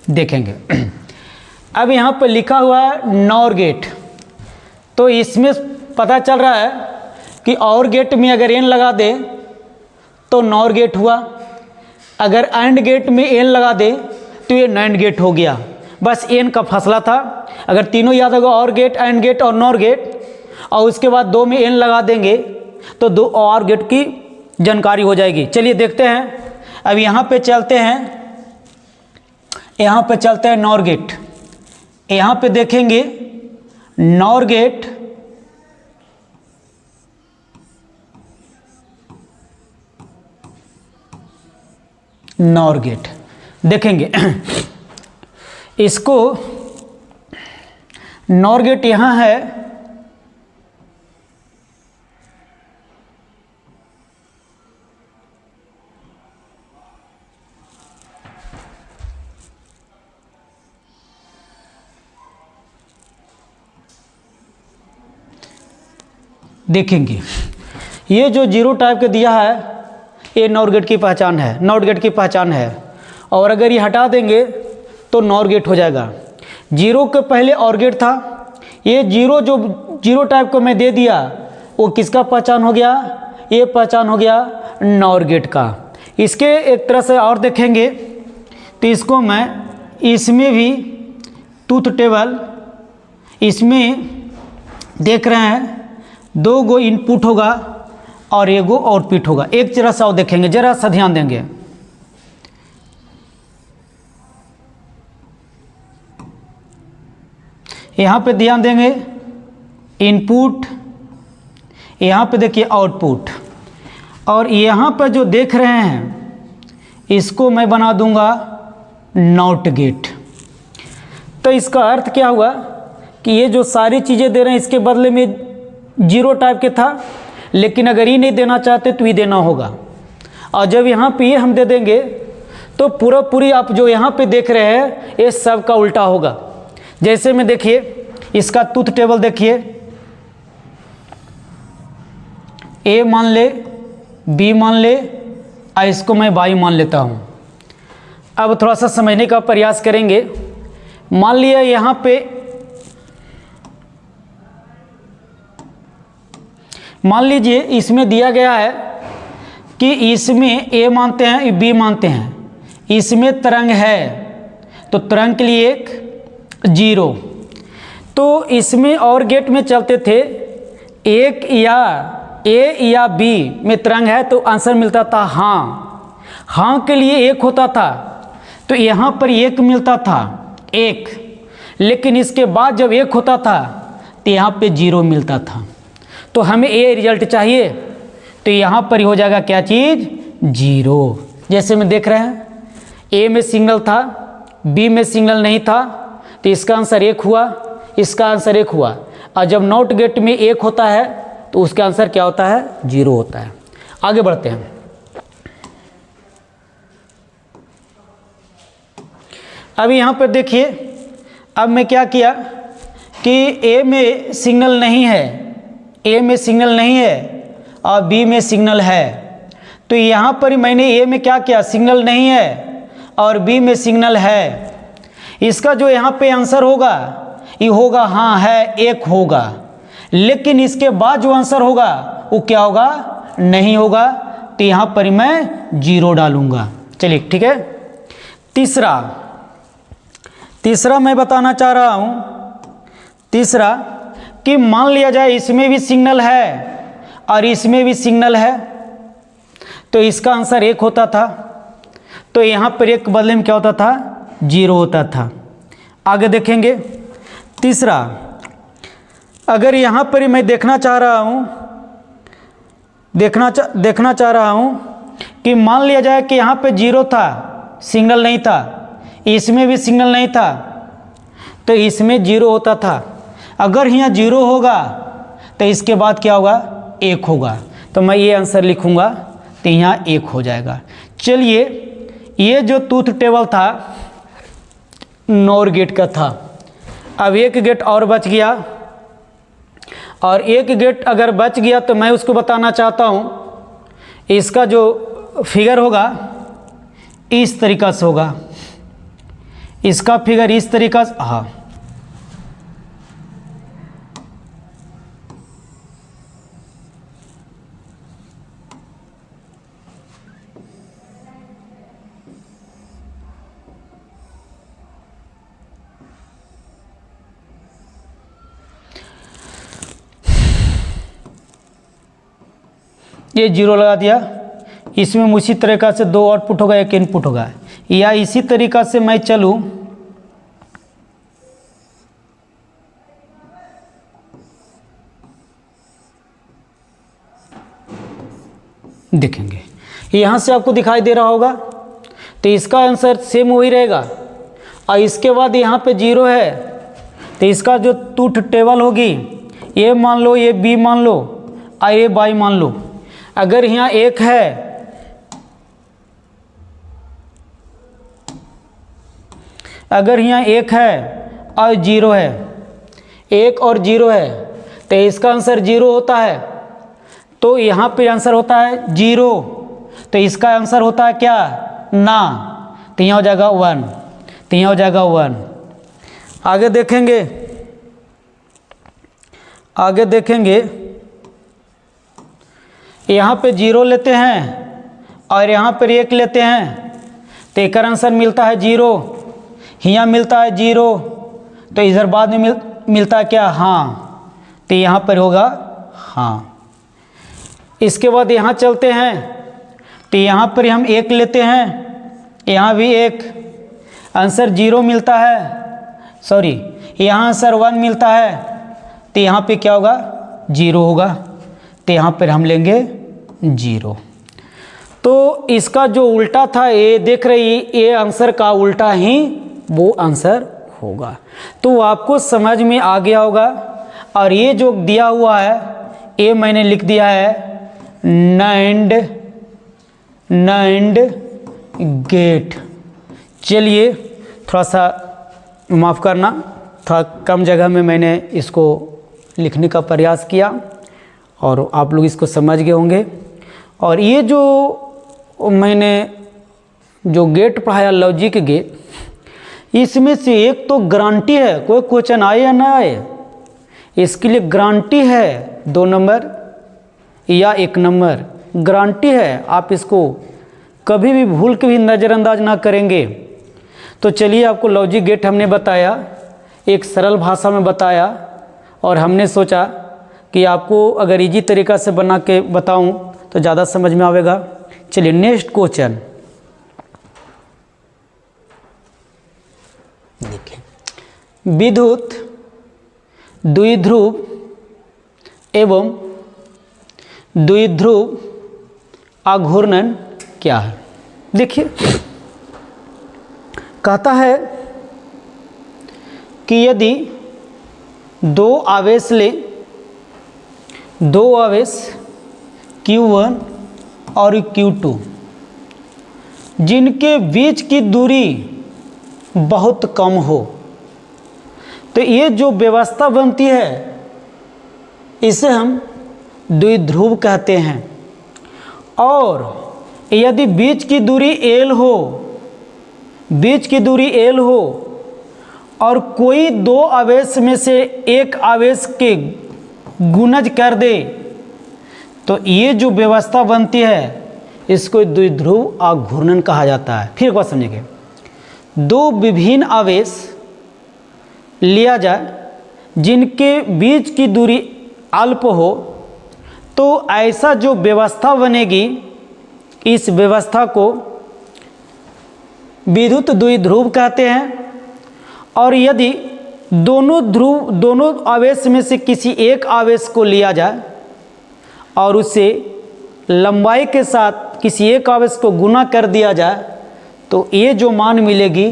देखेंगे अब यहाँ पर लिखा हुआ है नॉर गेट, तो इसमें पता चल रहा है कि और गेट में अगर एन लगा दे तो नॉर गेट हुआ, अगर एंड गेट में एन लगा दे तो ये नैंड गेट हो गया। बस एन का फसला था। अगर तीनों याद होगा, और गेट, एंड गेट और नॉर गेट, और उसके बाद दो में एन लगा देंगे तो दो और गेट की जानकारी हो जाएगी। चलिए देखते हैं। अब यहाँ पे चलते हैं, यहाँ पे चलते हैं नॉर गेट। यहाँ पे देखेंगे नॉर गेट नॉर गेट देखेंगे। इसको नॉर गेट यहाँ है, देखेंगे ये जो जीरो टाइप के दिया है ये नॉर गेट की पहचान है, नॉट गेट की पहचान है। और अगर ये हटा देंगे तो नॉर गेट हो जाएगा। जीरो के पहले और गेट था, ये जीरो जो जीरो टाइप को मैं दे दिया वो किसका पहचान हो गया, ये पहचान हो गया नॉर गेट का। इसके एक तरह से और देखेंगे तो इसको मैं इसमें भी ट्रूथ टेबल, इसमें देख रहे हैं दो गो इनपुट होगा और एक गो आउटपुट होगा। एक जरा सा और देखेंगे, जरा सा ध्यान देंगे। यहाँ पे ध्यान देंगे इनपुट, यहाँ पे देखिए आउटपुट, और यहाँ पर जो देख रहे हैं इसको मैं बना दूंगा नॉट गेट। तो इसका अर्थ क्या हुआ कि ये जो सारी चीज़ें दे रहे हैं इसके बदले में 0 टाइप के था, लेकिन अगर ये नहीं देना चाहते तो ये देना होगा। और जब यहाँ पे ये हम दे देंगे तो पूरी आप जो यहाँ पे देख रहे हैं ये सब का उल्टा होगा। जैसे में देखिए इसका ट्रूथ टेबल देखिए, ए मान ले, बी मान ले और इसको मैं वाई मान लेता हूँ। अब थोड़ा सा समझने का प्रयास करेंगे। मान लिया यहाँ पे, मान लीजिए इसमें दिया गया है कि इसमें ए मानते हैं, बी मानते हैं, इसमें तरंग है तो तरंग के लिए 1 0। तो इसमें और गेट में चलते थे 1 या ए या बी में तरंग है तो आंसर मिलता था हाँ के लिए 1 होता था, तो यहाँ पर 1 मिलता था 1, लेकिन इसके बाद जब 1 होता था तो यहाँ पे 0 मिलता था। तो हमें ए रिजल्ट चाहिए तो यहाँ पर हो जाएगा क्या चीज़ 0। जैसे में देख रहे हैं ए में सिग्नल था, बी में सिग्नल नहीं था, तो इसका आंसर 1 हुआ, इसका आंसर 1 हुआ। और जब नॉट गेट में 1 होता है तो उसका आंसर क्या होता है 0 होता है। आगे बढ़ते हैं। अब यहाँ पर देखिए, अब मैं क्या किया कि ए में सिग्नल नहीं है, ए में सिग्नल नहीं है और बी में सिग्नल है, तो यहाँ पर मैंने ए में क्या किया, सिग्नल नहीं है और बी में सिग्नल है। इसका जो यहाँ पे आंसर होगा ये होगा हाँ है 1 होगा, लेकिन इसके बाद जो आंसर होगा वो क्या होगा, नहीं होगा, तो यहाँ पर मैं 0 डालूंगा। चलिए ठीक है। तीसरा मैं बताना चाह रहा हूँ, तीसरा कि मान लिया जाए इसमें भी सिग्नल है और इसमें भी सिग्नल है, तो इसका आंसर 1 होता था, तो यहाँ पर 1 बदले में क्या होता था 0 होता था। आगे देखेंगे। तीसरा, अगर यहाँ पर मैं देखना चाह रहा हूँ कि मान लिया जाए कि यहाँ पे 0 था, सिग्नल नहीं था, इसमें भी सिग्नल नहीं था, तो इसमें 0 होता था। अगर यहाँ 0 होगा तो इसके बाद क्या होगा 1 होगा, तो मैं ये आंसर लिखूँगा तो यहाँ 1 हो जाएगा। चलिए, ये जो ट्रूथ टेबल था नॉर गेट का था। अब 1 गेट और बच गया, और 1 गेट अगर बच गया तो मैं उसको बताना चाहता हूँ। इसका जो फिगर होगा इस तरीक़ा से होगा, इसका फिगर इस तरीक़ा से, हाँ ये 0 लगा दिया। इसमें उसी तरीक़ा से 2 आउटपुट होगा, 1 इनपुट होगा। या इसी तरीक़ा से मैं चलूँ, देखेंगे यहाँ से आपको दिखाई दे रहा होगा, तो इसका आंसर सेम वही रहेगा। और इसके बाद यहाँ पे 0 है, तो इसका जो ट्रूथ टेबल होगी, ये मान लो, ये बी मान लो और ये वाई मान लो। अगर यहाँ 1 है, अगर यहाँ 1 है और 0 है, 1 और 0 है, तो इसका आंसर 0 होता है, तो यहाँ पे आंसर होता है 0, तो इसका आंसर होता है क्या ना, तो यहाँ हो जाएगा 1, तो यहाँ हो जाएगा 1। आगे देखेंगे, यहाँ पे 0 लेते हैं और यहाँ पर 1 लेते हैं, तो एक आंसर मिलता है 0, यहाँ मिलता है 0, तो इधर बाद में मिलता है क्या हाँ, तो यहाँ पर होगा हाँ। इसके बाद यहाँ चलते हैं, तो यहाँ पर हम 1 लेते हैं, यहाँ भी 1, आंसर 0 मिलता है, सॉरी यहाँ आंसर 1 मिलता है, तो यहाँ पे क्या होगा 0 होगा, तो यहाँ पर हम लेंगे 0। तो इसका जो उल्टा था ये देख रही, ये आंसर का उल्टा ही वो आंसर होगा। तो आपको समझ में आ गया होगा। और ये जो दिया हुआ है ये मैंने लिख दिया है नैंड गेट। चलिए थोड़ा सा माफ़ करना, थोड़ा कम जगह में मैंने इसको लिखने का प्रयास किया और आप लोग इसको समझ गए होंगे। और ये जो मैंने जो गेट पढ़ाया लॉजिक गेट, इसमें से एक तो गारंटी है कोई क्वेश्चन आए या ना आए, इसके लिए गारंटी है 2 नंबर या 1 नंबर गारंटी है। आप इसको कभी भी भूल के भी नज़रअंदाज ना करेंगे। तो चलिए आपको लॉजिक गेट हमने बताया, एक सरल भाषा में बताया और हमने सोचा कि आपको अगर इजी तरीक़ा से बना के बताऊं तो ज़्यादा समझ में आएगा। चलिए नेक्स्ट क्वेश्चन देखिए, विद्युत द्विध्रुव एवं द्विध्रुव आघूर्णन क्या है। देखिए कहता है कि यदि 2 आवेश ले, 2 आवेश Q1 और Q2 जिनके बीच की दूरी बहुत कम हो, तो ये जो व्यवस्था बनती है इसे हम द्विध्रुव कहते हैं। और यदि बीच की दूरी L हो, बीच की दूरी L हो और कोई 2 आवेश में से एक आवेश के गुणज कर दे, तो ये जो व्यवस्था बनती है इसको द्विध्रुव आघूर्णन कहा जाता है। फिर एक बात समझिए, 2 विभिन्न आवेश लिया जाए जिनके बीच की दूरी अल्प हो, तो ऐसा जो व्यवस्था बनेगी इस व्यवस्था को विद्युत द्विध्रुव कहते हैं। और यदि दोनों आवेश में से किसी एक आवेश को लिया जाए और उसे लंबाई के साथ किसी एक आवेश को गुना कर दिया जाए, तो ये जो मान मिलेगी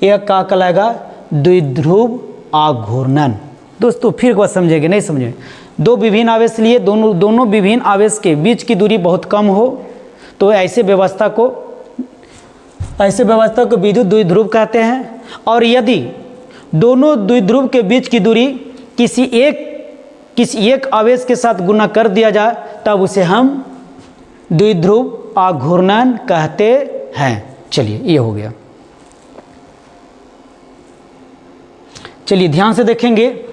यह क्या कहलाएगा, द्विध्रुव आघूर्णन। दोस्तों फिर को समझेंगे, नहीं समझे, 2 विभिन्न आवेश लिए, दोनों विभिन्न आवेश के बीच की दूरी बहुत कम हो, तो ऐसे व्यवस्था को विद्युत द्विध्रुव कहते हैं। और यदि दोनों द्विध्रुव के बीच की दूरी किसी एक आवेश के साथ गुना कर दिया जाए, तब उसे हम द्विध्रुव आघूर्णन कहते हैं। चलिए ये हो गया। चलिए ध्यान से देखेंगे,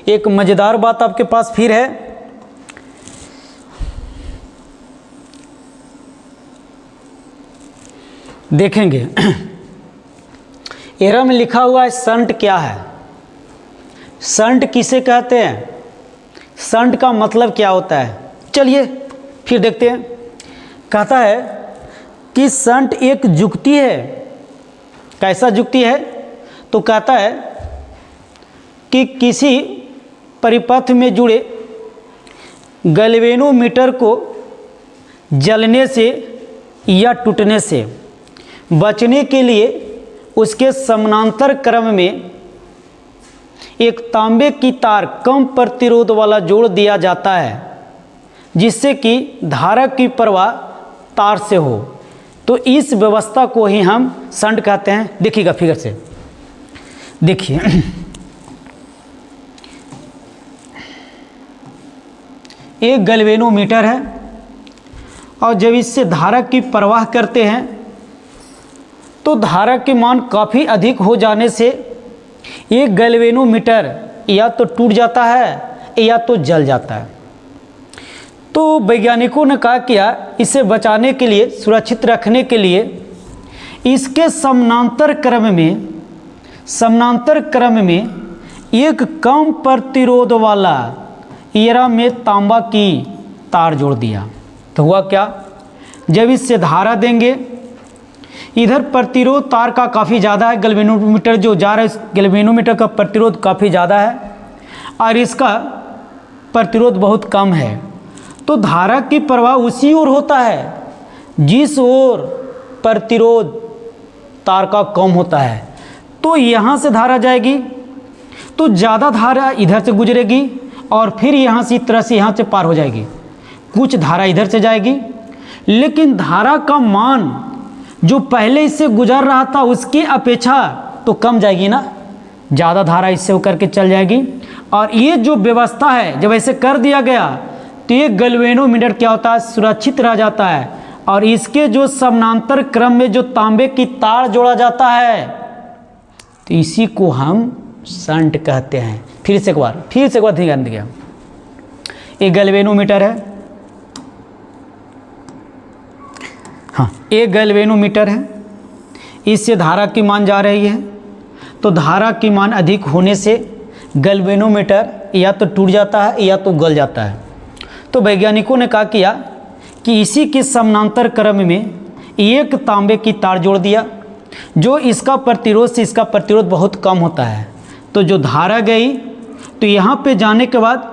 एक मज़ेदार बात आपके पास फिर है। देखेंगे एरा में लिखा हुआ है शंट क्या है, शंट किसे कहते हैं, शंट का मतलब क्या होता है। चलिए फिर देखते हैं। कहता है कि शंट एक जुक्ति है। कैसा जुक्ति है, तो कहता है कि किसी परिपथ में जुड़े गैल्वेनोमीटर को जलने से या टूटने से बचने के लिए उसके समानांतर क्रम में एक तांबे की तार कम प्रतिरोध वाला जोड़ दिया जाता है, जिससे कि धारा की प्रवाह तार से हो। तो इस व्यवस्था को ही हम शंट कहते हैं। देखिएगा फिगर से, देखिए एक गैल्वेनोमीटर है और जब इससे धारा की प्रवाह करते हैं तो धारा के मान काफ़ी अधिक हो जाने से ये गैल्वेनोमीटर या तो टूट जाता है या तो जल जाता है। तो वैज्ञानिकों ने कहा क्या, इसे बचाने के लिए, सुरक्षित रखने के लिए इसके समानांतर क्रम में एक कम प्रतिरोध वाला एरा में तांबा की तार जोड़ दिया। तो हुआ क्या, जब इससे धारा देंगे, इधर प्रतिरोध तार का काफ़ी ज़्यादा है, गैल्वेनोमीटर जो जा रहा है गैल्वेनोमीटर का प्रतिरोध काफ़ी ज़्यादा है और इसका प्रतिरोध बहुत कम है। तो धारा की प्रवाह उसी ओर होता है जिस ओर प्रतिरोध तार का कम होता है। तो यहाँ से धारा जाएगी तो ज़्यादा धारा इधर से गुजरेगी और फिर यहाँ से इस तरह से यहाँ से पार हो जाएगी। कुछ धारा इधर से जाएगी, लेकिन धारा का मान जो पहले इससे गुजर रहा था उसकी अपेक्षा तो कम जाएगी ना, ज़्यादा धारा इससे होकर के चल जाएगी। और ये जो व्यवस्था है जब ऐसे कर दिया गया तो ये गैल्वेनोमीटर क्या होता है, सुरक्षित रह जाता है। और इसके जो समानांतर क्रम में जो तांबे की तार जोड़ा जाता है तो इसी को हम शंट कहते हैं। फिर से एक बार ध्यान दिया, ये गैल्वेनोमीटर है, हाँ ये गैल्वेनोमीटर है, इससे धारा की मान जा रही है। तो धारा की मान अधिक होने से गैल्वेनोमीटर या तो टूट जाता है या तो गल जाता है। तो वैज्ञानिकों ने क्या किया कि इसी के समानांतर क्रम में एक तांबे की तार जोड़ दिया, जो इसका प्रतिरोध से इसका प्रतिरोध बहुत कम होता है। तो जो धारा गई तो यहाँ पे जाने के बाद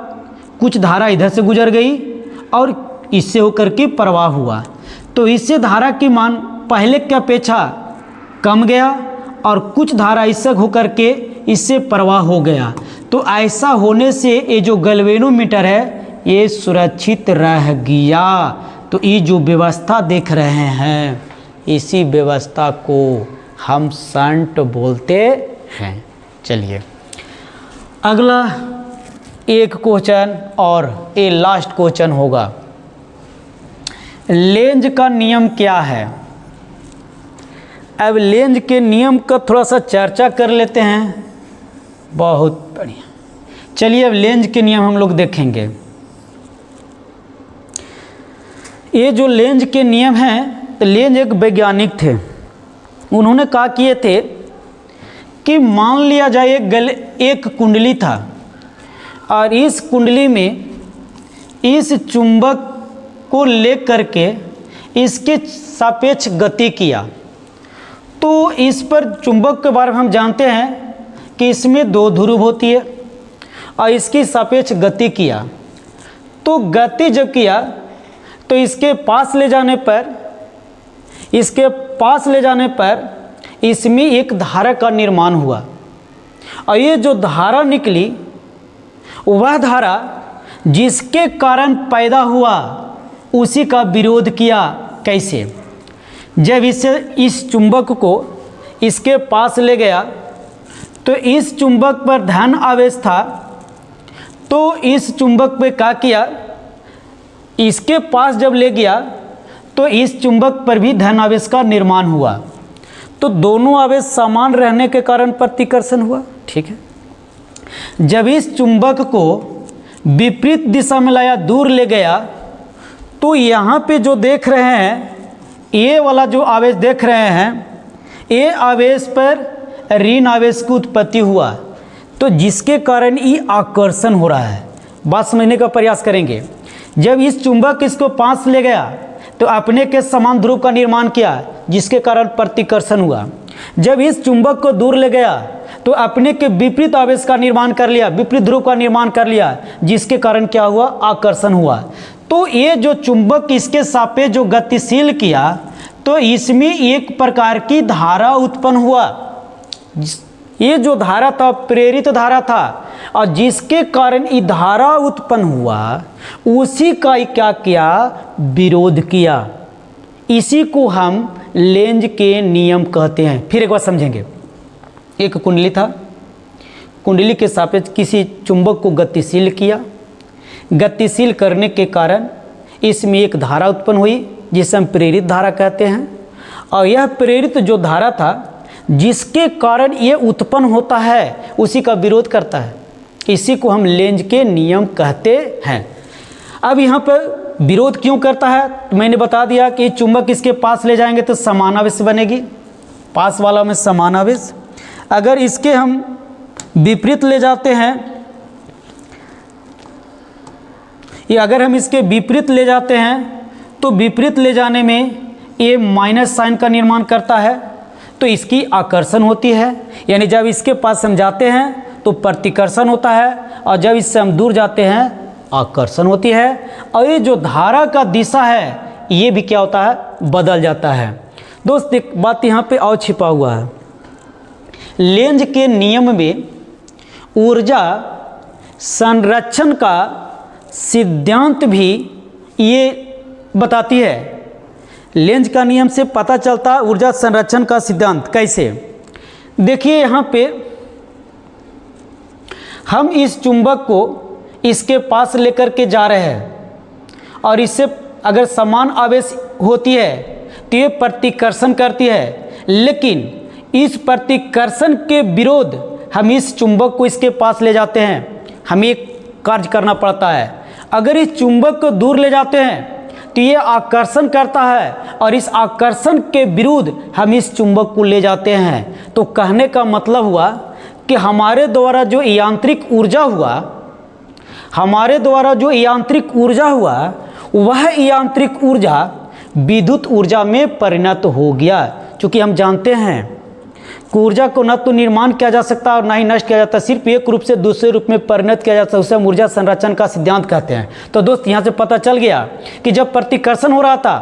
कुछ धारा इधर से गुजर गई और इससे होकर के प्रवाह हुआ। तो इससे धारा की मान पहले की अपेक्षा कम गया और कुछ धारा इससे होकर के इससे प्रवाह हो गया। तो ऐसा होने से ये जो गैल्वेनोमीटर है ये सुरक्षित रह गया। तो ये जो व्यवस्था देख रहे हैं इसी व्यवस्था को हम शंट बोलते हैं। चलिए अगला एक क्वेश्चन और ये लास्ट क्वेश्चन होगा, लेंज का नियम क्या है। अब लेंज के नियम का थोड़ा सा चर्चा कर लेते हैं। बहुत बढ़िया, चलिए अब लेंज के नियम हम लोग देखेंगे। ये जो लेंज के नियम हैं, तो लेंज एक वैज्ञानिक थे, उन्होंने कहा किए थे कि मान लिया जाए एक कुंडली था और इस कुंडली में इस चुंबक को लेकर के इसके सापेक्ष गति किया। तो इस पर चुंबक के बारे में हम जानते हैं कि इसमें दो ध्रुव होती है और इसकी सापेक्ष गति किया। तो गति जब किया तो इसके पास ले जाने पर इसमें एक धारा का निर्माण हुआ और ये जो धारा निकली वह धारा जिसके कारण पैदा हुआ उसी का विरोध किया। कैसे? जब इस चुंबक को इसके पास ले गया तो इस चुंबक पर धन आवेश था, तो इस चुंबक पे क्या किया, इसके पास जब ले गया तो इस चुंबक पर भी धन आवेश का निर्माण हुआ। तो दोनों आवेश समान रहने के कारण प्रतिकर्षण हुआ। ठीक है। जब इस चुंबक को विपरीत दिशा में लाया, दूर ले गया, तो यहाँ पे जो देख रहे हैं ये वाला जो आवेश देख रहे हैं, ये आवेश पर ऋण आवेश की उत्पत्ति हुआ, तो जिसके कारण ये आकर्षण हो रहा है। बात समझने का प्रयास करेंगे। जब इस चुंबक इसको पास ले गया तो अपने के समान ध्रुव का निर्माण किया जिसके कारण प्रतिकर्षण हुआ। जब इस चुंबक को दूर ले गया तो अपने के विपरीत आवेश का निर्माण कर लिया, विपरीत ध्रुव का निर्माण कर लिया जिसके कारण क्या हुआ, आकर्षण हुआ। तो ये जो चुंबक इसके सापेक्ष जो गतिशील किया तो इसमें एक प्रकार की धारा उत्पन्न हुआ। ये जो धारा था प्रेरित धारा था और जिसके कारण ये धारा उत्पन्न हुआ उसी का क्या किया, विरोध किया। इसी को हम लेंज के नियम कहते हैं। फिर एक बार समझेंगे। एक कुंडली था, कुंडली के सापेक्ष किसी चुंबक को गतिशील किया, गतिशील करने के कारण इसमें एक धारा उत्पन्न हुई जिसे हम प्रेरित धारा कहते हैं। और यह प्रेरित जो धारा था जिसके कारण ये उत्पन्न होता है उसी का विरोध करता है। इसी को हम लेंज के नियम कहते हैं। अब यहाँ पर विरोध क्यों करता है, तो मैंने बता दिया कि चुंबक इसके पास ले जाएंगे तो समान आवेश बनेगी, पास वाला में समान आवेश। अगर इसके हम विपरीत ले जाते हैं, या अगर हम इसके विपरीत ले जाते हैं तो विपरीत ले जाने में ये माइनस साइन का निर्माण करता है, तो इसकी आकर्षण होती है। यानी जब इसके पास हम जाते हैं तो प्रतिकर्षण होता है और जब इससे हम दूर जाते हैं आकर्षण होती है। और ये जो धारा का दिशा है ये भी क्या होता है, बदल जाता है। दोस्त एक बात यहाँ पे और छिपा हुआ है। लेंज के नियम में ऊर्जा संरक्षण का सिद्धांत भी ये बताती है। लेंज का नियम से पता चलता है ऊर्जा संरक्षण का सिद्धांत कैसे। देखिए यहाँ पे हम इस चुंबक को इसके पास लेकर के जा रहे हैं और इससे अगर समान आवेश होती है तो ये प्रतिकर्षण करती है, लेकिन इस प्रतिकर्षण के विरोध हम इस चुंबक को इसके पास ले जाते हैं, हमें एक कार्य करना पड़ता है। अगर इस चुंबक को दूर ले जाते हैं तो ये आकर्षण करता है और इस आकर्षण के विरुद्ध हम इस चुंबक को ले जाते हैं। तो कहने का मतलब हुआ कि हमारे द्वारा जो यांत्रिक ऊर्जा हुआ वह यांत्रिक ऊर्जा विद्युत ऊर्जा में परिणत हो गया। क्योंकि हम जानते हैं कि ऊर्जा को न तो निर्माण किया जा सकता और ना ही नष्ट किया जाता, सिर्फ एक रूप से दूसरे रूप में परिणत किया जाता है, उसे हम ऊर्जा संरक्षण का सिद्धांत कहते हैं। तो दोस्त यहाँ से पता चल गया कि जब प्रतिकर्षण हो रहा था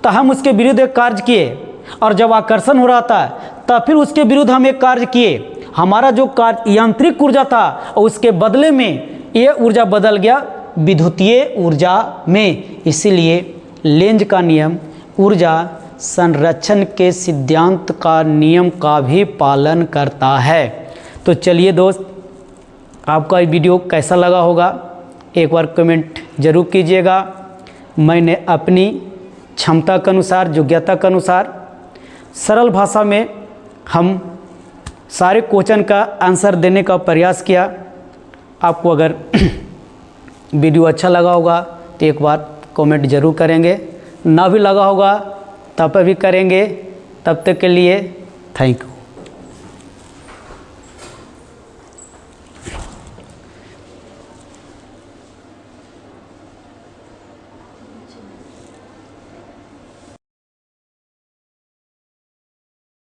तो हम उसके विरुद्ध एक कार्य किए, और जब आकर्षण हो रहा था तब फिर उसके विरुद्ध हम एक कार्य किए। हमारा जो कार्य यांत्रिक ऊर्जा था और उसके बदले में ये ऊर्जा बदल गया विद्युतीय ऊर्जा में। इसीलिए लेंज का नियम ऊर्जा संरक्षण के सिद्धांत का नियम का भी पालन करता है। तो चलिए दोस्त, आपका ये वीडियो कैसा लगा होगा एक बार कमेंट जरूर कीजिएगा। मैंने अपनी क्षमता के अनुसार, योग्यता के अनुसार सरल भाषा में हम सारे क्वेश्चन का आंसर देने का प्रयास किया। आपको अगर वीडियो अच्छा लगा होगा तो एक बार कमेंट जरूर करेंगे, ना भी लगा होगा तब भी करेंगे। तब तक के लिए थैंक यू।